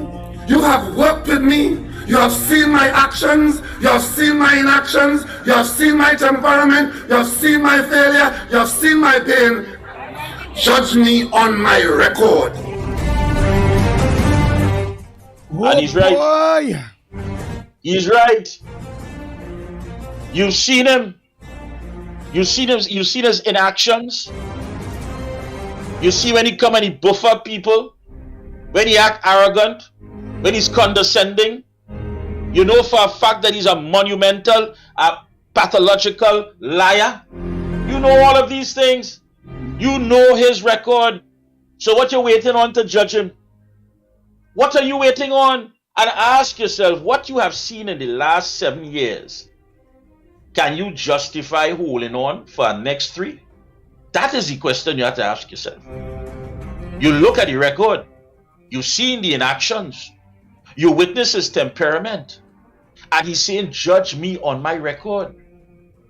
You have worked with me. You have seen my actions. You have seen my inactions. You have seen my temperament. You have seen my failure. You have seen my pain. Judge me on my record. And he's right. He's right. You've seen him. You've seen his inactions. You see when he come and he buffer people, when he act arrogant, when he's condescending. You know for a fact that he's a monumental, pathological liar. You know all of these things. You know his record. So what you waiting on to judge him? What are you waiting on? And ask yourself, what you have seen in the last 7 years, can you justify holding on for the next 3? That is the question you have to ask yourself. You look at the record. You've seen the inactions. You witness his temperament. And he's saying, judge me on my record.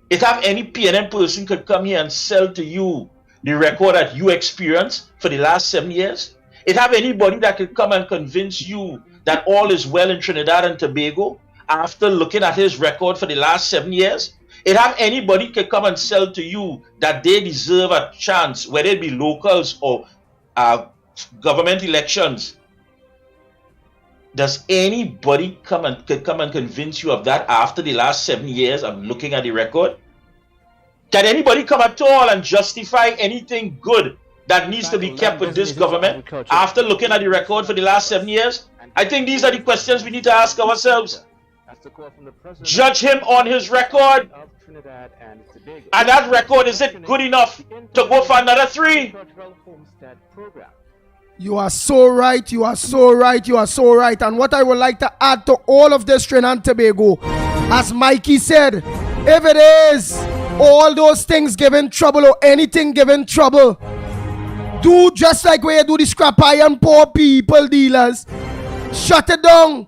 If have any PNM person could come here and sell to you the record that you experienced for the last 7 years, it have anybody that could come and convince you that all is well in Trinidad and Tobago after looking at his record for the last 7 years? It have anybody could come and sell to you that they deserve a chance, whether it be locals or government elections? Does anybody could come and convince you of that after the last 7 years of looking at the record? Can anybody come at all and justify anything good that needs to be kept with this government after looking at the record for the last 7 years? I think these are the questions we need to ask ourselves. Judge him on his record. And that record, is it good enough to go for another 3? You are so right, you are so right, you are so right. And what I would like to add to all of this, Trinidad and Tobago, as Mikey said, if it is all those things giving trouble or anything giving trouble, do just like where you do the scrap iron poor people dealers. Shut it down.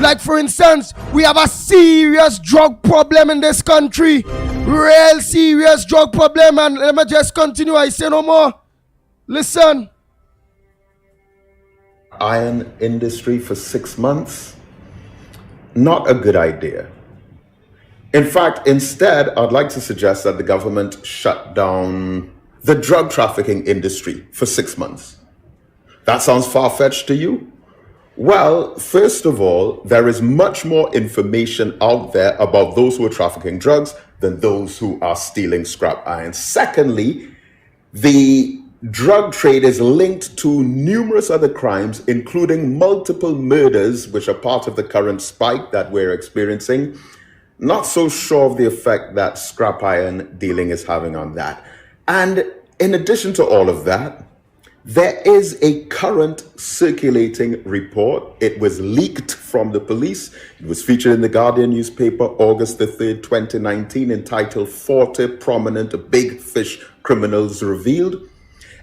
Like for instance, we have a serious drug problem in this country. Real serious drug problem. And let me just continue. I say no more. Listen. Iron industry for 6 months? Not a good idea. In fact, instead, I'd like to suggest that the government shut down the drug trafficking industry for 6 months. That sounds far-fetched to you? Well, first of all, there is much more information out there about those who are trafficking drugs than those who are stealing scrap iron. Secondly, the drug trade is linked to numerous other crimes, including multiple murders, which are part of the current spike that we're experiencing. Not so sure of the effect that scrap iron dealing is having on that. And in addition to all of that, there is a current circulating report. It was leaked from the police. It was featured in the Guardian newspaper August the 3rd, 2019, entitled 40 Prominent Big Fish Criminals Revealed.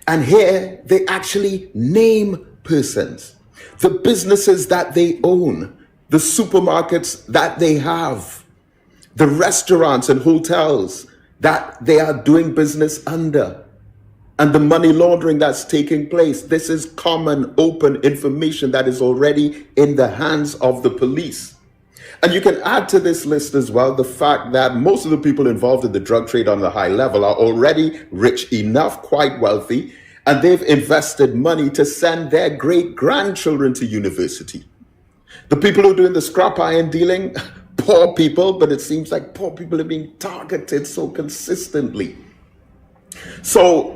And here they actually name persons, the businesses that they own, the supermarkets that they have, the restaurants and hotels that they are doing business under, and the money laundering that's taking place. This is common, open information that is already in the hands of the police. And you can add to this list as well the fact that most of the people involved in the drug trade on the high level are already rich enough, quite wealthy, and they've invested money to send their great-grandchildren to university. The people who are doing the scrap iron dealing, poor people, but it seems like poor people are being targeted so consistently. So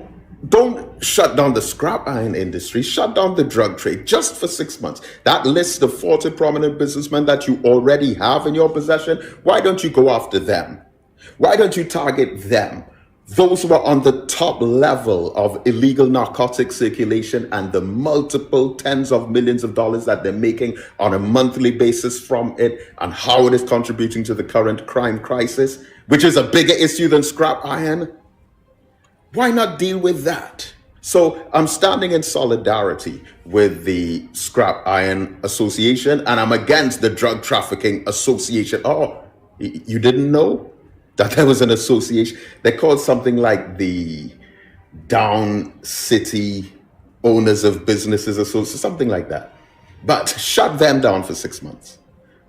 don't shut down the scrap iron industry, shut down the drug trade just for 6 months. That list of 40 prominent businessmen that you already have in your possession, why don't you go after them? Why don't you target them? Those who are on the top level of illegal narcotic circulation and the multiple tens of millions of dollars that they're making on a monthly basis from it, and how it is contributing to the current crime crisis, which is a bigger issue than scrap iron. Why not deal with that? So I'm standing in solidarity with the Scrap Iron Association, and I'm against the Drug Trafficking Association. Oh, you didn't know that there was an association? They called something like the Down City Owners of Businesses Association, something like that. But shut them down for 6 months.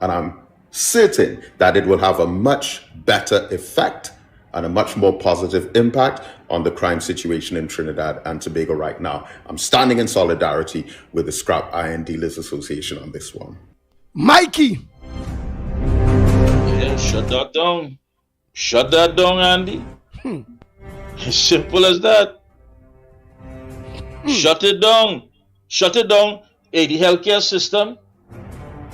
And I'm certain that it will have a much better effect and a much more positive impact on the crime situation in Trinidad and Tobago right now. I'm standing in solidarity with the Scrap Iron Dealers Association on this one. Mikey! Yeah, shut that down. Shut that down, Andy. As simple as that. Shut it down. Shut it down. Hey, the healthcare system,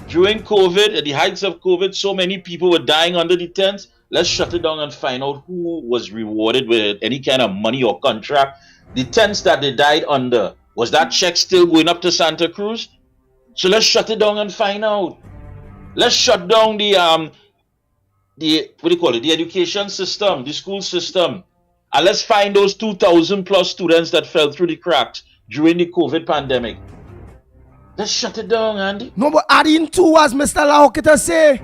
during COVID, at the heights of COVID, so many people were dying under the tents. Let's shut it down and find out who was rewarded with any kind of money or contract. The tents that they died under, was that check still going up to Santa Cruz? So let's shut it down and find out. Let's shut down the what do you call it? The education system, the school system. And let's find those 2,000 plus students that fell through the cracks during the COVID pandemic. Let's shut it down, Andy. No, but adding to, as Mr. Laukita say,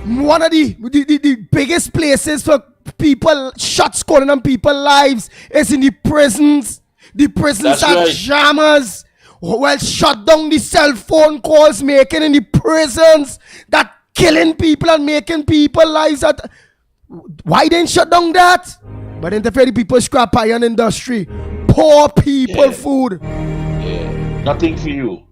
one of the biggest places for people shots calling on people's lives is in the prisons. The prisons are jammers. Well, shut down the cell phone calls making in the prisons that killing people and making people's lives. Why didn't shut down that? But interfere the people scrap iron industry. Poor people food. Yeah. Nothing for you.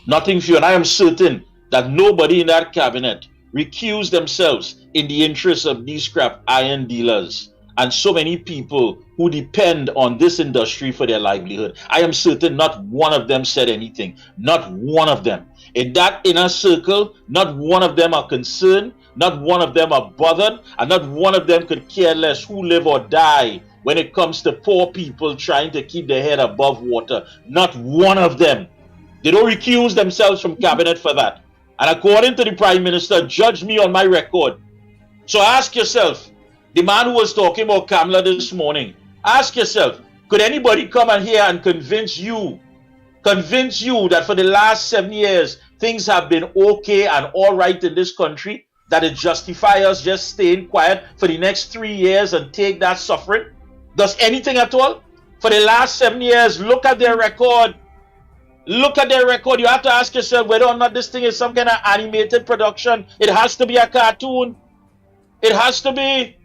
Nothing for you. And I am certain that nobody in that cabinet recuse themselves in the interests of these scrap iron dealers and so many people who depend on this industry for their livelihood. I am certain not one of them said anything. Not one of them. In that inner circle, not one of them are concerned, not one of them are bothered, and not one of them could care less who live or die when it comes to poor people trying to keep their head above water. Not one of them. They don't recuse themselves from cabinet for that. And according to the Prime Minister, judge me on my record. So ask yourself, the man who was talking about Kamala this morning, ask yourself, could anybody come in here and convince you that for the last 7 years, things have been okay and all right in this country, that it justifies us just staying quiet for the next 3 years and take that suffering? Does anything at all? For the last 7 years, look at their record. Look at their record. You have to ask yourself whether or not this thing is some kind of animated production. It has to be a cartoon. It has to be.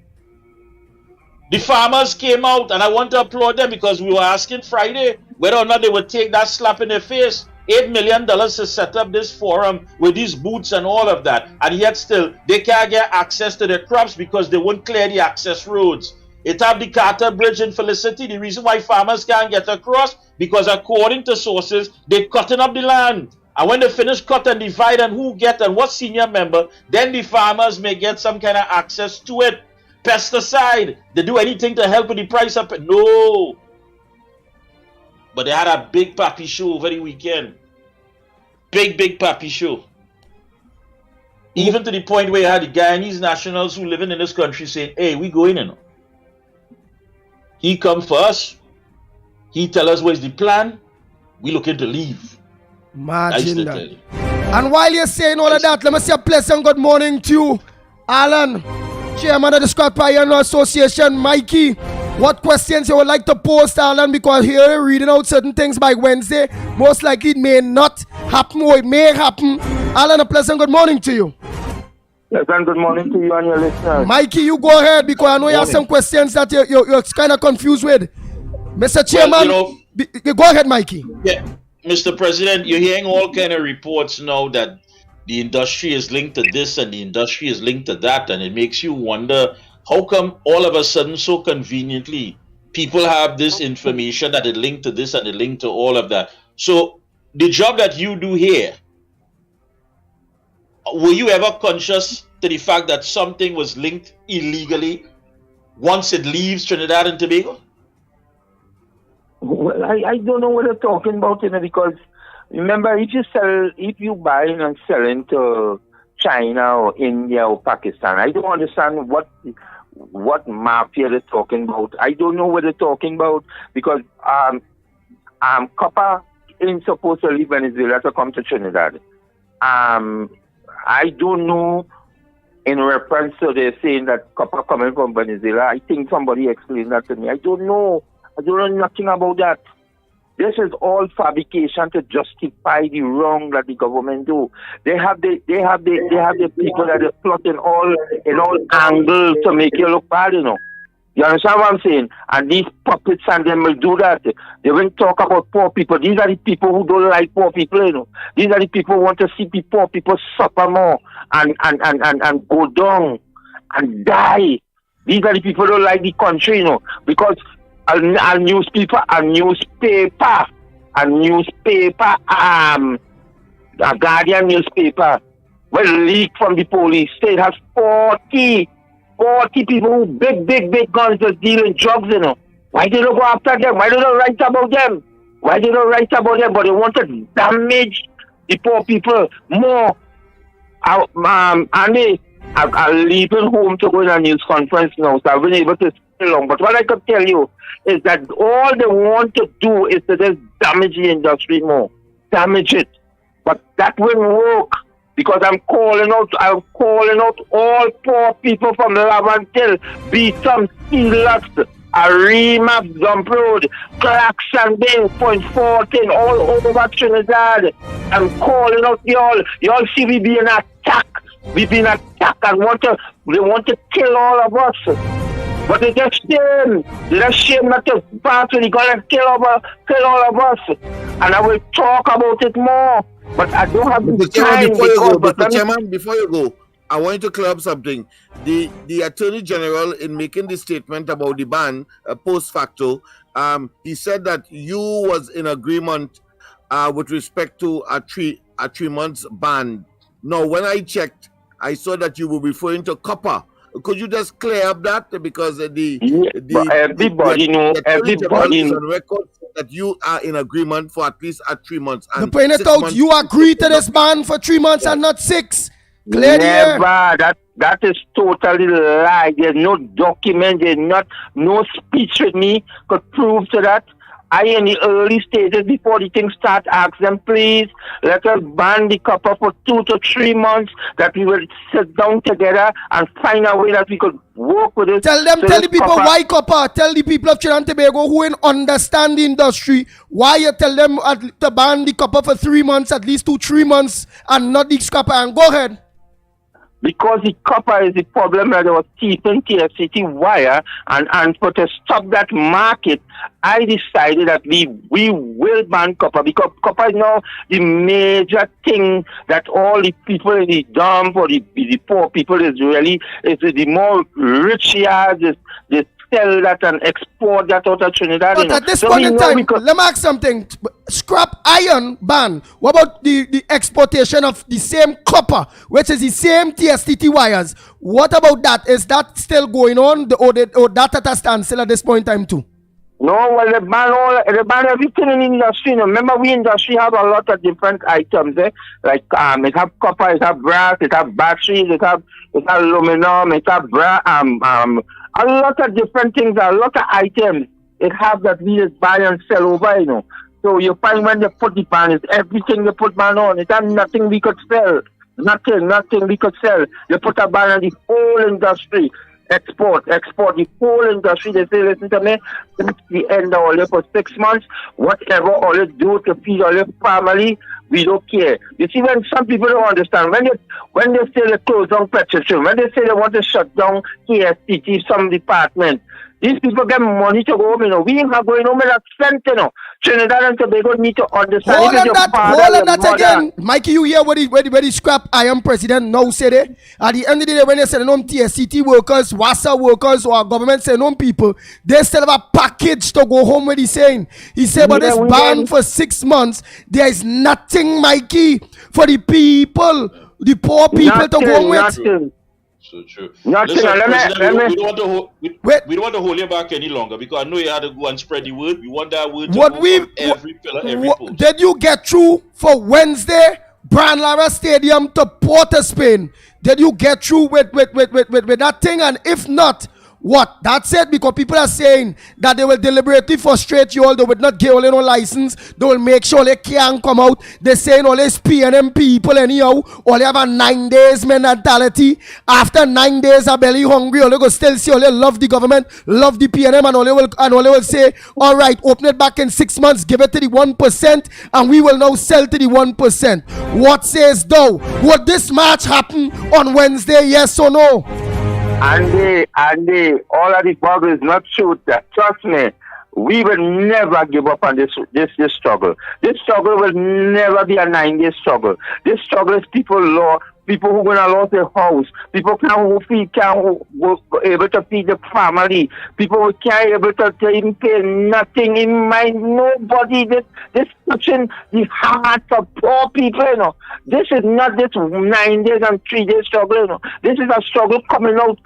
The farmers came out, and I want to applaud them because we were asking Friday whether or not they would take that slap in their face. $8 million to set up this forum with these booths and all of that. And yet still, they can't get access to their crops because they won't clear the access roads. It have the Carter Bridge in Felicity. The reason why farmers can't get across, because according to sources, they're cutting up the land. And when they finish cut and divide and who get and what senior member, then the farmers may get some kind of access to it. Pesticide. They do anything to help with the price up? No. But they had a big papi show over the weekend. Big papi show. Even to the point where you had the Guyanese nationals who living in this country saying, hey, we going in. He come for us. He tell us what's the plan. We looking to leave. Imagine that. And while you're saying all of that, let me say a pleasant good morning to you, Alan, Chairman of the Scrap Iron Association. Mikey, what questions you would like to post, Alan? Because here you're reading out certain things by Wednesday. Most likely it may not happen or it may happen. Alan, a pleasant good morning to you. Yes, and good morning to you and your listeners. Mikey, you go ahead because I know you have some questions that you're kind of confused with. Mr. Chairman, go ahead, Mikey. Yeah, Mr. President, you're hearing all kind of reports now that the industry is linked to this and the industry is linked to that, and it makes you wonder how come all of a sudden so conveniently people have this information that it linked to this and it linked to all of that. So the job that you do here, were you ever conscious to the fact that something was linked illegally once it leaves Trinidad and Tobago? Well, I don't know what you're talking about, because remember, if you buy and selling to China or India or Pakistan, I don't understand what mafia they're talking about. I don't know what they're talking about because Copper ain't supposed to leave Venezuela to come to Trinidad. I don't know, in reference to they're saying that copper coming from Venezuela. I think somebody explained that to me. I don't know nothing about that. This is all fabrication to justify the wrong that the government do. They have the people that are plotting in all angles to make you look bad, you know. You understand what I'm saying? And these puppets and them will do that. They won't talk about poor people. These are the people who don't like poor people, you know. These are the people who want to see the poor people suffer more and go down and die. These are the people who don't like the country, you know, because a newspaper, a Guardian newspaper will leak from the police. It has 40 people who big guns just dealing drugs, you know. Why they don't go after them? Why they don't write about them? But they want to damage the poor people more. Andy, I'm leaving home to go in a news conference now, so I've been able to stay long. But what I can tell you is that all they want to do is to just damage the industry more. Damage it. But that won't work. Because I'm calling out all poor people from Laventille, Beetham, Steelux, Arima, Dump Road, Claxon Bay, Point 14, all over Trinidad. I'm calling out y'all see we being attacked. We've been attacked and they want to kill all of us. But it's just shame. It's just shame not to pass when they're gonna kill all of us. And I will talk about it more. But I don't have the time. Before you go, I want you to clear up something. The Attorney General, in making the statement about the ban post facto, he said that you was in agreement with respect to a three months ban. Now, when I checked, I saw that you were referring to copper. Could you just clear up that? Because everybody knows on record that you are in agreement for at least 3 months. And the point it out, you agree to this ban for 3 months and not 6. Clear Never. That is totally lie. There's no document. There's no speech with me could prove to that. I, in the early stages, before the thing start, ask them, please, let us ban the copper for 2 to 3 months, that we will sit down together and find a way that we could work with it. Tell the people why copper. Tell the people of Trinidad and Tobago who understand the industry, why you tell them to ban the copper for 3 months, at least 2-3 months, and not the copper. And go ahead. Because the copper is the problem that they were keeping TFCT wire, and for to stop that market, I decided that we will ban copper, because copper is now the major thing that all the people in the dump or the poor people is the more rich yards, they sell that and export that out of Trinidad. But at this point in time, let me ask something. Scrap iron ban. What about the exportation of the same copper, which is the same TSTT wires? What about that? Is that still going on, or that at a standstill at this point in time too? No, well, they ban everything in the industry. You know. Remember, we industry have a lot of different items. Like it have copper, it have brass, it have batteries, it have aluminum, it have a lot of different things, a lot of items it have that we just buy and sell over, you know. So you find when they put the ban, it's everything they put ban on. It has nothing we could sell. Nothing we could sell. You put a ban on the whole industry. Export, the whole industry. They say, listen to me, since the end of all for 6 months, whatever all you do to feed all your family, we don't care. You see, when some people don't understand, when they say they close down Petrotrim, when they say they want to shut down KSTT, some department, these people get money to go home, you know. We ain't going home with a cent, you know. Trinidad and Tobago need to understand. Hold on that again. Mikey, you hear what the scrap iron president now said it? At the end of the day, when they send home TSCT workers, WASA workers, or government send home people, they still have a package to go home with. He's saying. He said, but this ban for 6 months, there is nothing, Mikey, for the people, the poor people to go with. So true. Listen, we don't want to hold you back any longer, because I know you had to go and spread the word. We want that word to go from every pillar, every post. Did you get through for Wednesday, Brian Lara Stadium to Port of Spain? Did you get through with that thing? And if not, What? That's it, because people are saying that they will deliberately frustrate you all. They would not give all no license. They will make sure they can't come out. They're saying all these PNM people anyhow, all they have a 9 days mentality. After 9 days are belly hungry, all they go still see all they love the government, love the PNM, and all they will say, all right, open it back in 6 months, give it to the 1%, and we will now sell to the 1%. What says thou? Would this march happen on Wednesday, yes or no? Andy, all of this bubble is not true. Trust me, we will never give up on this struggle. This struggle will never be a 9-day struggle. This struggle is people who gonna lose their house, people can't able to feed the family, people who can't able to even pay nothing in mind. Nobody. This touching the heart of poor people. You know, this is not this 9 days and 3 days struggle. You know, this is a struggle coming out.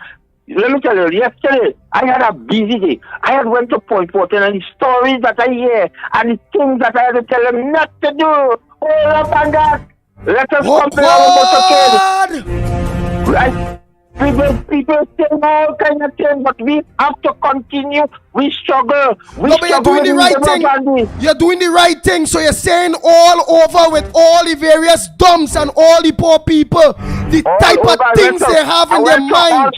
Let me tell you, yesterday I had a busy day. I had went to Point Fortin, and the stories that I hear and the things that I had to tell them not to do. Hold up on that. Let us compare our motorcade. Right? People say all kind of things, but we have to continue. We struggle. But you're doing the right thing. You're doing the right thing. So you're saying all over with all the various dumps and all the poor people, the all type of things they have in their mind.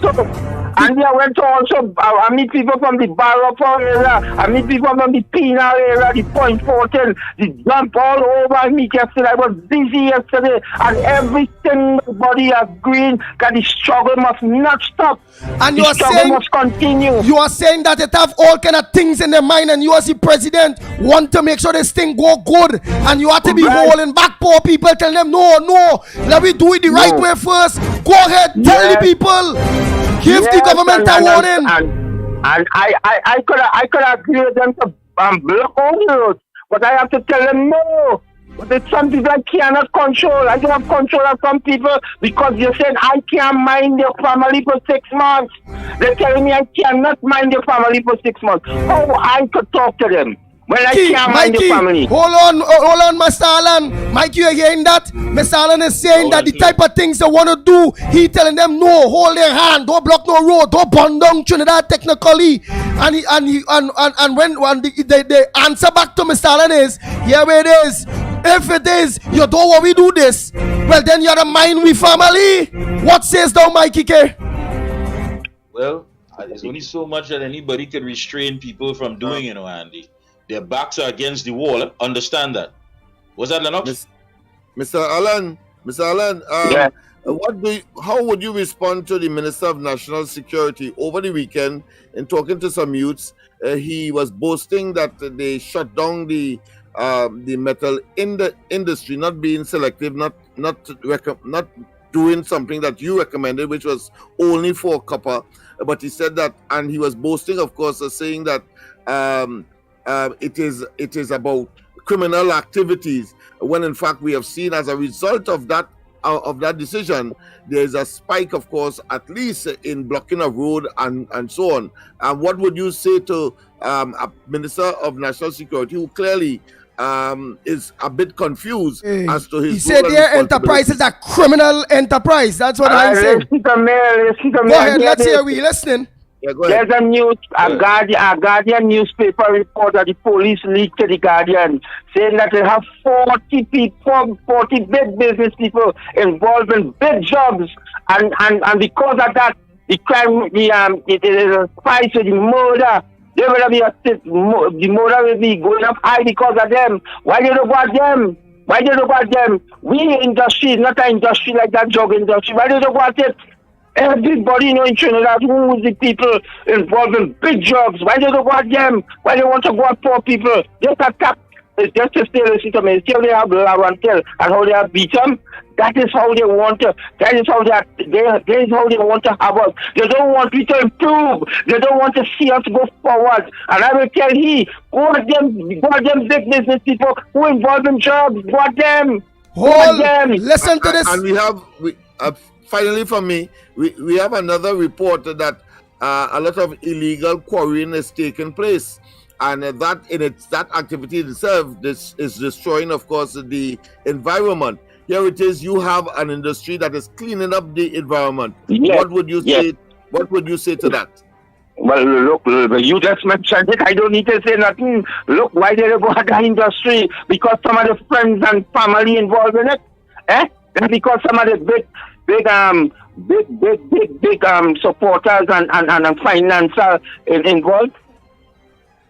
And I went to also, I meet people from the Barrow area, I meet people from the Penal area, the Point Fortin, the dump all over. I meet yesterday. I was busy yesterday, and everybody agreeing that the struggle must not stop. And you are saying must continue. You are saying that it have all kind of things in their mind, and you as the president want to make sure this thing go good, and you have to be holding back poor people, telling them no, let me do it the right way first. Go ahead, tell the people. Give the government a warning. And I could agree with them to block all the roads, but I have to tell them no. But there's some people I cannot control. I don't have control of some people because they said I can't mind their family for 6 months. They're telling me I cannot mind their family for 6 months. How I could talk to them? Well, I can't mind the family. Hold on, Mr. Allen. Mikey, you hearing that? Mr. Allen is saying that the type of things they want to do, he telling them no, hold their hand, don't block no road, don't burn down Trinidad technically. And when the answer back to Mr. Allen is, here it is. If it is, you don't want we do this, well then you're the mind we family. What says thou, Mikey K? Well, there's only so much that anybody could restrain people from doing, Andy. Their backs are against the wall. Understand that. Was that Lennox? Mr. Allen, yeah. How would you respond to the Minister of National Security over the weekend in talking to some youths? He was boasting that they shut down the metal in the industry, not being selective, not doing something that you recommended, which was only for copper. But he said that, and he was boasting, of course, saying that it is about criminal activities, when in fact we have seen as a result of that decision, there is a spike, of course, at least in blocking of road and so on. And what would you say to a Minister of National Security who clearly is a bit confused as to his. He said their enterprise is a criminal enterprise. That's what I'm saying. Go ahead, let's hear we listening. Yeah, go ahead. There's a Guardian newspaper report that the police leaked to the Guardian, saying that they have 40 big business people involved in big jobs, and because of that, the crime, it is a spice with the murder. There will be the murder will be going up high because of them. Why did you go at them? Why did you go at them? We industry is not an industry like that drug industry. Why did you go at it? Everybody in Trinidad, who is the people involved in big jobs? Why do they go at them? Why do they want to go at poor people? Just attack. It's just to steal the system. Still they have Larantel and how they have beat them. That is how they want to. That is how they want to have us. They don't want me to improve. They don't want to see us go forward. And I will tell go at them big business people who involved in jobs. Go at them. Listen to this. And we have finally, for me, we have another report that a lot of illegal quarrying is taking place, and that activity itself, this is destroying, of course, the environment. Here it is, you have an industry that is cleaning up the environment. Yes. What would you say? What would you say to that? Well, look, you just mentioned it. I don't need to say nothing. Look, why did they go at the industry? Because some of the friends and family involved in it. And because some of the big supporters and financial involved.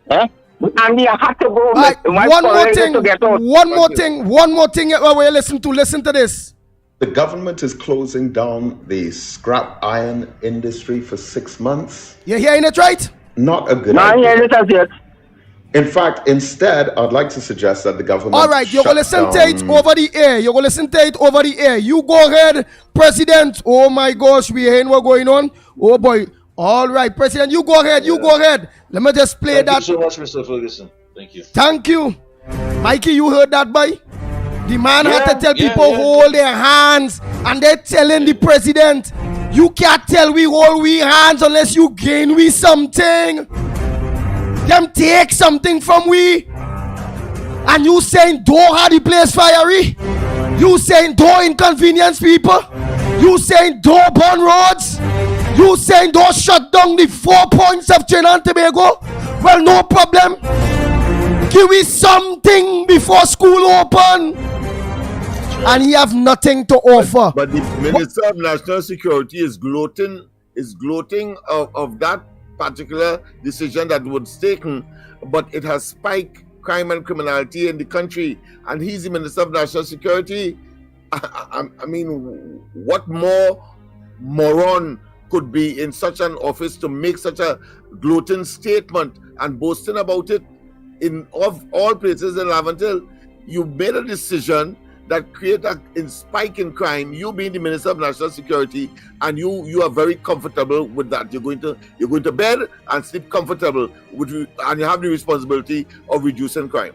And you have to go. One more thing. Listen to this. The government is closing down the scrap iron industry for 6 months. You're hearing it right? Not a good idea. No, it as yet. In fact, instead, I'd like to suggest that the government. All right, you're going to listen to it over the air. You go ahead, President. Oh my gosh, we hearing what going on. Oh boy. All right, President, you go ahead. Let me just play that. Thank you so much, Mr. Ferguson. Thank you. Thank you. Mikey, you heard that, boy? The man had to tell people hold their hands, and they're telling the president, you can't tell we hold we hands unless you gain we something. Them take something from we. And you saying don't have the place fiery. You saying don't inconvenience people. You saying don't burn roads. You saying don't shut down the 4 points of Trinidad and Tobago. Well, no problem. Give me something before school open. And he have nothing to offer. But the Minister of National Security is gloating of that particular decision that was taken, but it has spiked crime and criminality in the country, and he's the Minister of National Security. I mean, what more moron could be in such an office to make such a gloating statement and boasting about it? In of all places in Laventille, you made a decision that create a spike in crime. You being the Minister of National Security, and you are very comfortable with that. You're going to bed and sleep comfortable and you have the responsibility of reducing crime.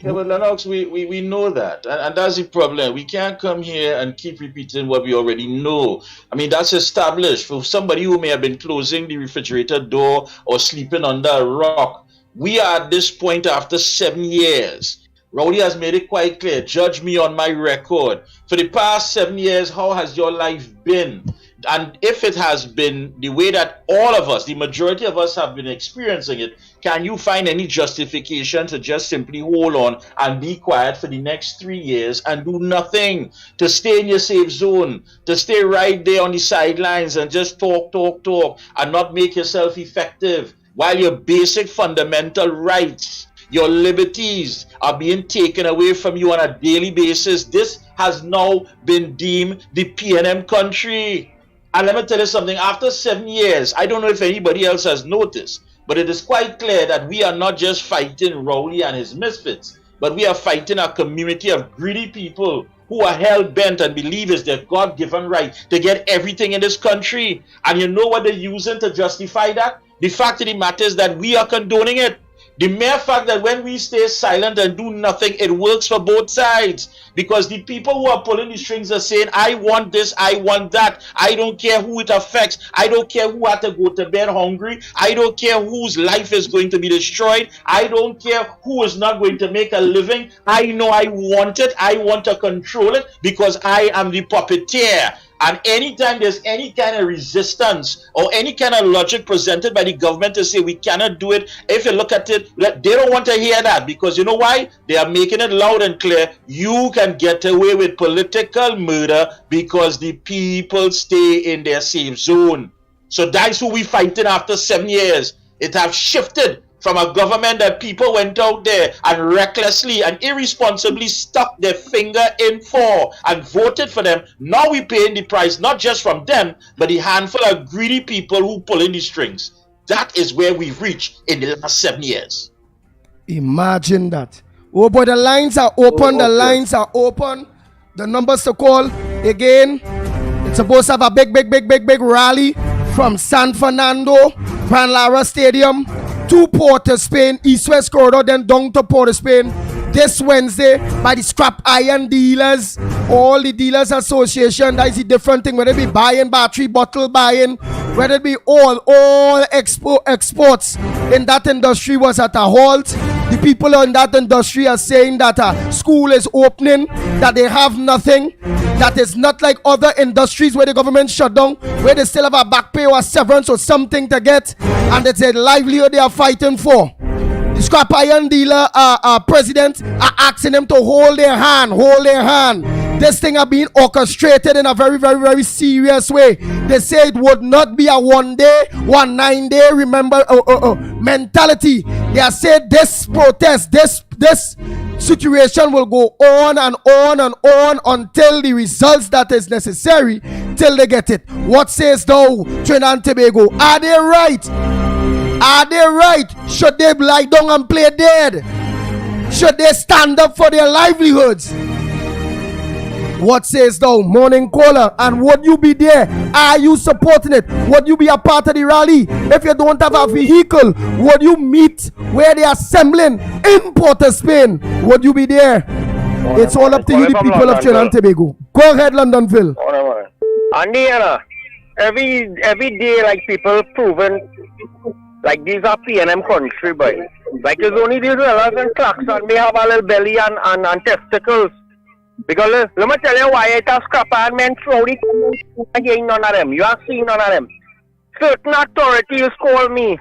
Yeah, but Lennox, we know that, and that's the problem. We can't come here and keep repeating what we already know. I mean, that's established. For somebody who may have been closing the refrigerator door or sleeping under a rock, we are at this point after 7 years. Rowdy has made it quite clear. Judge me on my record. For the past 7 years, how has your life been? And if it has been the way that all of us, the majority of us, have been experiencing it, can you find any justification to just simply hold on and be quiet for the next 3 years and do nothing? To stay in your safe zone, to stay right there on the sidelines and just talk and not make yourself effective while your basic fundamental rights, your liberties are being taken away from you on a daily basis. This has now been deemed the PNM country. And let me tell you something, after 7 years, I don't know if anybody else has noticed, but it is quite clear that we are not just fighting Rowley and his misfits, but we are fighting a community of greedy people who are hell-bent and believe it's their God-given right to get everything in this country. And you know what they're using to justify that? The fact of the matter is that we are condoning it. The mere fact that when we stay silent and do nothing, it works for both sides. Because the people who are pulling the strings are saying, I want this, I want that. I don't care who it affects. I don't care who had to go to bed hungry. I don't care whose life is going to be destroyed. I don't care who is not going to make a living. I know I want it. I want to control it because I am the puppeteer. And anytime there's any kind of resistance or any kind of logic presented by the government to say we cannot do it, if you look at it, they don't want to hear that, because you know why? They are making it loud and clear. You can get away with political murder because the people stay in their safe zone. So that's who we fighting after 7 years. It has shifted from a government that people went out there and recklessly and irresponsibly stuck their finger in for and voted for them. Now we're paying the price, not just from them, but the handful of greedy people who pull in the strings. That is where we've reached in the last 7 years. Imagine that. Oh boy, the lines are open. The lines are open. The numbers to call again. It's supposed to have a big rally from San Fernando, Grand Lara Stadium, to Port of Spain, East-West Corridor, then down to Port of Spain this Wednesday by the Scrap Iron Dealers. All the Dealers Association, that is a different thing, whether it be buying, battery, bottle buying, whether it be all exports in that industry was at a halt. The people in that industry are saying that school is opening, that they have nothing. that is not like other industries where the government shut down, where they still have a back pay or a severance or something to get, and it's a livelihood they are fighting for. The scrap iron dealer president are asking them to hold their hand. This thing are being orchestrated in a very, very, very serious way. They say it would not be a 1 day, 9 day, remember, mentality. They are saying this protest, this situation will go on and on and on until the results that is necessary, till they get it. What says thou, Trinidad and Tobago? Are they right? Are they right? Should they lie down and play dead? Should they stand up for their livelihoods? What says thou, Morning Caller? And would you be there? Are you supporting it? Would you be a part of the rally? If you don't have a vehicle, would you meet where they are assembling in Port of Spain? Would you be there? It's all up to you, the people of Trinidad and Tobago. Go ahead, Londonville. Andy, every day, like people proving, like these are P&M country, boy. Like it's only these fellas and Clarkson, they have a little belly and testicles. Because let me tell you why it has scrap iron men slowly again none of them. You have seen none of them. Certain authorities called me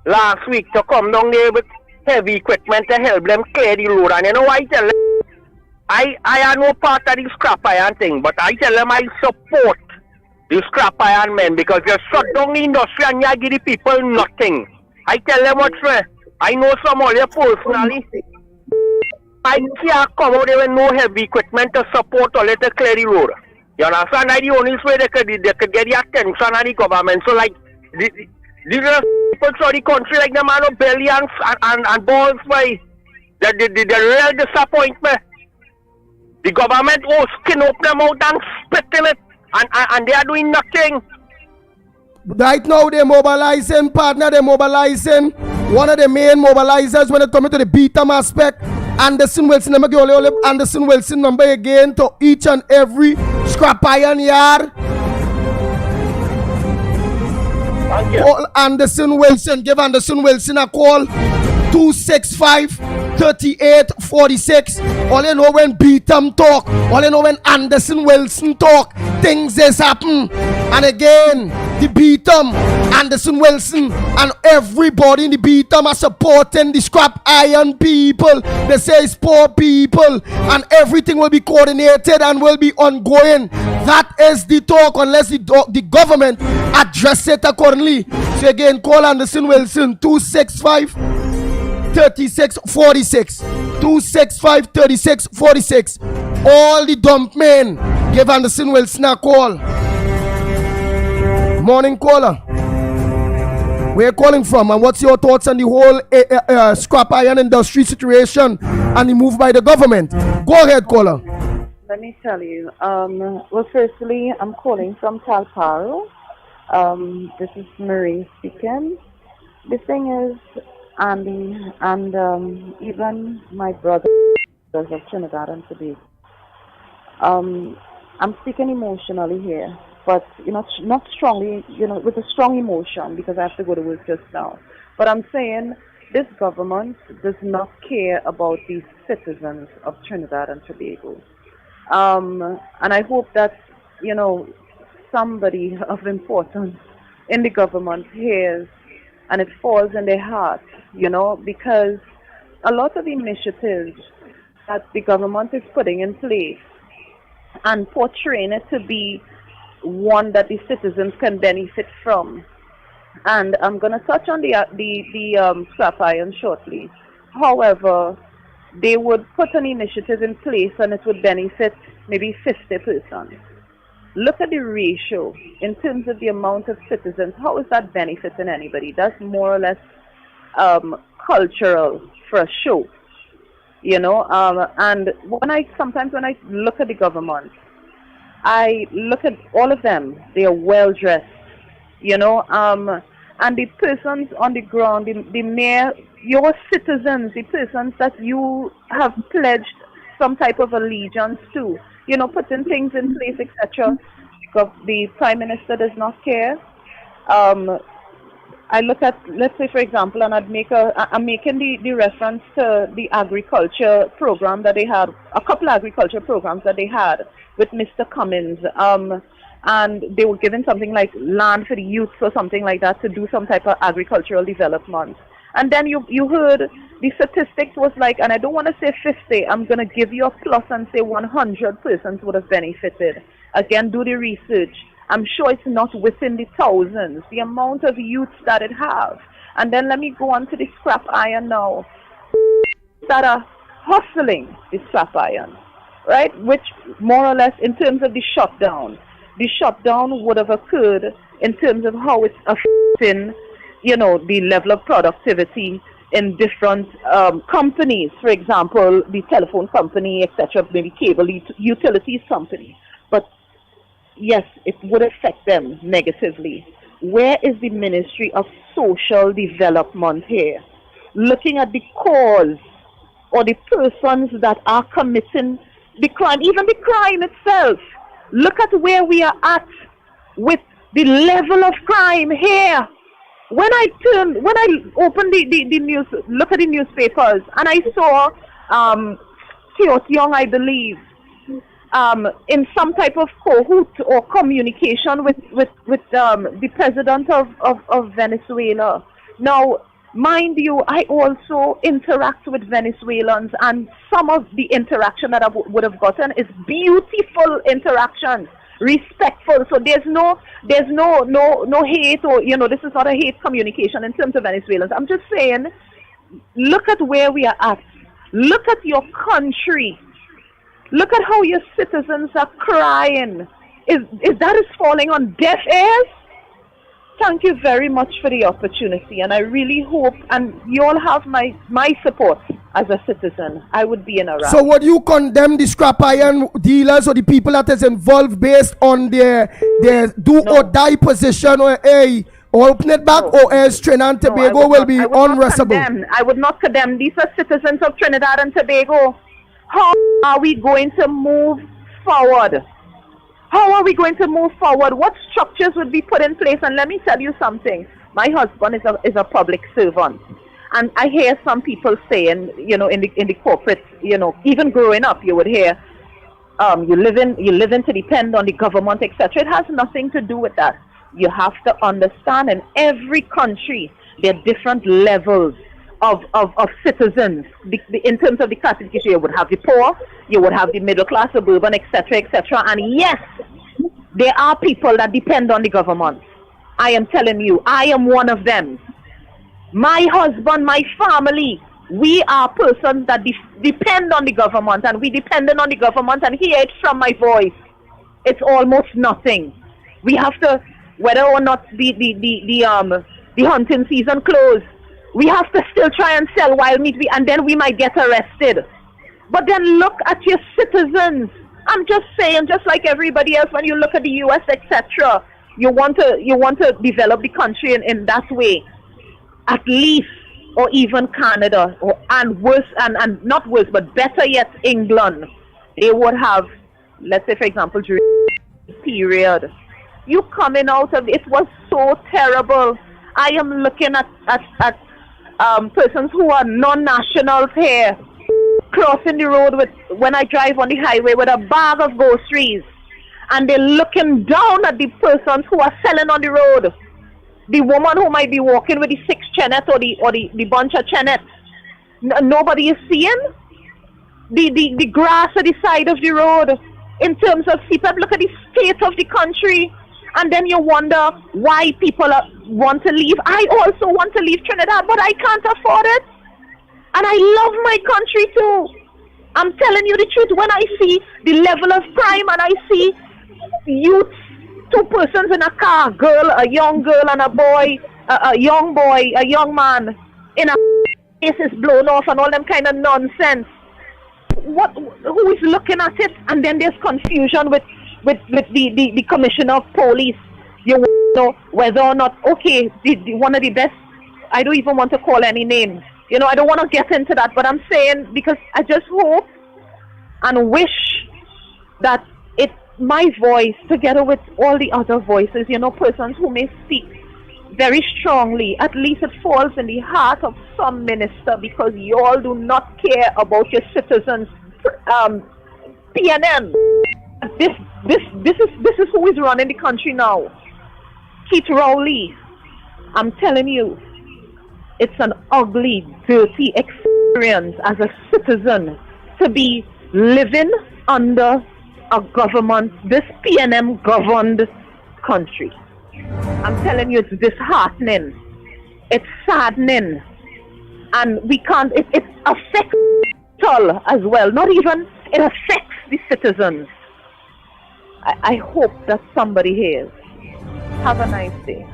last week to come down there with heavy equipment to help them clear the road. And you know why I tell them? I am no part of the scrap iron thing, but I tell them I support the scrap iron men because you shut down the industry and you give the people nothing. I tell them what's right. I know some of you personally. I can't come out there with no heavy equipment to support or let to clear the road. You understand? That's the only way they could get the attention of the government. So like these people through the country like the man of belly and balls by the real disappointment. The government skin up them out and spit in it and they are doing nothing. Right now they're mobilizing, partner, they're mobilizing. One of the main mobilizers when it comes to the beat-em aspect, Anderson Wilson, I'm going to give Anderson Wilson number again to each and every scrap iron yard. Call Anderson Wilson, give Anderson Wilson a call. 265-3846. All you know when Beatum talk, all you know when Anderson Wilson talk, things is happen. And again, the Beatum, Anderson Wilson, and everybody in the Beatum are supporting the scrap iron people. They say it's poor people, and everything will be coordinated and will be ongoing. That is the talk, unless the government address it accordingly. So again, call Anderson Wilson, 265-3646. 265-3646. All the dump men, give Anderson Wilson a call. Morning Caller. Where you calling from and what's your thoughts on the whole scrap iron industry situation and the move by the government? Go ahead, caller. Let me tell you. Well, firstly, I'm calling from Talparo. This is Marie speaking. The thing is, Andy and even my brothers of Trinidad and Tobago. I'm speaking emotionally here, but not strongly, with a strong emotion because I have to go to work just now. But I'm saying this government does not care about the citizens of Trinidad and Tobago. And I hope that, somebody of importance in the government hears and it falls in their heart, because a lot of initiatives that the government is putting in place and portraying it to be one that the citizens can benefit from. And I'm going to touch on the scrap iron shortly. However, they would put an initiative in place and it would benefit maybe 50 persons. Look at the ratio in terms of the amount of citizens. How is that benefiting anybody? That's more or less cultural for a show, and sometimes when I look at the government, I look at all of them. They are well dressed, and the persons on the ground, the mayor, your citizens, the persons that you have pledged some type of allegiance to, putting things in place, etc. Because the Prime Minister does not care. I look at, let's say, for example, and I'm making the reference to the agriculture program that they had, a couple agriculture programs that they had with Mr. Cummins, and they were given something like land for the youth or something like that to do some type of agricultural development. And then you heard the statistics was like, and I don't want to say 50, I'm going to give you a plus and say 100 persons would have benefited. Again, do the research. I'm sure it's not within the thousands, the amount of youths that it have. And then let me go on to the scrap iron now. That are hustling the scrap iron, right? Which more or less in terms of the shutdown would have occurred in terms of how it's affecting, you know, the level of productivity in different companies. For example, the telephone company, etc., maybe cable utilities company. But yes, it would affect them negatively. Where is the Ministry of Social Development here? Looking at the cause or the persons that are committing the crime, even the crime itself. Look at where we are at with the level of crime here. When I opened the news, look at the newspapers, and I saw Theo Young, I believe, in some type of cahoot or communication with the president of Venezuela. Now, mind you, I also interact with Venezuelans, and some of the interaction that I would have gotten is beautiful interaction, respectful. So there's no hate, or, you know, this is not a hate communication in terms of Venezuelans. I'm just saying, look at where we are at. Look at your country. Look at how your citizens are crying. Is that falling on deaf ears? Thank you very much for the opportunity, and I really hope, and you all have my support as a citizen. I would be in Iraq. So would you condemn the scrap iron dealers or the people that is involved based on their do or die position, or open it back, or as Trinidad and Tobago will be unrestable? I would not condemn. These are citizens of Trinidad and Tobago. How are we going to move forward? How are we going to move forward? What structures would be put in place? And let me tell you something. My husband is a public servant. And I hear some people saying, you know, in the corporate, you know, even growing up, you would hear, you live in to depend on the government, etc. It has nothing to do with that. You have to understand, in every country, there are different levels of citizens. In terms of the classification, you would have the poor, you would have the middle class, suburban, etc., etc. And yes, there are people that depend on the government. I am telling you, I am one of them. My husband, my family, we are persons that depend on the government, and we dependent on the government, and hear it from my voice. It's almost nothing. We have to, whether or not the hunting season closed, we have to still try and sell wild meat, and then we might get arrested. But then look at your citizens. I'm just saying, just like everybody else, when you look at the U.S., etc., you want to develop the country in that way. At least, or even Canada, and worse, and not worse, but better yet, England. They would have, let's say, for example, during the period, you coming out of it was so terrible. I am looking at persons who are non-nationals here crossing the road when I drive on the highway with a bag of groceries, and they're looking down at the persons who are selling on the road. The woman who might be walking with the 6 chenet or the bunch of chenet. Nobody is seeing the grass at the side of the road. In terms of CPAP, look at the state of the country. And then you wonder why people want to leave. I also want to leave Trinidad, but I can't afford it. And I love my country too. I'm telling you the truth. When I see the level of crime and I see youth, 2 persons in a car, a young girl and a boy, a young man, in a face is blown off and all them kind of nonsense. Who is looking at it? And then there's confusion with the commissioner of police. You know whether or not, okay, one of the best, I don't even want to call any names. You know, I don't want to get into that, but I'm saying, because I just hope and wish that my voice, together with all the other voices, you know, persons who may speak very strongly, at least it falls in the heart of some minister, because you all do not care about your citizens. PNM. This is who is running the country now. Keith Rowley. I'm telling you, it's an ugly, dirty experience as a citizen to be living under a government, this PNM governed country. I'm telling you, it's disheartening. It's saddening. And we can't, it affects all as well. Not even, it affects the citizens. I hope that somebody hears. Have a nice day.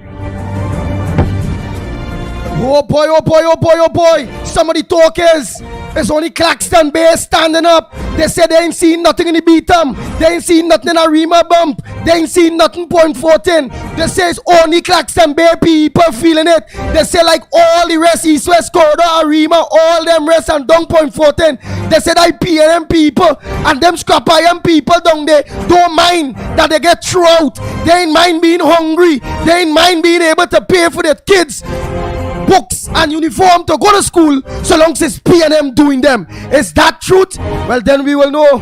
Oh boy, oh boy, oh boy, oh boy. Some of the talkers, it's only Claxton Bay standing up. They say they ain't seen nothing in the Beetham. They ain't seen nothing in Arima bump. They ain't seen nothing point 14. They say it's only Claxton Bay people feeling it. They say like all the rest, East West Corridor, Arima, all them rest and down point 14. They say that PNM people and them scrap iron people down there don't mind that they get thrown out. They ain't mind being hungry. They ain't mind being able to pay for their kids books and uniform to go to school, so long as it's PNM doing them. Is that truth? Well, then we will know.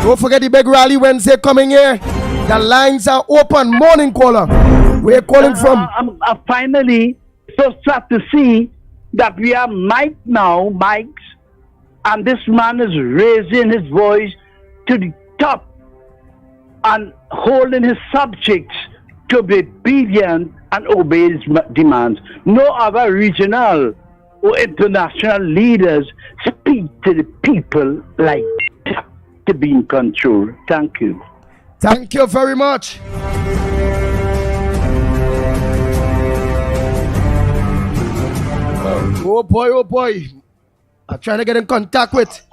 Don't forget the big rally Wednesday coming here. The lines are open. Morning caller. Where are you calling from? I'm finally so sad to see that we have mics, and this man is raising his voice to the top and holding his subjects to be obedient and obey his demands. No other regional or international leaders speak to the people like that to be in control. Thank you. Thank you very much. Oh boy, oh boy. I'm trying to get in contact with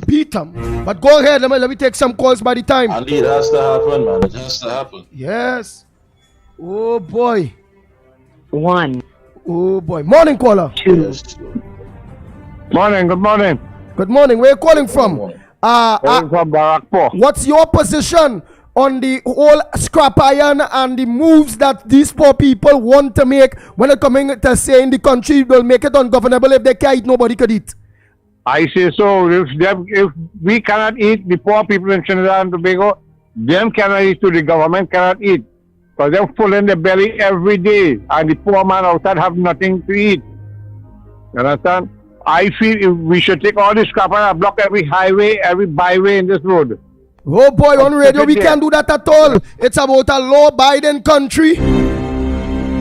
Beetham. But go ahead, let me take some calls by the time. And it has to happen, man. It has to happen. Yes. Oh boy. One. Oh boy. Morning caller. Two. Morning, good morning. Good morning. Where are you calling from? Calling from Barakpur. What's your position on the whole scrap iron and the moves that these poor people want to make when they're coming to saying the country will make it ungovernable? If they can't eat, nobody could eat. I say so. If we cannot eat, the poor people in Trinidad and Tobago, them cannot eat too. The government cannot eat. Because they're full in their belly every day. And the poor man outside have nothing to eat. You understand? I feel we should take all this scrap and block every highway, every byway in this road. Oh boy, on radio we can't do that at all. It's about a law-abiding country.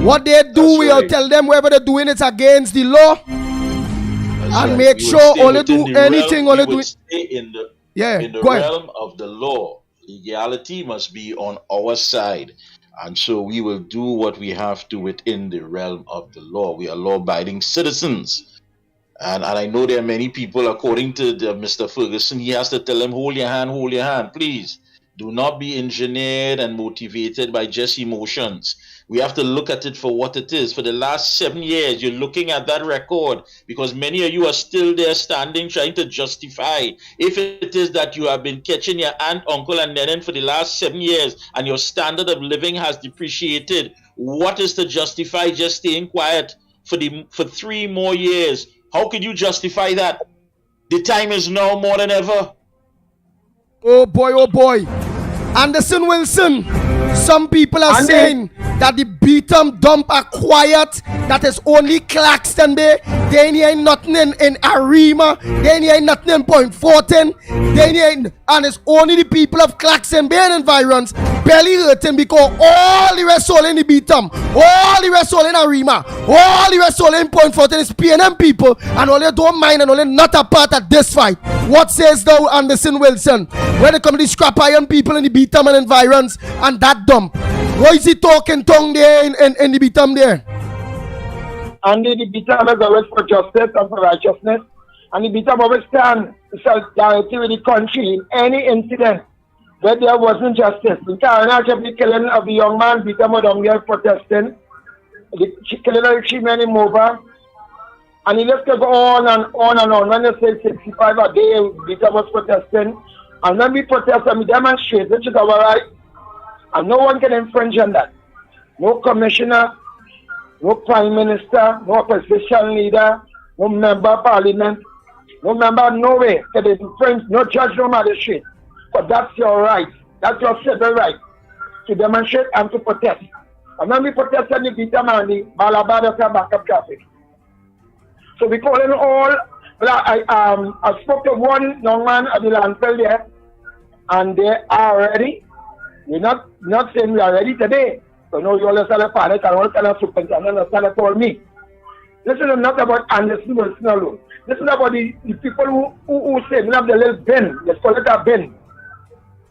What they do, we'll tell them whatever they're doing, it's against the law. And make sure only do anything, only do it. In the realm of the law, legality must be on our side. And so we will do what we have to within the realm of the law. We are law-abiding citizens. And I know there are many people, according to Mr. Ferguson, he has to tell them, hold your hand, please. Do not be engineered and motivated by just emotions. We have to look at it for what it is. For the last 7 years, you're looking at that record because many of you are still there standing trying to justify. If it is that you have been catching your aunt, uncle, and nennen for the last 7 years and your standard of living has depreciated, what is to justify just staying quiet for 3 more years? How could you justify that? The time is now more than ever. Oh boy. Anderson Wilson. Some people are saying that the Beetham dump are quiet. That is only Claxton Bay. They ain't nothing in Arima. They ain't nothing in Point 14. And it's only the people of Claxton Bay and environs barely hurting because all the rest all in the Beetham, all the rest all in Arima, all the rest all in Point 14 is PNM people, and all they don't mind and only not a part of this fight. What says thou, Anderson Wilson, when it comes to the scrap iron people in the Beetham and environs and that dump? What is he talking tongue there in the Beetham there? And the Beetham is always for justice and for righteousness. And the Beetham always stand solidarity with the country in any incident where there wasn't justice. The the killing of the young man, Beetham was down there protesting. The killing of the 3 men in Mova. And he left to go on and on and on. When they say 65 a day, Beetham was protesting. And when we protest and we demonstrate, which is our right, and no one can infringe on that. no commissioner, no prime minister, no opposition leader, no member of parliament, no member nowhere to be friends, no judge, no magistrate. But that's your right. That's your civil right to demonstrate and to protest. And when we protest in the Peter Mandy, Balabada can back up traffic. So we call in all. I spoke to one young man at the landfill there, and they are ready. We're not saying we are ready today. So no, you all sell a panic and all kind of superintendent and sell told me. This is not about Anderson Wilson alone. This is about the people who say we have the little bin. Let's call it a bin.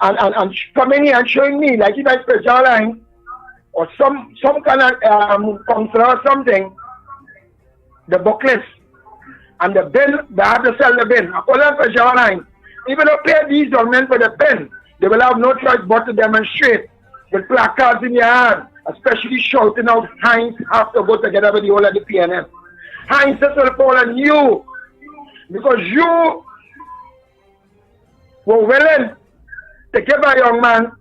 And coming here and showing me, like if I special line or some kind of counselor or something, the booklets and the bin, they have to sell the bin. I call them special line. Even though pay these government for the bin, they will have no choice but to demonstrate with placards in your hand, especially shouting out, Heinz have to go together with the whole of the PNM. Heinz, this will fall on you because you were willing to give a young man,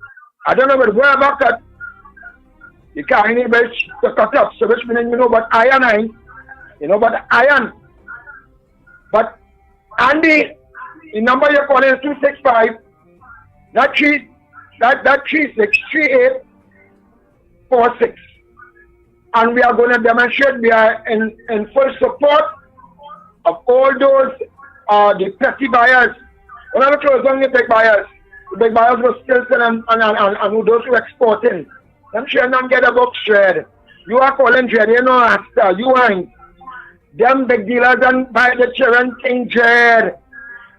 I don't know what word about cut. You can't even to cut up, so which means you know about iron, you know about iron. But Andy, the number you're calling is 265, that 363846. And we are going to demonstrate we are in full support of all those the petty buyers. We're not close on the big buyers. The big buyers were still selling and those who exporting. Them sure not get a book shred. You are calling dread, you know, Asta, you ain't. Them big dealers and buy the children thing dread.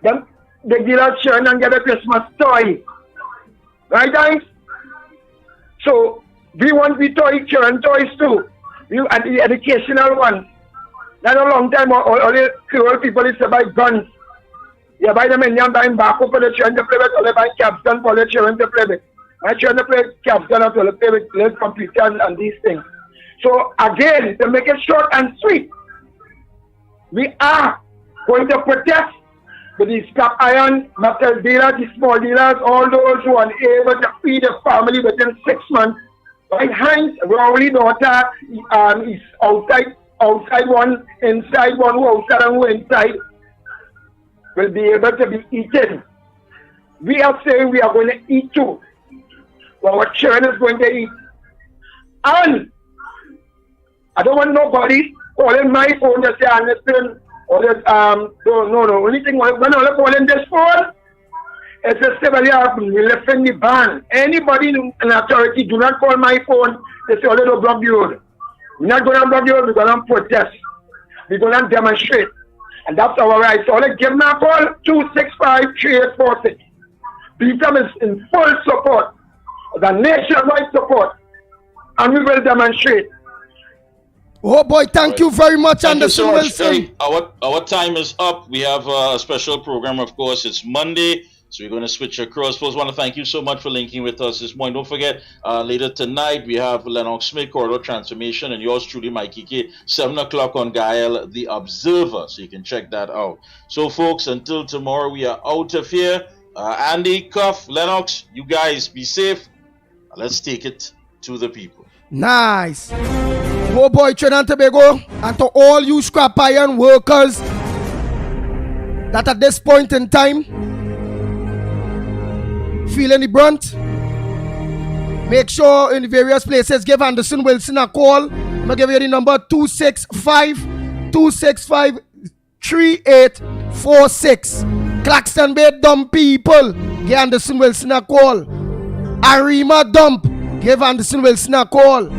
Them big dealers sure and get a Christmas toy. Right, guys? So we want the children toys too. You and the educational ones. Not a long time all the Creole people used to buy guns. You buy them and you buy tobacco for the children to play with, or they buy capstan for the children to play with. My children play capstan or to play with little computers and these things. So again, to make it short and sweet, we are going to protest with the scrap iron, metal dealers, the small dealers, all those who are able to feed a family within 6 months. Right, Heinz, our only daughter is outside one, inside one, who outside and who inside will be able to be eaten. We are saying we are going to eat too. Our children is going to eat. And I don't want nobody calling my phone to say Anderson or that no. Only thing when I call in this phone, it's a civil we lifting the ban. Anybody in authority do not call my phone. They say, oh, block the road. We're not going to block the road, we're going to protest. We're going to demonstrate. And that's our right. So let's give them a call, 265-3846. BTM is in full support, the nationwide support, and we will demonstrate. Oh boy, thank you very much, Anderson Wilson. Hey, our time is up. We have a special program, of course. It's Monday, so we're going to switch across. First, want to thank you so much for linking with us this morning. Don't forget, later tonight, we have Lennox Smith, Corridor Transformation, and yours truly, Mikey K, 7 o'clock on Gael, The Observer, so you can check that out. So, folks, until tomorrow, we are out of here. Andy, Cuff, Lennox, you guys be safe. Let's take it to the people. Nice. Oh boy, Trinidad and Tobago, and to all you scrap iron workers that at this point in time feeling the brunt, make sure in the various places give Anderson Wilson a call. I'm gonna give you the number 265-3846. Claxton Bay dump people, give Anderson Wilson a call. Arima dump, give Anderson Wilson a call.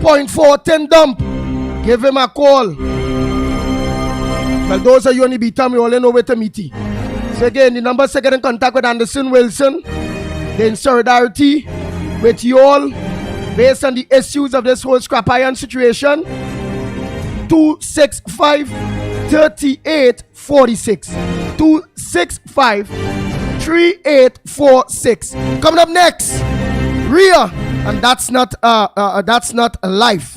Point 410 dump, give him a call. Well, those are you on the beat, we all know where to meet you. So again, the number to get in contact with Anderson Wilson, they're in solidarity with you all based on the issues of this whole scrap iron situation. 265-3846. 265-3846. Coming up next, Rhea, and that's not life.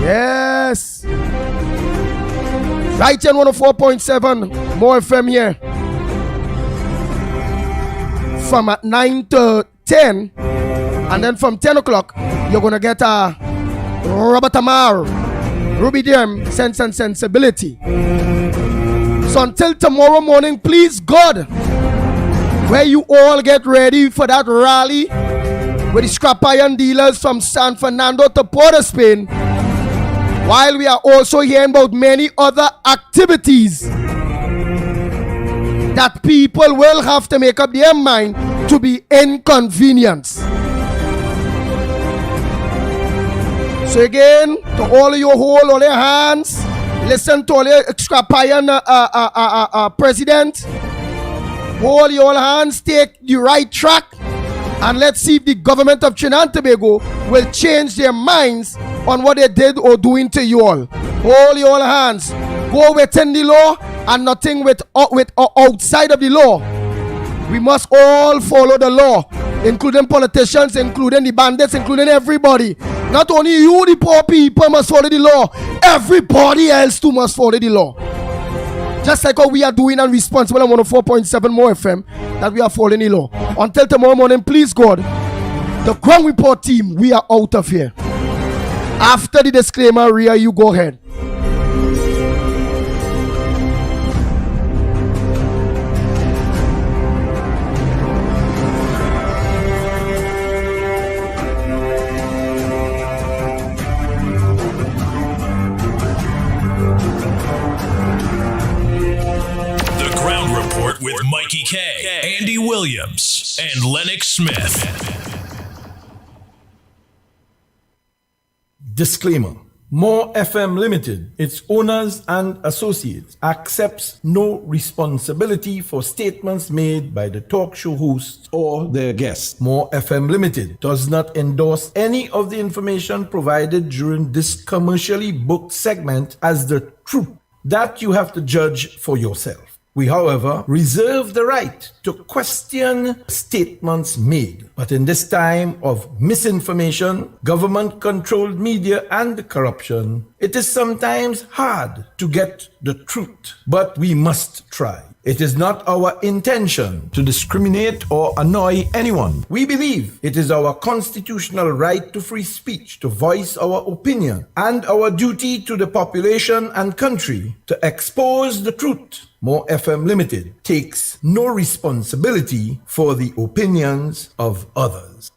Yes. Right here on 104.7 More FM here. From at 9 to 10. And then from 10 o'clock, you're going to get Robert Amar, Ruby Dem, Sense and Sensibility. So until tomorrow morning, please God, where you all get ready for that rally with the scrap iron dealers from San Fernando to Port of Spain, while we are also hearing about many other activities that people will have to make up their mind to be inconvenienced. So again, to all of you hold all your hands, listen to all your scrap iron president, hold your hands, take the right track, and let's see if the government of Trinidad and Tobago will change their minds on what they did or doing to you all. Hold your hands, go within the law and nothing with outside of the law. We must all follow the law, including politicians, including the bandits, including everybody. Not only you, the poor people, must follow the law. Everybody else too must follow the law. Just like how we are doing and responsible on 104.7 More FM, that we are following the law. Until tomorrow morning, please God, the Ground Report team, we are out of here. After the disclaimer, Ria, you go ahead. With Mikey K, Andy Williams, and Lennox Smith. Disclaimer. More FM Limited, its owners and associates, accepts no responsibility for statements made by the talk show hosts or their guests. More FM Limited does not endorse any of the information provided during this commercially booked segment as the truth. That you have to judge for yourself. We, however, reserve the right to question statements made. But in this time of misinformation, government-controlled media, and corruption, it is sometimes hard to get the truth. But we must try. It is not our intention to discriminate or annoy anyone. We believe it is our constitutional right to free speech, to voice our opinion, and our duty to the population and country to expose the truth. More FM Limited takes no responsibility for the opinions of others.